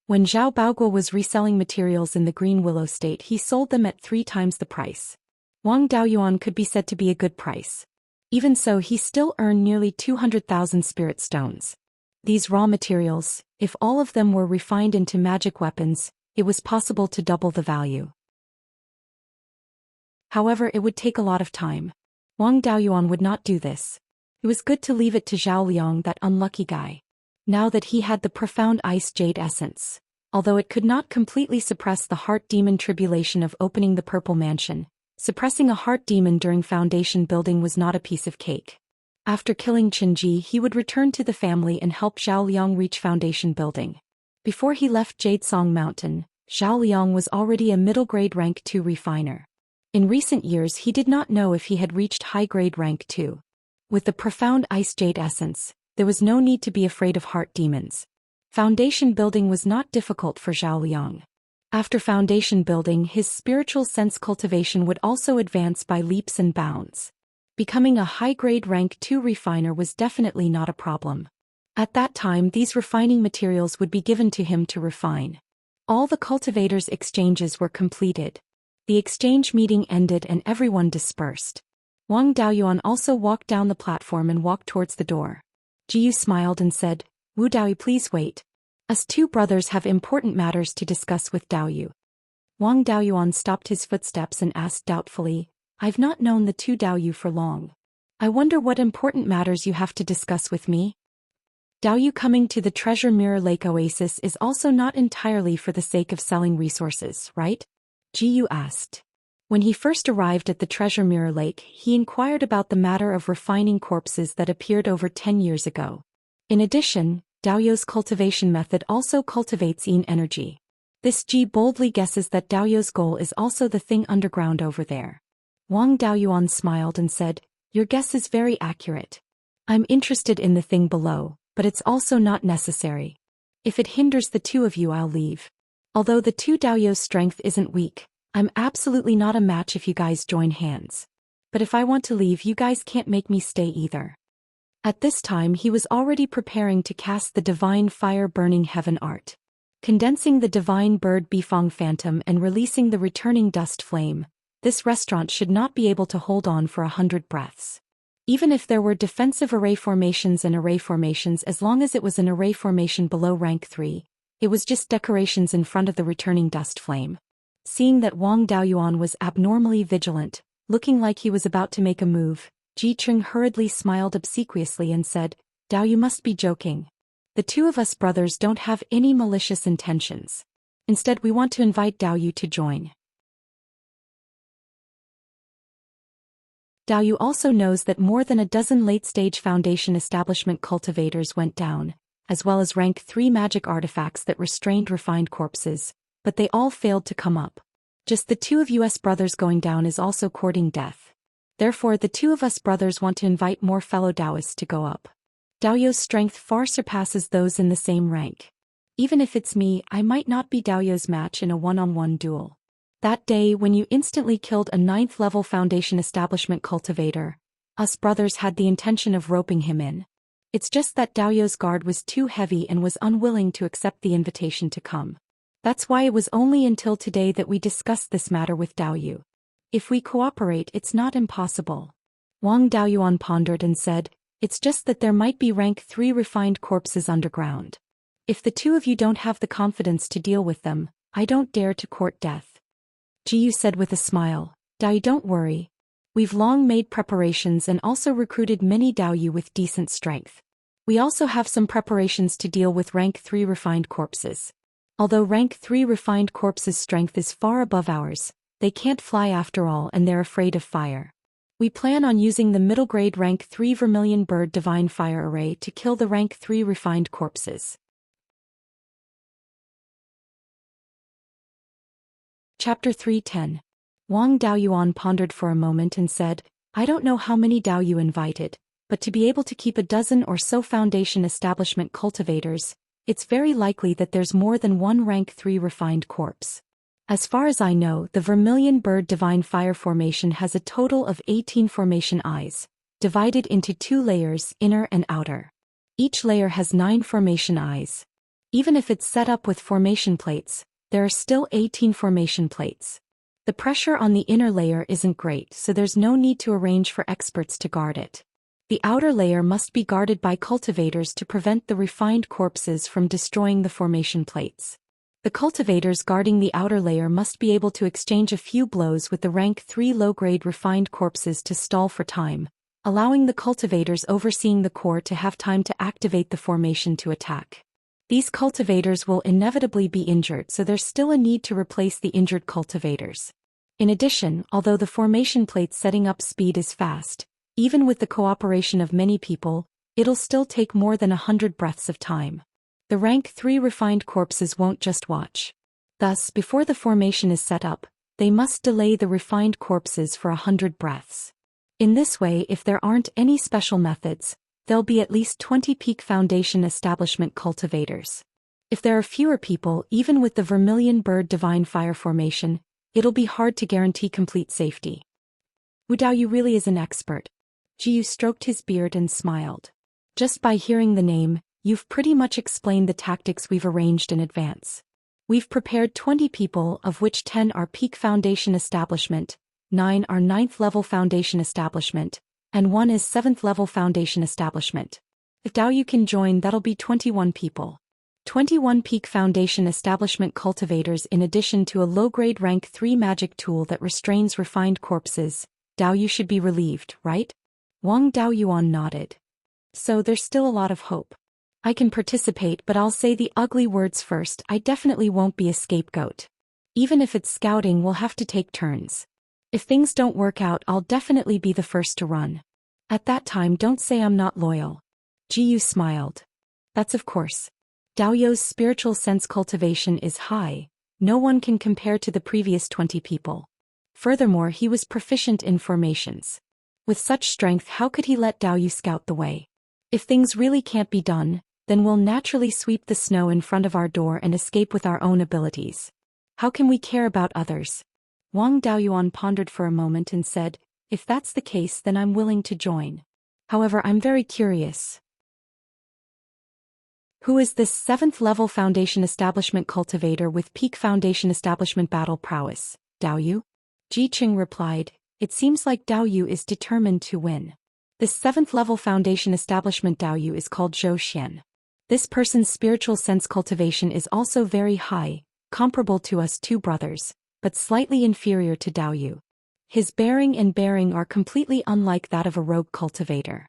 When Zhao Baoguo was reselling materials in the Green Willow State, he sold them at 3 times the price. Wang Daoyuan could be said to be a good price. Even so, he still earned nearly 200,000 spirit stones. These raw materials, if all of them were refined into magic weapons, it was possible to double the value. However, it would take a lot of time. Wang Daoyuan would not do this. It was good to leave it to Zhao Liang, that unlucky guy. Now that he had the profound ice jade essence, although it could not completely suppress the heart demon tribulation of opening the purple mansion, suppressing a heart demon during foundation building was not a piece of cake. After killing Qinji, he would return to the family and help Zhao Liang reach foundation building. Before he left Jadesong Mountain, Zhao Liang was already a middle-grade rank 2 refiner. In recent years he did not know if he had reached high-grade rank 2. With the profound ice jade essence, there was no need to be afraid of heart demons. Foundation building was not difficult for Zhao Liang. After foundation building, his spiritual sense cultivation would also advance by leaps and bounds. Becoming a high-grade rank 2 refiner was definitely not a problem. At that time, these refining materials would be given to him to refine. All the cultivators' exchanges were completed. The exchange meeting ended and everyone dispersed. Wang Daoyuan also walked down the platform and walked towards the door. Jiyu smiled and said, "Wu Daoyu, please wait. Us 2 brothers have important matters to discuss with Daoyu." Wang Daoyuan stopped his footsteps and asked doubtfully, "I've not known the 2 Daoyu for long. I wonder what important matters you have to discuss with me?" Daoyu coming to the Treasure Mirror Lake Oasis is also not entirely for the sake of selling resources, right? Jiyu asked. When he first arrived at the Treasure Mirror Lake, he inquired about the matter of refining corpses that appeared over 10 years ago. In addition, Daoyu's cultivation method also cultivates yin energy. This Ji boldly guesses that Daoyu's goal is also the thing underground over there. Wang Daoyuan smiled and said, "Your guess is very accurate. I'm interested in the thing below, but it's also not necessary. If it hinders the 2 of you, I'll leave. Although the 2 Daoyu's strength isn't weak, I'm absolutely not a match if you guys join hands. But if I want to leave, you guys can't make me stay either." At this time he was already preparing to cast the Divine Fire Burning Heaven art. Condensing the Divine Bird Bifong Phantom and releasing the returning dust flame, this restaurant should not be able to hold on for 100 breaths. Even if there were defensive array formations and array formations, as long as it was an array formation below rank 3, it was just decorations in front of the returning dust flame. Seeing that Wang Daoyuan was abnormally vigilant, looking like he was about to make a move, Ji Cheng hurriedly smiled obsequiously and said, "Daoyu must be joking. The 2 of us brothers don't have any malicious intentions. Instead, we want to invite Daoyu to join." Daoyu also knows that more than a dozen late-stage foundation establishment cultivators went down, as well as rank 3 magic artifacts that restrained refined corpses, but they all failed to come up. Just the 2 of us brothers going down is also courting death. Therefore, the 2 of us brothers want to invite more fellow Daoists to go up. Daoyu's strength far surpasses those in the same rank. Even if it's me, I might not be Daoyu's match in a one-on-one duel. That day when you instantly killed a 9th-level foundation establishment cultivator, us brothers had the intention of roping him in. It's just that Daoyu's guard was too heavy and was unwilling to accept the invitation to come. That's why it was only until today that we discussed this matter with Daoyu. If we cooperate, it's not impossible. Wang Daoyuan pondered and said, "It's just that there might be rank 3 refined corpses underground. If the 2 of you don't have the confidence to deal with them, I don't dare to court death." Jiyu said with a smile, "Daoyu, don't worry. We've long made preparations and also recruited many Daoyu with decent strength. We also have some preparations to deal with rank 3 refined corpses. Although rank 3 refined corpses' strength is far above ours, they can't fly after all and they're afraid of fire. We plan on using the middle-grade rank 3 Vermilion Bird Divine Fire Array to kill the rank 3 refined corpses." Chapter 310. Wang Daoyuan pondered for a moment and said, "I don't know how many Daoyu invited, but to be able to keep a dozen or so foundation establishment cultivators, it's very likely that there's more than one rank 3 refined corpse. As far as I know, the Vermilion Bird Divine Fire Formation has a total of 18 formation eyes, divided into 2 layers, inner and outer. Each layer has 9 formation eyes. Even if it's set up with formation plates, there are still 18 formation plates. The pressure on the inner layer isn't great, so there's no need to arrange for experts to guard it. The outer layer must be guarded by cultivators to prevent the refined corpses from destroying the formation plates. The cultivators guarding the outer layer must be able to exchange a few blows with the rank 3 low-grade refined corpses to stall for time, allowing the cultivators overseeing the core to have time to activate the formation to attack. These cultivators will inevitably be injured, so there's still a need to replace the injured cultivators. In addition, although the formation plate setting up speed is fast, even with the cooperation of many people, it'll still take more than 100 breaths of time. The rank 3 refined corpses won't just watch. Thus, before the formation is set up, they must delay the refined corpses for 100 breaths. In this way, if there aren't any special methods, there'll be at least 20 peak foundation establishment cultivators. If there are fewer people, even with the Vermilion Bird Divine Fire formation, it'll be hard to guarantee complete safety. Wu Daoyu really is an expert. Jiyu stroked his beard and smiled. Just by hearing the name, you've pretty much explained the tactics we've arranged in advance. We've prepared 20 people, of which 10 are peak foundation establishment, 9 are 9th level foundation establishment, and 1 is 7th level foundation establishment. If Daoyu can join, that'll be 21 people. 21 peak foundation establishment cultivators in addition to a low-grade rank 3 magic tool that restrains refined corpses. Daoyu should be relieved, right? Wang Daoyuan nodded. So there's still a lot of hope. I can participate, but I'll say the ugly words first. I definitely won't be a scapegoat. Even if it's scouting, we'll have to take turns. If things don't work out, I'll definitely be the first to run. At that time, don't say I'm not loyal. Jiyu smiled. That's of course. Daoyu's spiritual sense cultivation is high. No one can compare to the previous 20 people. Furthermore, he was proficient in formations. With such strength, how could he let Daoyu scout the way? If things really can't be done, then we'll naturally sweep the snow in front of our door and escape with our own abilities. How can we care about others? Wang Daoyuan pondered for a moment and said, if that's the case, then I'm willing to join. However, I'm very curious. Who is this 7th level foundation establishment cultivator with peak foundation establishment battle prowess? Daoyu? Ji Qing replied, it seems like Daoyu is determined to win. This 7th level foundation establishment Daoyu is called Zhou Xian. This person's spiritual sense cultivation is also very high, comparable to us two brothers, but slightly inferior to Daoyu. His bearing and bearing are completely unlike that of a rogue cultivator.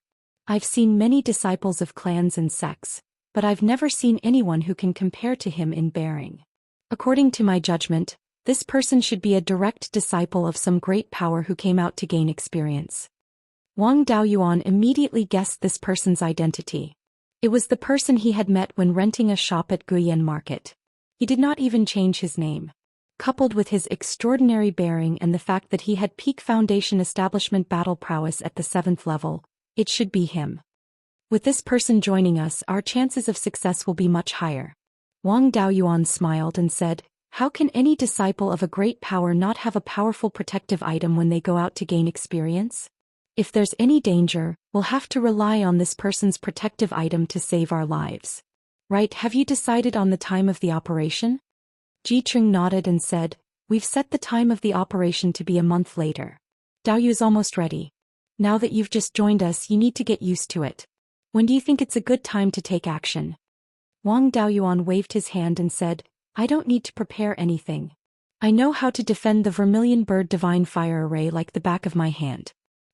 I've seen many disciples of clans and sects, but I've never seen anyone who can compare to him in bearing. According to my judgment, this person should be a direct disciple of some great power who came out to gain experience. Wang Daoyuan immediately guessed this person's identity. It was the person he had met when renting a shop at Guiyuan Market. He did not even change his name. Coupled with his extraordinary bearing and the fact that he had peak foundation establishment battle prowess at the 7th level, it should be him. With this person joining us, our chances of success will be much higher. Wang Daoyuan smiled and said, how can any disciple of a great power not have a powerful protective item when they go out to gain experience? If there's any danger, we'll have to rely on this person's protective item to save our lives. Right, have you decided on the time of the operation? Ji Qing nodded and said, we've set the time of the operation to be a month later. Daoyu's almost ready. Now that you've just joined us, you need to get used to it. When do you think it's a good time to take action? Wang Daoyuan waved his hand and said, I don't need to prepare anything. I know how to defend the Vermilion Bird Divine Fire Array like the back of my hand.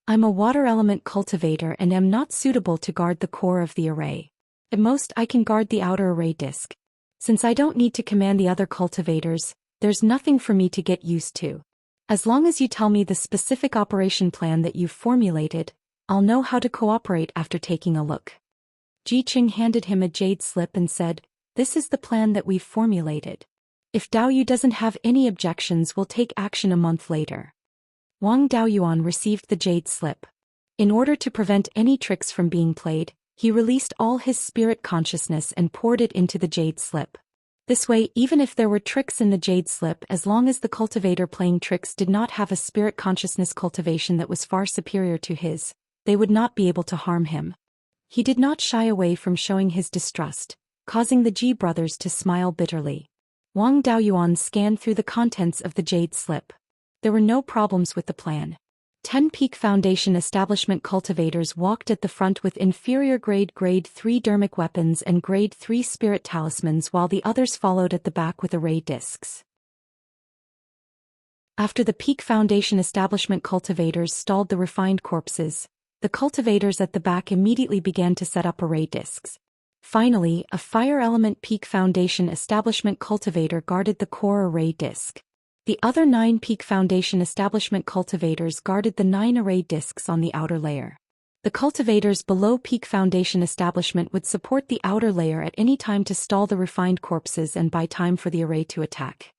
I'm a water element cultivator and am not suitable to guard the core of the array. At most, I can guard the outer array disk. Since I don't need to command the other cultivators, there's nothing for me to get used to. As long as you tell me the specific operation plan that you've formulated, I'll know how to cooperate after taking a look. Ji Qing handed him a jade slip and said, this is the plan that we've formulated. If Daoyu doesn't have any objections, we'll take action a month later. Wang Daoyuan received the jade slip. In order to prevent any tricks from being played, he released all his spirit consciousness and poured it into the jade slip. This way, even if there were tricks in the jade slip, as long as the cultivator playing tricks did not have a spirit consciousness cultivation that was far superior to his, they would not be able to harm him. He did not shy away from showing his distrust, causing the Ji brothers to smile bitterly. Wang Daoyuan scanned through the contents of the jade slip. There were no problems with the plan. 10 Peak Foundation establishment cultivators walked at the front with inferior grade 3 dermic weapons and grade 3 spirit talismans, while the others followed at the back with array discs. After the Peak Foundation establishment cultivators stalled the refined corpses, the cultivators at the back immediately began to set up array discs. Finally, a Fire Element Peak Foundation establishment cultivator guarded the core array disc. The other 9 Peak Foundation establishment cultivators guarded the 9 array discs on the outer layer. The cultivators below Peak Foundation establishment would support the outer layer at any time to stall the refined corpses and buy time for the array to attack.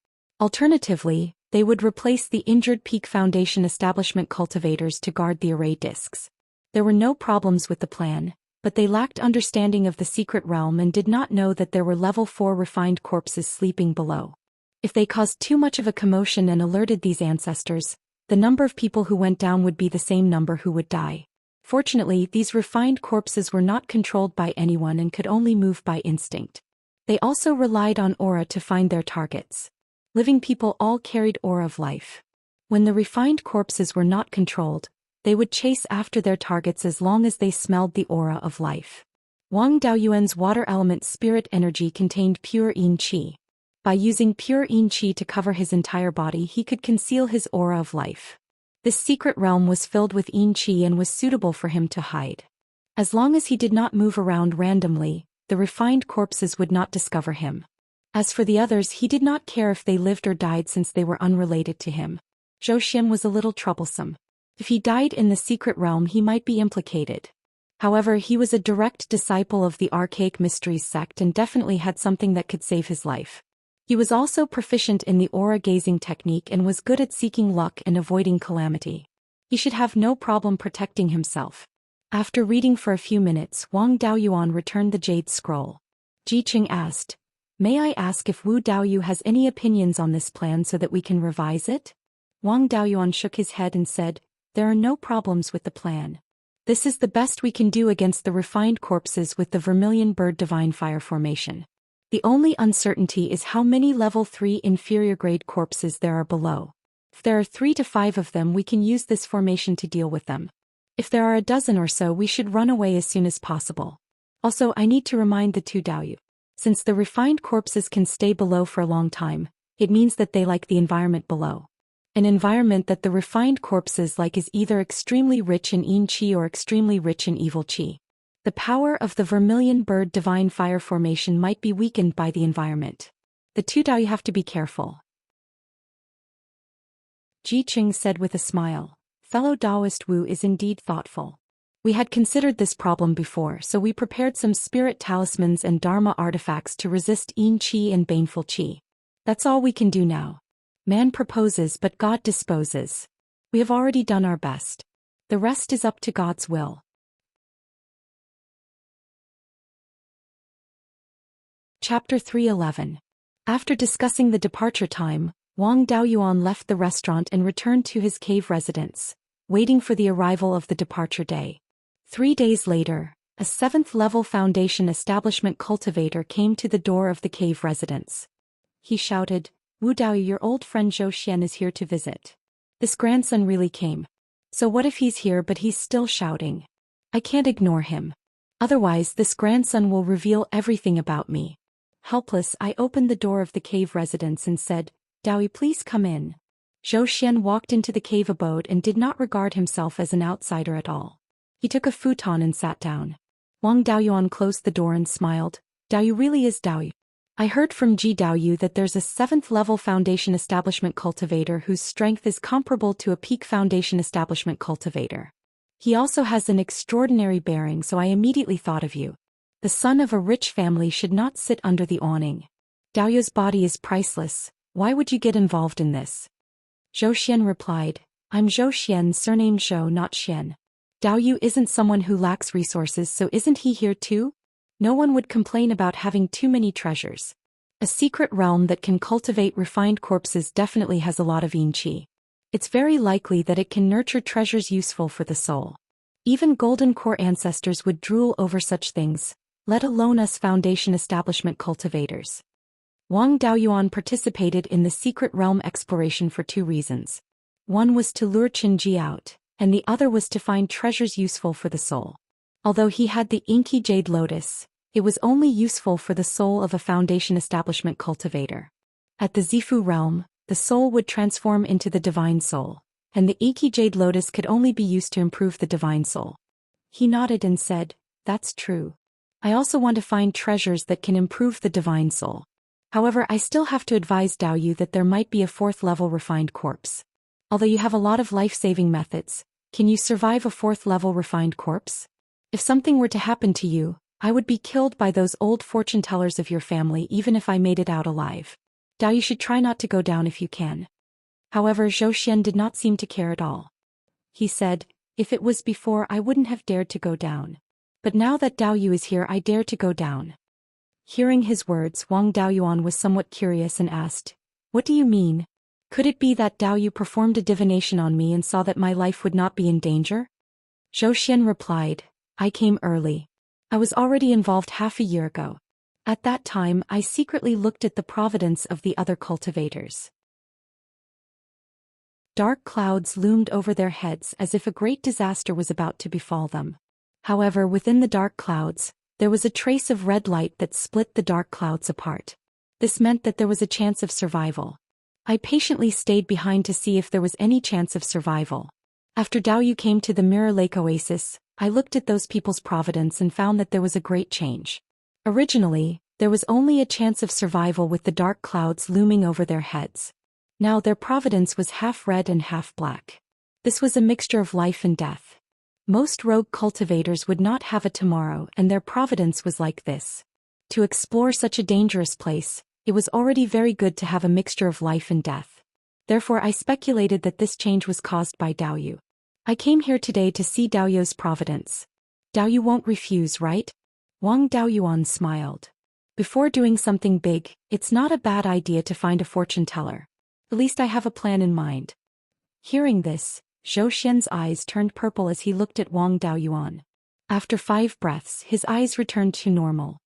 Alternatively, they would replace the injured Peak Foundation establishment cultivators to guard the array discs. There were no problems with the plan, but they lacked understanding of the secret realm and did not know that there were level 4 refined corpses sleeping below. If they caused too much of a commotion and alerted these ancestors, the number of people who went down would be the same number who would die. Fortunately, these refined corpses were not controlled by anyone and could only move by instinct. They also relied on aura to find their targets. Living people all carried aura of life. When the refined corpses were not controlled, they would chase after their targets as long as they smelled the aura of life. Wang Daoyuan's water element spirit energy contained pure yin qi. By using pure yin qi to cover his entire body, he could conceal his aura of life. This secret realm was filled with yin qi and was suitable for him to hide. As long as he did not move around randomly, the refined corpses would not discover him. As for the others, he did not care if they lived or died since they were unrelated to him. Zhou Xian was a little troublesome. If he died in the secret realm, he might be implicated. However, he was a direct disciple of the Archaic Mysteries sect and definitely had something that could save his life. He was also proficient in the aura-gazing technique and was good at seeking luck and avoiding calamity. He should have no problem protecting himself. After reading for a few minutes, Wang Daoyuan returned the jade scroll. Ji Qing asked, "May I ask if Wu Daoyu has any opinions on this plan so that we can revise it?" Wang Daoyuan shook his head and said, "There are no problems with the plan. This is the best we can do against the refined corpses with the Vermilion Bird Divine Fire formation. The only uncertainty is how many level 3 inferior grade corpses there are below. If there are 3 to 5 of them, we can use this formation to deal with them. If there are a dozen or so, we should run away as soon as possible. Also, I need to remind the 2 Daoyu. Since the refined corpses can stay below for a long time, it means that they like the environment below. An environment that the refined corpses like is either extremely rich in yin qi or extremely rich in evil qi. The power of the Vermilion Bird Divine Fire formation might be weakened by the environment. The 2 Daoyu have to be careful." Ji Qing said with a smile, "Fellow Taoist Wu is indeed thoughtful. We had considered this problem before, so we prepared some spirit talismans and dharma artifacts to resist yin qi and baneful qi. That's all we can do now. Man proposes but God disposes. We have already done our best. The rest is up to God's will." Chapter 311. After discussing the departure time, Wang Daoyuan left the restaurant and returned to his cave residence, waiting for the arrival of the departure day. 3 days later, a 7th-level Foundation establishment cultivator came to the door of the cave residence. He shouted, "Wu Daoyu, your old friend Zhou Xian is here to visit." This grandson really came. So what if he's here but he's still shouting? I can't ignore him. Otherwise, this grandson will reveal everything about me. Helpless, I opened the door of the cave residence and said, "Daoyu, please come in." Zhou Xian walked into the cave abode and did not regard himself as an outsider at all. He took a futon and sat down. Wang Daoyuan closed the door and smiled. "Daoyu really is Daoyu. I heard from Ji Daoyu that there's a 7th-level Foundation establishment cultivator whose strength is comparable to a Peak Foundation establishment cultivator. He also has an extraordinary bearing, so I immediately thought of you. The son of a rich family should not sit under the awning. Daoyu's body is priceless. Why would you get involved in this?" Zhou Xian replied, "I'm Zhou Xian, surnamed Zhou, not Xian. Daoyu isn't someone who lacks resources, so isn't he here too? No one would complain about having too many treasures. A secret realm that can cultivate refined corpses definitely has a lot of yin qi. It's very likely that it can nurture treasures useful for the soul. Even golden core ancestors would drool over such things. let alone us Foundation establishment cultivators. Wang Daoyuan participated in the secret realm exploration for two reasons. One was to lure Qinji out, and the other was to find treasures useful for the soul. Although he had the inky jade lotus, it was only useful for the soul of a Foundation establishment cultivator. At the Zifu realm, the soul would transform into the divine soul, and the inky jade lotus could only be used to improve the divine soul. He nodded and said, "That's true. I also want to find treasures that can improve the divine soul. However, I still have to advise Daoyu that there might be a 4th-level refined corpse. Although you have a lot of life-saving methods, can you survive a 4th-level refined corpse? If something were to happen to you, I would be killed by those old fortune-tellers of your family even if I made it out alive. Daoyu should try not to go down if you can." However, Zhou Xian did not seem to care at all. He said, "If it was before, I wouldn't have dared to go down. But now that Daoyu is here, I dare to go down." Hearing his words, Wang Daoyuan was somewhat curious and asked, "What do you mean? Could it be that Daoyu performed a divination on me and saw that my life would not be in danger?" Zhou Xian replied, "I came early. I was already involved half a year ago. At that time, I secretly looked at the providence of the other cultivators." Dark clouds loomed over their heads as if a great disaster was about to befall them. However, within the dark clouds, there was a trace of red light that split the dark clouds apart. This meant that there was a chance of survival. I patiently stayed behind to see if there was any chance of survival. After Daoyu came to the Mirror Lake Oasis, I looked at those people's providence and found that there was a great change. Originally, there was only a chance of survival with the dark clouds looming over their heads. Now their providence was half red and half black. This was a mixture of life and death. Most rogue cultivators would not have a tomorrow, and their providence was like this. To explore such a dangerous place, it was already very good to have a mixture of life and death. Therefore I speculated that this change was caused by Daoyu. I came here today to see Daoyu's providence. Daoyu won't refuse, right? Wang Daoyuan smiled. Before doing something big, it's not a bad idea to find a fortune teller. At least I have a plan in mind. Hearing this, Zhou Xian's eyes turned purple as he looked at Wang Daoyuan. After 5 breaths, his eyes returned to normal.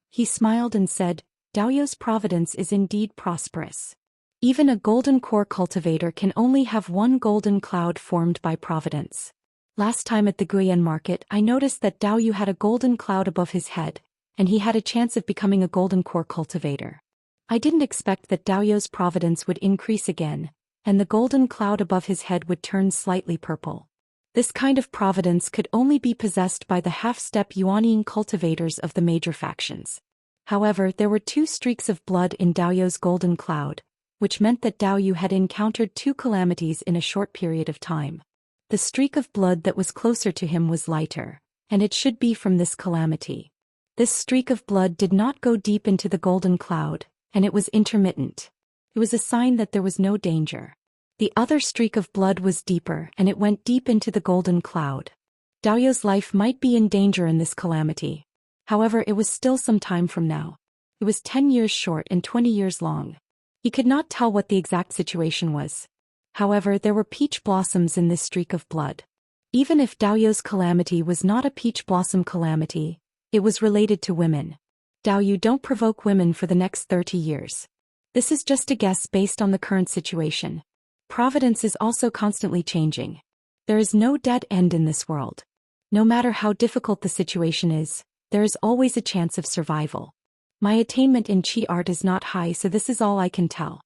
He smiled and said, "Daoyu's providence is indeed prosperous. Even a golden core cultivator can only have one golden cloud formed by providence. Last time at the Guiyan market, I noticed that Daoyu had a golden cloud above his head, and he had a chance of becoming a golden core cultivator. I didn't expect that Daoyu's providence would increase again, and the golden cloud above his head would turn slightly purple. This kind of providence could only be possessed by the half-step Yuanying cultivators of the major factions. However, there were 2 streaks of blood in Daoyu's golden cloud, which meant that Daoyu had encountered 2 calamities in a short period of time. The streak of blood that was closer to him was lighter, and it should be from this calamity. This streak of blood did not go deep into the golden cloud, and it was intermittent. It was a sign that there was no danger. The other streak of blood was deeper, and it went deep into the golden cloud. Daoyu's life might be in danger in this calamity. However, it was still some time from now. It was 10 years short and 20 years long. He could not tell what the exact situation was. However, there were peach blossoms in this streak of blood. Even if Daoyu's calamity was not a peach blossom calamity, it was related to women. Daoyu, don't provoke women for the next 30 years. This is just a guess based on the current situation. Providence is also constantly changing. There is no dead end in this world. No matter how difficult the situation is, there is always a chance of survival. My attainment in Qi art is not high, so this is all I can tell."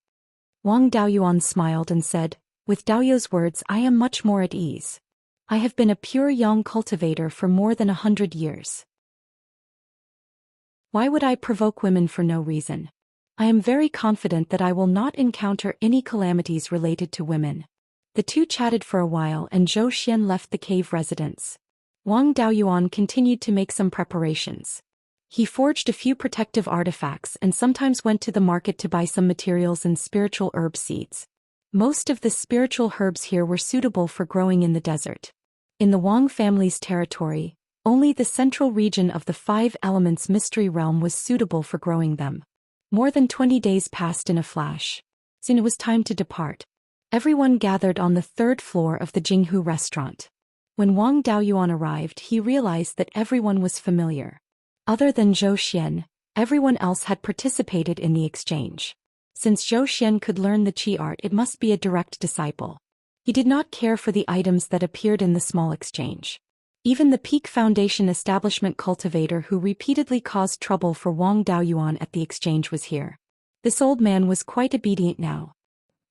Wang Daoyuan smiled and said, "With Daoyu's words, I am much more at ease. I have been a pure yang cultivator for more than 100 years. Why would I provoke women for no reason? I am very confident that I will not encounter any calamities related to women." The two chatted for a while and Zhou Xian left the cave residence. Wang Daoyuan continued to make some preparations. He forged a few protective artifacts and sometimes went to the market to buy some materials and spiritual herb seeds. Most of the spiritual herbs here were suitable for growing in the desert. In the Wang family's territory, only the central region of the 5 elements mystery realm was suitable for growing them. More than 20 days passed in a flash. Soon it was time to depart. Everyone gathered on the 3rd floor of the Jinghu restaurant. When Wang Daoyuan arrived, he realized that everyone was familiar. Other than Zhou Xian, everyone else had participated in the exchange. Since Zhou Xian could learn the qi art, it must be a direct disciple. He did not care for the items that appeared in the small exchange. Even the Peak Foundation establishment cultivator who repeatedly caused trouble for Wang Daoyuan at the exchange was here. This old man was quite obedient now.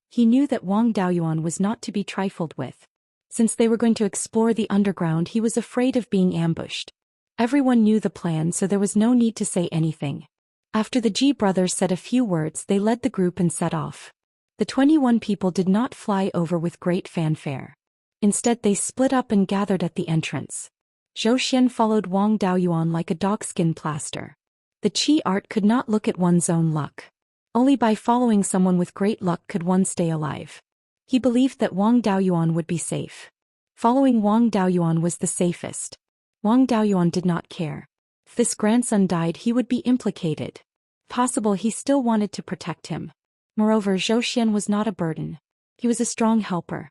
He knew that Wang Daoyuan was not to be trifled with. Since they were going to explore the underground, he was afraid of being ambushed. Everyone knew the plan, so there was no need to say anything. After the Ji brothers said a few words, they led the group and set off. The 21 people did not fly over with great fanfare. Instead, they split up and gathered at the entrance. Zhou Xian followed Wang Daoyuan like a dogskin plaster. The qi art could not look at one's own luck. Only by following someone with great luck could one stay alive. He believed that Wang Daoyuan would be safe. Following Wang Daoyuan was the safest. Wang Daoyuan did not care. If this grandson died, he would be implicated. Possible he still wanted to protect him. Moreover, Zhou Xian was not a burden. He was a strong helper.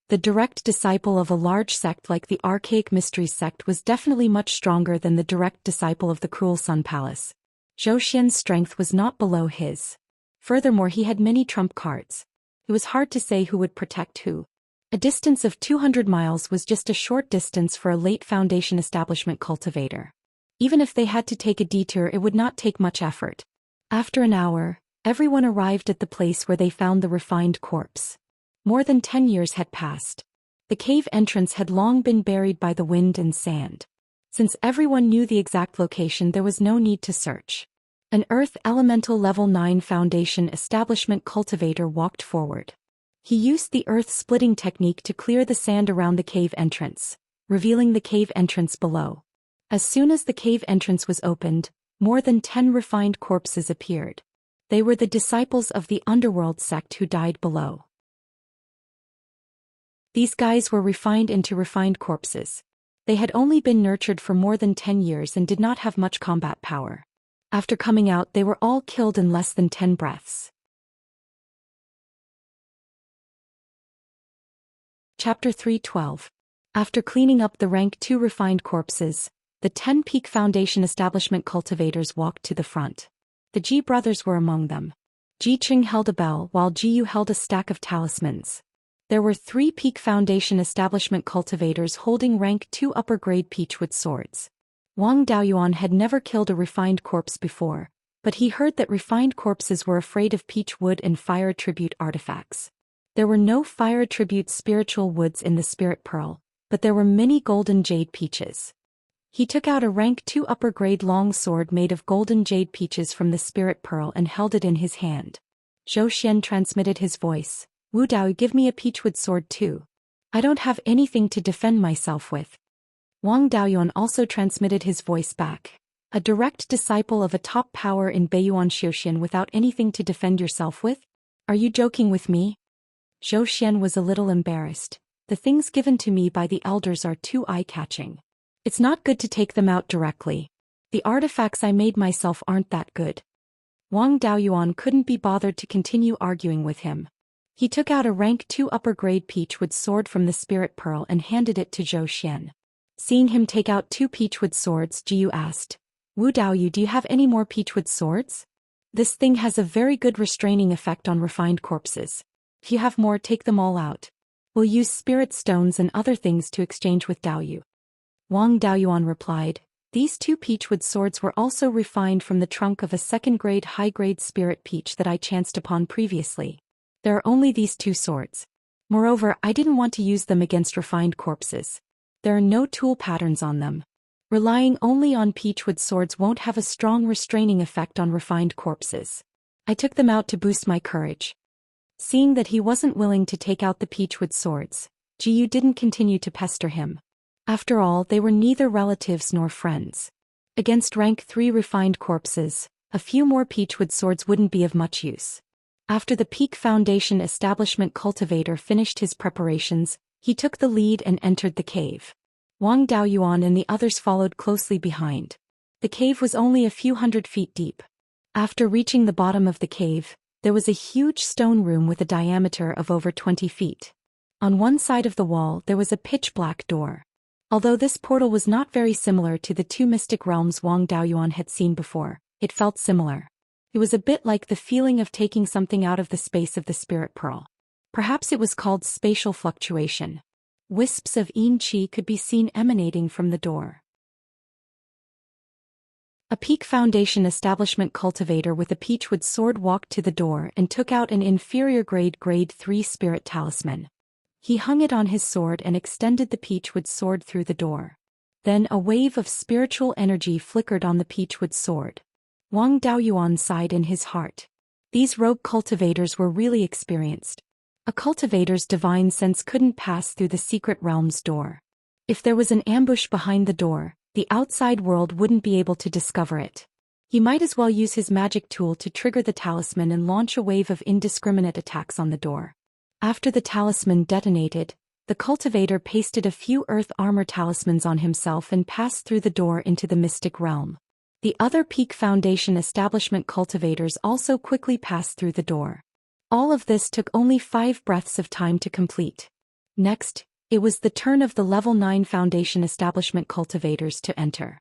The direct disciple of a large sect like the Archaic Mysteries sect was definitely much stronger than the direct disciple of the Cruel Sun Palace. Zhou Xian's strength was not below his. Furthermore, he had many trump cards. It was hard to say who would protect who. A distance of 200 miles was just a short distance for a late Foundation establishment cultivator. Even if they had to take a detour, it would not take much effort. After an hour, everyone arrived at the place where they found the refined corpse. More than 10 years had passed. The cave entrance had long been buried by the wind and sand. Since everyone knew the exact location, there was no need to search. An Earth Elemental Level 9 Foundation establishment cultivator walked forward. He used the earth-splitting technique to clear the sand around the cave entrance, revealing the cave entrance below. As soon as the cave entrance was opened, more than 10 refined corpses appeared. They were the disciples of the underworld sect who died below. These guys were refined into refined corpses. They had only been nurtured for more than 10 years and did not have much combat power. After coming out, they were all killed in less than 10 breaths. Chapter 3:12. After cleaning up the rank 2 refined corpses, the 10 Peak Foundation establishment cultivators walked to the front. The Ji brothers were among them. Ji Qing held a bell while Ji Yu held a stack of talismans. There were 3 Peak Foundation establishment cultivators holding rank 2 upper-grade peachwood swords. Wang Daoyuan had never killed a refined corpse before, but he heard that refined corpses were afraid of peach wood and fire attribute artifacts. There were no fire attribute spiritual woods in the spirit pearl, but there were many golden jade peaches. He took out a rank 2 upper-grade long sword made of golden jade peaches from the spirit pearl and held it in his hand. Zhou Xian transmitted his voice. Wu Dao, give me a peachwood sword too. I don't have anything to defend myself with. Wang Daoyuan also transmitted his voice back. A direct disciple of a top power in Beiyuan Zhou Xian without anything to defend yourself with? Are you joking with me? Zhou Xian was a little embarrassed. The things given to me by the elders are too eye-catching. It's not good to take them out directly. The artifacts I made myself aren't that good. Wang Daoyuan couldn't be bothered to continue arguing with him. He took out a rank 2 upper-grade peachwood sword from the spirit pearl and handed it to Zhou Xian. Seeing him take out 2 peachwood swords, Jiyu asked, Wu Daoyu, do you have any more peachwood swords? This thing has a very good restraining effect on refined corpses. If you have more, take them all out. We'll use spirit stones and other things to exchange with Daoyu. Wang Daoyuan replied, these 2 peachwood swords were also refined from the trunk of a second-grade high-grade spirit peach that I chanced upon previously. There are only these 2 swords. Moreover, I didn't want to use them against refined corpses. There are no tool patterns on them. Relying only on peachwood swords won't have a strong restraining effect on refined corpses. I took them out to boost my courage. Seeing that he wasn't willing to take out the peachwood swords, Jiyu didn't continue to pester him. After all, they were neither relatives nor friends. Against rank 3 refined corpses, a few more peachwood swords wouldn't be of much use. After the Peak Foundation establishment cultivator finished his preparations, he took the lead and entered the cave. Wang Daoyuan and the others followed closely behind. The cave was only a few hundred feet deep. After reaching the bottom of the cave, there was a huge stone room with a diameter of over 20 feet. On one side of the wall there was a pitch-black door. Although this portal was not very similar to the two mystic realms Wang Daoyuan had seen before, it felt similar. It was a bit like the feeling of taking something out of the space of the spirit pearl. Perhaps it was called spatial fluctuation. Wisps of yin qi could be seen emanating from the door. A Peak Foundation establishment cultivator with a peachwood sword walked to the door and took out an inferior grade 3 spirit talisman. He hung it on his sword and extended the peachwood sword through the door. Then a wave of spiritual energy flickered on the peachwood sword. Wang Daoyuan sighed in his heart. These rogue cultivators were really experienced. A cultivator's divine sense couldn't pass through the secret realm's door. If there was an ambush behind the door, the outside world wouldn't be able to discover it. He might as well use his magic tool to trigger the talisman and launch a wave of indiscriminate attacks on the door. After the talisman detonated, the cultivator pasted a few earth armor talismans on himself and passed through the door into the mystic realm. The other Peak Foundation establishment cultivators also quickly passed through the door. All of this took only 5 breaths of time to complete. Next, it was the turn of the level 9 Foundation establishment cultivators to enter.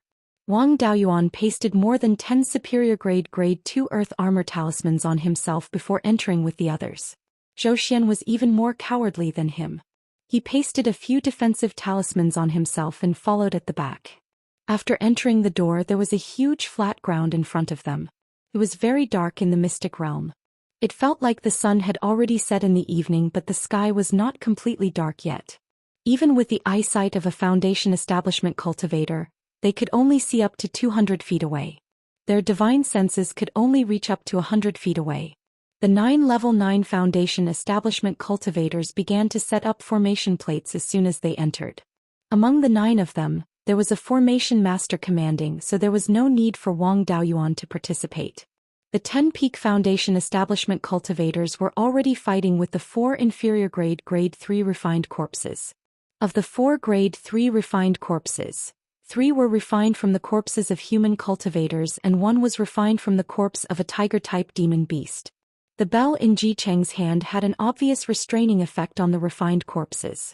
Wang Daoyuan pasted more than 10 superior grade 2 earth armor talismans on himself before entering with the others. Zhou Xian was even more cowardly than him. He pasted a few defensive talismans on himself and followed at the back. After entering the door, there was a huge flat ground in front of them. It was very dark in the mystic realm. It felt like the sun had already set in the evening, but the sky was not completely dark yet. Even with the eyesight of a Foundation establishment cultivator, they could only see up to 200 feet away. Their divine senses could only reach up to 100 feet away. The 9 level 9 Foundation establishment cultivators began to set up formation plates as soon as they entered. Among the 9 of them, there was a formation master commanding, so there was no need for Wang Daoyuan to participate. The 10 Peak Foundation establishment cultivators were already fighting with the 4 inferior grade 3 refined corpses. Of the 4 grade 3 refined corpses, 3 were refined from the corpses of human cultivators and 1 was refined from the corpse of a tiger-type demon beast. The bell in Ji Cheng's hand had an obvious restraining effect on the refined corpses.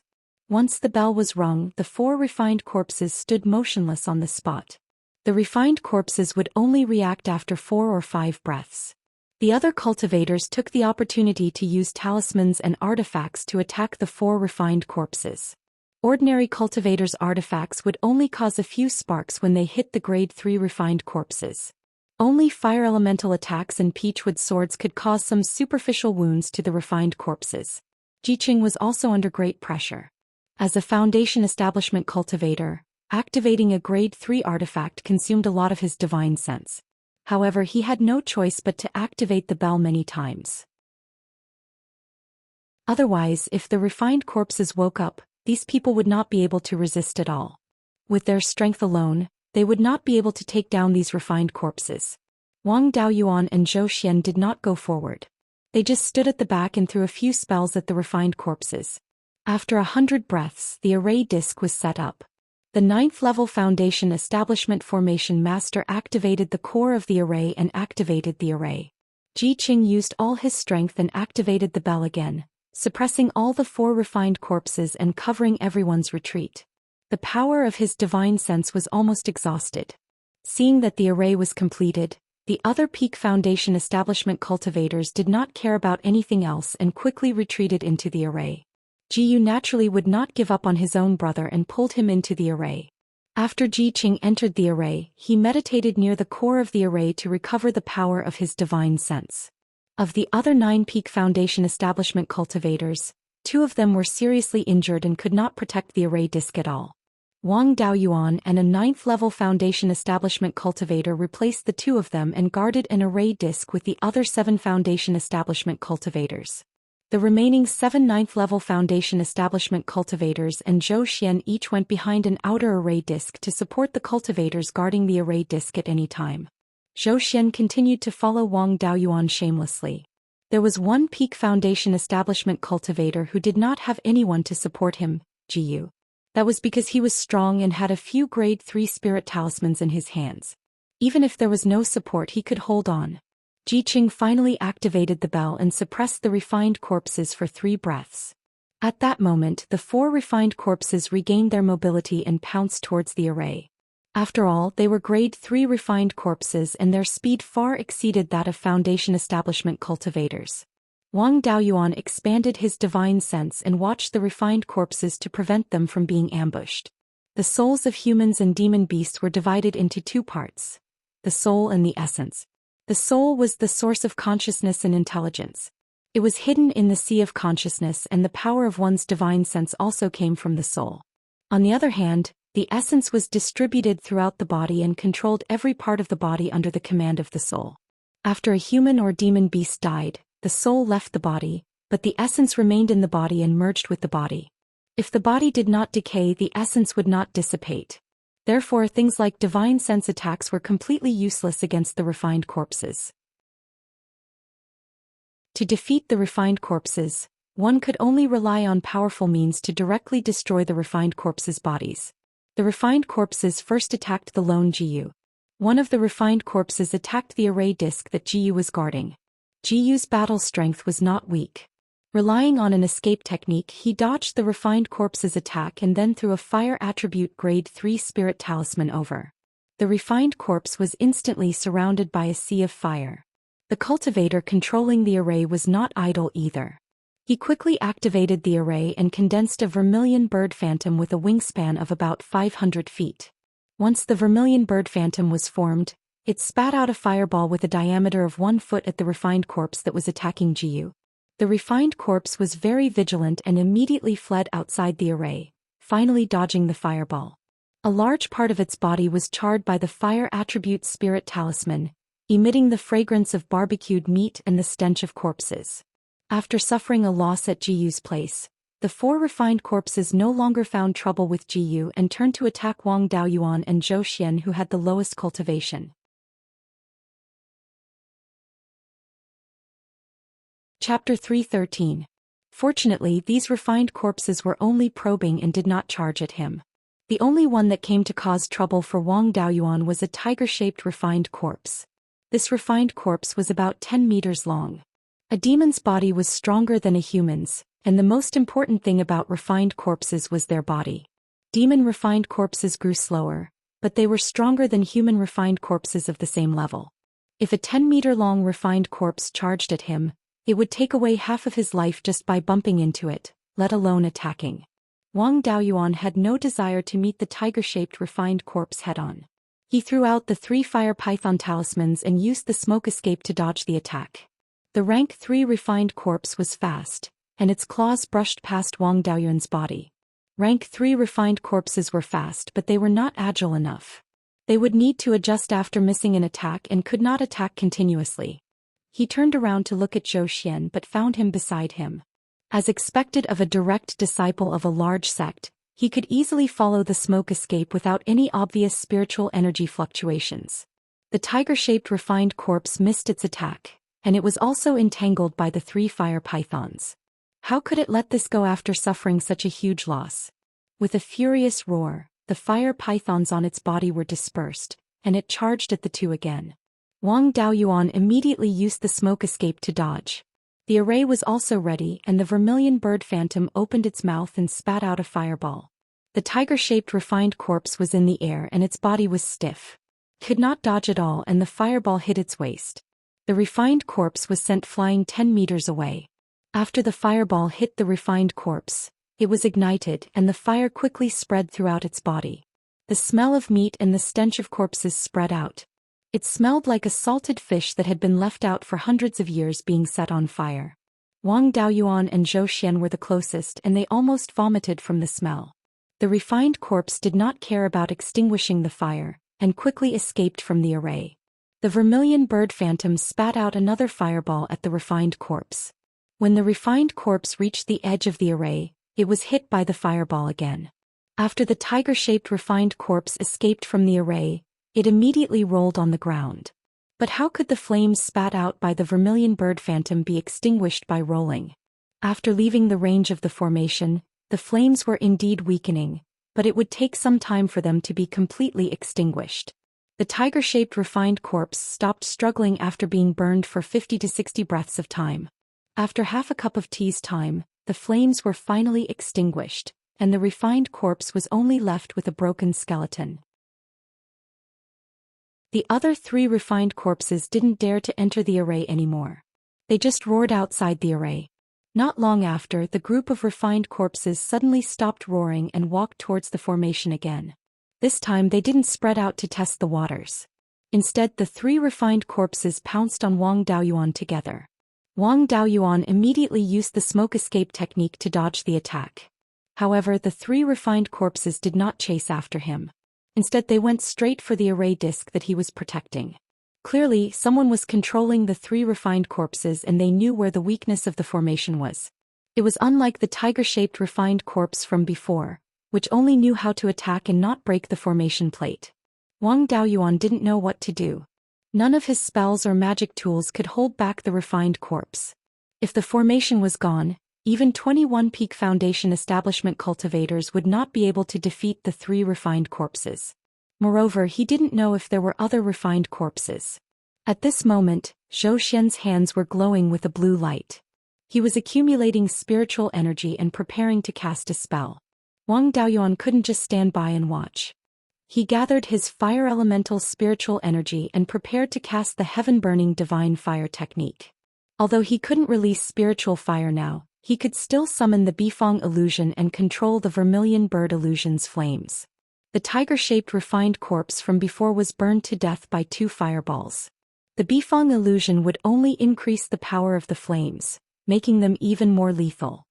Once the bell was rung, the 4 refined corpses stood motionless on the spot. The refined corpses would only react after 4 or 5 breaths. The other cultivators took the opportunity to use talismans and artifacts to attack the 4 refined corpses. Ordinary cultivators' artifacts would only cause a few sparks when they hit the grade 3 refined corpses. Only fire elemental attacks and peachwood swords could cause some superficial wounds to the refined corpses. Ji Cheng was also under great pressure. As a Foundation establishment cultivator, activating a grade 3 artifact consumed a lot of his divine sense. However, he had no choice but to activate the bell many times. Otherwise, if the refined corpses woke up, these people would not be able to resist at all. With their strength alone, they would not be able to take down these refined corpses. Wang Daoyuan and Zhou Xian did not go forward. They just stood at the back and threw a few spells at the refined corpses. After 100 breaths, the array disc was set up. The 9th level Foundation establishment formation master activated the core of the array and activated the array. Ji Cheng used all his strength and activated the bell again, suppressing all the 4 refined corpses and covering everyone's retreat. The power of his divine sense was almost exhausted. Seeing that the array was completed, the other Peak Foundation establishment cultivators did not care about anything else and quickly retreated into the array. Ji Yu naturally would not give up on his own brother and pulled him into the array. After Ji Cheng entered the array, he meditated near the core of the array to recover the power of his divine sense. Of the other 9 Peak Foundation establishment cultivators, 2 of them were seriously injured and could not protect the array disc at all. Wang Daoyuan and a 9th level Foundation establishment cultivator replaced the 2 of them and guarded an array disc with the other 7 Foundation establishment cultivators. The remaining 7 9th level Foundation establishment cultivators and Zhou Xian each went behind an outer array disc to support the cultivators guarding the array disc at any time. Zhou Xian continued to follow Wang Daoyuan shamelessly. There was one Peak Foundation establishment cultivator who did not have anyone to support him, Ji Yu. That was because he was strong and had a few grade 3 spirit talismans in his hands. Even if there was no support, he could hold on. Ji Cheng finally activated the bell and suppressed the refined corpses for 3 breaths. At that moment, the 4 refined corpses regained their mobility and pounced towards the array. After all, they were grade 3 refined corpses and their speed far exceeded that of Foundation establishment cultivators. Wang Daoyuan expanded his divine sense and watched the refined corpses to prevent them from being ambushed. The souls of humans and demon beasts were divided into 2 parts: the soul and the essence. The soul was the source of consciousness and intelligence. It was hidden in the sea of consciousness, and the power of one's divine sense also came from the soul. On the other hand, the essence was distributed throughout the body and controlled every part of the body under the command of the soul. After a human or demon beast died, the soul left the body, but the essence remained in the body and merged with the body. If the body did not decay, the essence would not dissipate. Therefore, things like divine sense attacks were completely useless against the refined corpses. To defeat the refined corpses, one could only rely on powerful means to directly destroy the refined corpses' bodies. The refined corpses first attacked the lone Jiyu. One of the refined corpses attacked the array disc that Jiyu was guarding. Jiyu's battle strength was not weak. Relying on an escape technique, he dodged the refined corpse's attack and then threw a fire attribute grade 3 spirit talisman over. The refined corpse was instantly surrounded by a sea of fire. The cultivator controlling the array was not idle either. He quickly activated the array and condensed a vermilion bird phantom with a wingspan of about 500 feet. Once the vermilion bird phantom was formed, it spat out a fireball with a diameter of 1 foot at the refined corpse that was attacking Jiyu. The refined corpse was very vigilant and immediately fled outside the array, finally dodging the fireball. A large part of its body was charred by the fire attribute spirit talisman, emitting the fragrance of barbecued meat and the stench of corpses. After suffering a loss at Jiyu's place, the 4 refined corpses no longer found trouble with Jiyu and turned to attack Wang Daoyuan and Zhou Xian, who had the lowest cultivation. Chapter 313. Fortunately, these refined corpses were only probing and did not charge at him. The only one that came to cause trouble for Wang Daoyuan was a tiger-shaped refined corpse. This refined corpse was about 10 meters long. A demon's body was stronger than a human's, and the most important thing about refined corpses was their body. Demon refined corpses grew slower, but they were stronger than human refined corpses of the same level. If a 10-meter-long refined corpse charged at him, it would take away half of his life just by bumping into it, let alone attacking. Wang Daoyuan had no desire to meet the tiger-shaped refined corpse head-on. He threw out the 3 fire python talismans and used the smoke escape to dodge the attack. The rank 3 refined corpse was fast, and its claws brushed past Wang Daoyuan's body. Rank 3 refined corpses were fast, but they were not agile enough. They would need to adjust after missing an attack and could not attack continuously. He turned around to look at Zhou Xian but found him beside him. As expected of a direct disciple of a large sect, he could easily follow the smoke escape without any obvious spiritual energy fluctuations. The tiger-shaped refined corpse missed its attack, and it was also entangled by the 3 fire pythons. How could it let this go after suffering such a huge loss? With a furious roar, the fire pythons on its body were dispersed, and it charged at the 2 again. Wang Daoyuan immediately used the smoke escape to dodge. The array was also ready, and the vermilion bird phantom opened its mouth and spat out a fireball. The tiger-shaped refined corpse was in the air and its body was stiff. Could not dodge at all, and the fireball hit its waist. The refined corpse was sent flying 10 meters away. After the fireball hit the refined corpse, it was ignited and the fire quickly spread throughout its body. The smell of meat and the stench of corpses spread out. It smelled like a salted fish that had been left out for hundreds of years being set on fire. Wang Daoyuan and Zhou Xian were the closest and they almost vomited from the smell. The refined corpse did not care about extinguishing the fire, and quickly escaped from the array. The vermilion bird phantom spat out another fireball at the refined corpse. When the refined corpse reached the edge of the array, it was hit by the fireball again. After the tiger-shaped refined corpse escaped from the array, it immediately rolled on the ground. But how could the flames spat out by the vermilion bird phantom be extinguished by rolling? After leaving the range of the formation, the flames were indeed weakening, but it would take some time for them to be completely extinguished. The tiger-shaped refined corpse stopped struggling after being burned for 50 to 60 breaths of time. After half a cup of tea's time, the flames were finally extinguished, and the refined corpse was only left with a broken skeleton. The other 3 refined corpses didn't dare to enter the array anymore. They just roared outside the array. Not long after, the group of refined corpses suddenly stopped roaring and walked towards the formation again. This time they didn't spread out to test the waters. Instead, the 3 refined corpses pounced on Wang Daoyuan together. Wang Daoyuan immediately used the smoke escape technique to dodge the attack. However, the 3 refined corpses did not chase after him. Instead, they went straight for the array disk that he was protecting. Clearly, someone was controlling the 3 refined corpses and they knew where the weakness of the formation was. It was unlike the tiger-shaped refined corpse from before, which only knew how to attack and not break the formation plate. Wang Daoyuan didn't know what to do. None of his spells or magic tools could hold back the refined corpse. If the formation was gone, even 21 peak foundation establishment cultivators would not be able to defeat the 3 refined corpses. Moreover, he didn't know if there were other refined corpses. At this moment, Zhou Xian's hands were glowing with a blue light. He was accumulating spiritual energy and preparing to cast a spell. Wang Daoyuan couldn't just stand by and watch. He gathered his fire elemental spiritual energy and prepared to cast the heaven-burning divine fire technique. Although he couldn't release spiritual fire now, he could still summon the Beifong illusion and control the vermilion bird illusion's flames. The tiger-shaped refined corpse from before was burned to death by 2 fireballs. The Beifong illusion would only increase the power of the flames, making them even more lethal.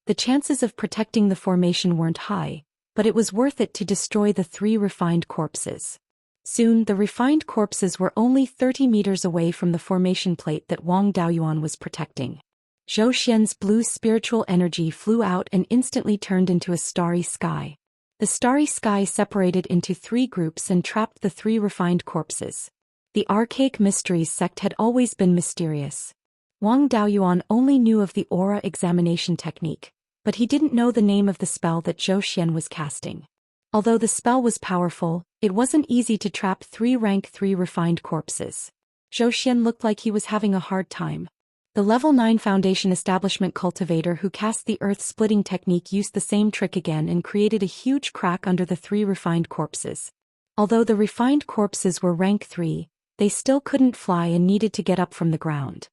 The chances of protecting the formation weren't high, but it was worth it to destroy the 3 refined corpses. Soon, the refined corpses were only 30 meters away from the formation plate that Wang Daoyuan was protecting. Zhou Xian's blue spiritual energy flew out and instantly turned into a starry sky. The starry sky separated into 3 groups and trapped the 3 refined corpses. The archaic mysteries sect had always been mysterious. Wang Daoyuan only knew of the aura examination technique, but he didn't know the name of the spell that Zhou Xian was casting. Although the spell was powerful, it wasn't easy to trap 3 rank 3 refined corpses. Zhou Xian looked like he was having a hard time. The level 9 foundation establishment cultivator who cast the earth-splitting technique used the same trick again and created a huge crack under the 3 refined corpses. Although the refined corpses were rank 3, they still couldn't fly and needed to get up from the ground.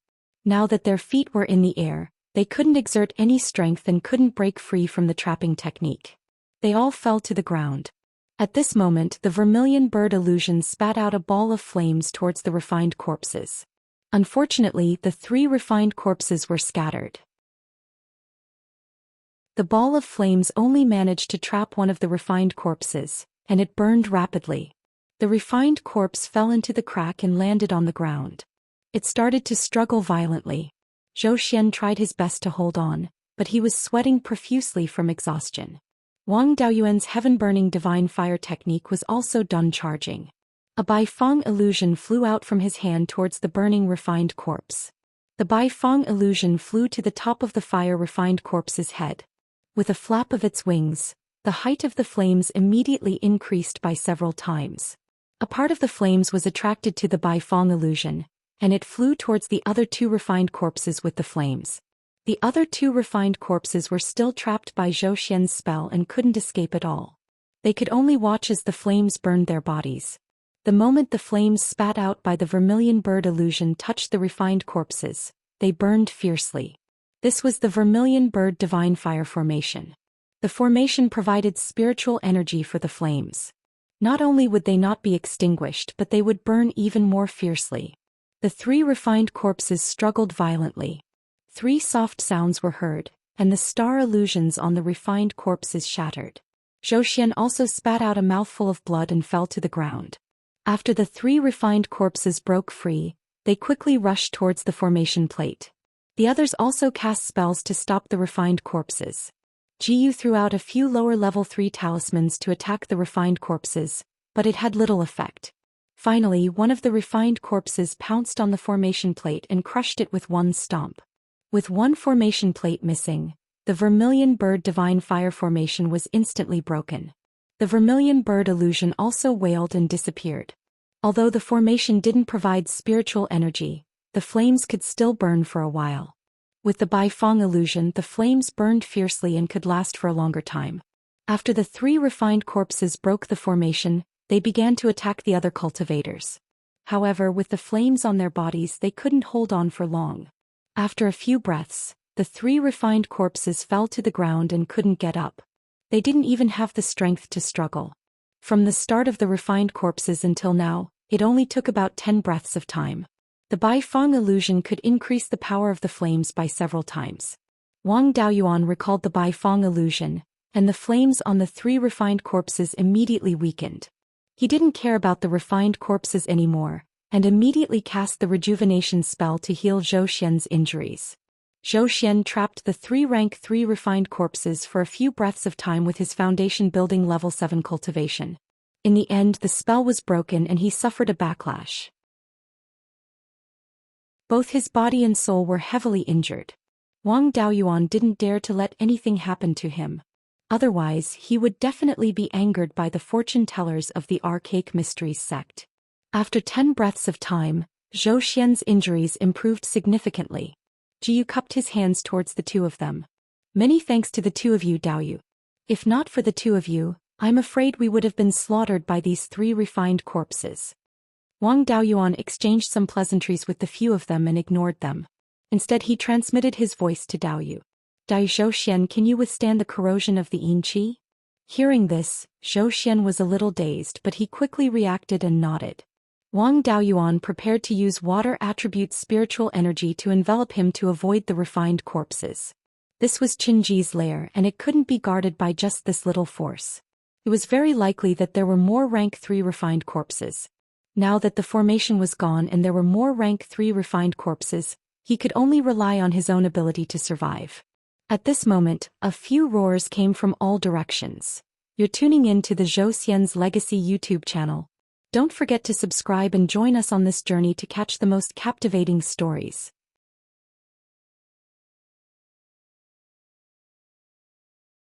Now that their feet were in the air, they couldn't exert any strength and couldn't break free from the trapping technique. They all fell to the ground. At this moment, the vermilion bird illusion spat out a ball of flames towards the refined corpses. Unfortunately, the 3 refined corpses were scattered. The ball of flames only managed to trap one of the refined corpses, and it burned rapidly. The refined corpse fell into the crack and landed on the ground. It started to struggle violently. Zhou Xian tried his best to hold on, but he was sweating profusely from exhaustion. Wang Daoyuan's heaven-burning divine fire technique was also done charging. A Beifong illusion flew out from his hand towards the burning refined corpse. The Beifong illusion flew to the top of the fire-refined corpse's head. With a flap of its wings, the height of the flames immediately increased by several times. A part of the flames was attracted to the Beifong illusion, and it flew towards the other 2 refined corpses with the flames. The other 2 refined corpses were still trapped by Zhou Xian's spell and couldn't escape at all. They could only watch as the flames burned their bodies. The moment the flames spat out by the vermilion bird illusion touched the refined corpses, they burned fiercely. This was the vermilion bird divine fire formation. The formation provided spiritual energy for the flames. Not only would they not be extinguished, but they would burn even more fiercely. The 3 refined corpses struggled violently. 3 soft sounds were heard, and the star illusions on the refined corpses shattered. Zhou Xian also spat out a mouthful of blood and fell to the ground. After the 3 refined corpses broke free, they quickly rushed towards the formation plate. The others also cast spells to stop the refined corpses. Jiyu threw out a few lower level 3 talismans to attack the refined corpses, but it had little effect. Finally, one of the refined corpses pounced on the formation plate and crushed it with one stomp. With one formation plate missing, the vermilion bird divine fire formation was instantly broken. The vermilion bird illusion also wailed and disappeared. Although the formation didn't provide spiritual energy, the flames could still burn for a while. With the Baifeng illusion, the flames burned fiercely and could last for a longer time. After the 3 refined corpses broke the formation, they began to attack the other cultivators. However, with the flames on their bodies, they couldn't hold on for long. After a few breaths, the 3 refined corpses fell to the ground and couldn't get up. They didn't even have the strength to struggle. From the start of the refined corpses until now, it only took about 10 breaths of time. The Baifeng illusion could increase the power of the flames by several times. Wang Daoyuan recalled the Baifeng illusion, and the flames on the 3 refined corpses immediately weakened. He didn't care about the refined corpses anymore, and immediately cast the rejuvenation spell to heal Zhou Xian's injuries. Zhou Xian trapped the 3 rank 3 refined corpses for a few breaths of time with his foundation building level 7 cultivation. In the end, the spell was broken and he suffered a backlash. Both his body and soul were heavily injured. Wang Daoyuan didn't dare to let anything happen to him. Otherwise, he would definitely be angered by the fortune tellers of the Archaic Mysteries sect. After 10 breaths of time, Zhou Xian's injuries improved significantly. Jiyu cupped his hands towards the 2 of them. Many thanks to the 2 of you, Daoyu. If not for the 2 of you, I'm afraid we would have been slaughtered by these 3 refined corpses. Wang Daoyuan exchanged some pleasantries with the few of them and ignored them. Instead, he transmitted his voice to Daoyu. Dai Zhou Xian, can you withstand the corrosion of the yin qi? Hearing this, Zhou Xian was a little dazed, but he quickly reacted and nodded. Wang Daoyuan prepared to use water attribute's spiritual energy to envelop him to avoid the refined corpses. This was Qinji's lair, and it couldn't be guarded by just this little force. It was very likely that there were more rank 3 refined corpses. Now that the formation was gone and there were more rank 3 refined corpses, he could only rely on his own ability to survive. At this moment, a few roars came from all directions. You're tuning in to the Zhou Xian's Legacy YouTube channel. Don't forget to subscribe and join us on this journey to catch the most captivating stories.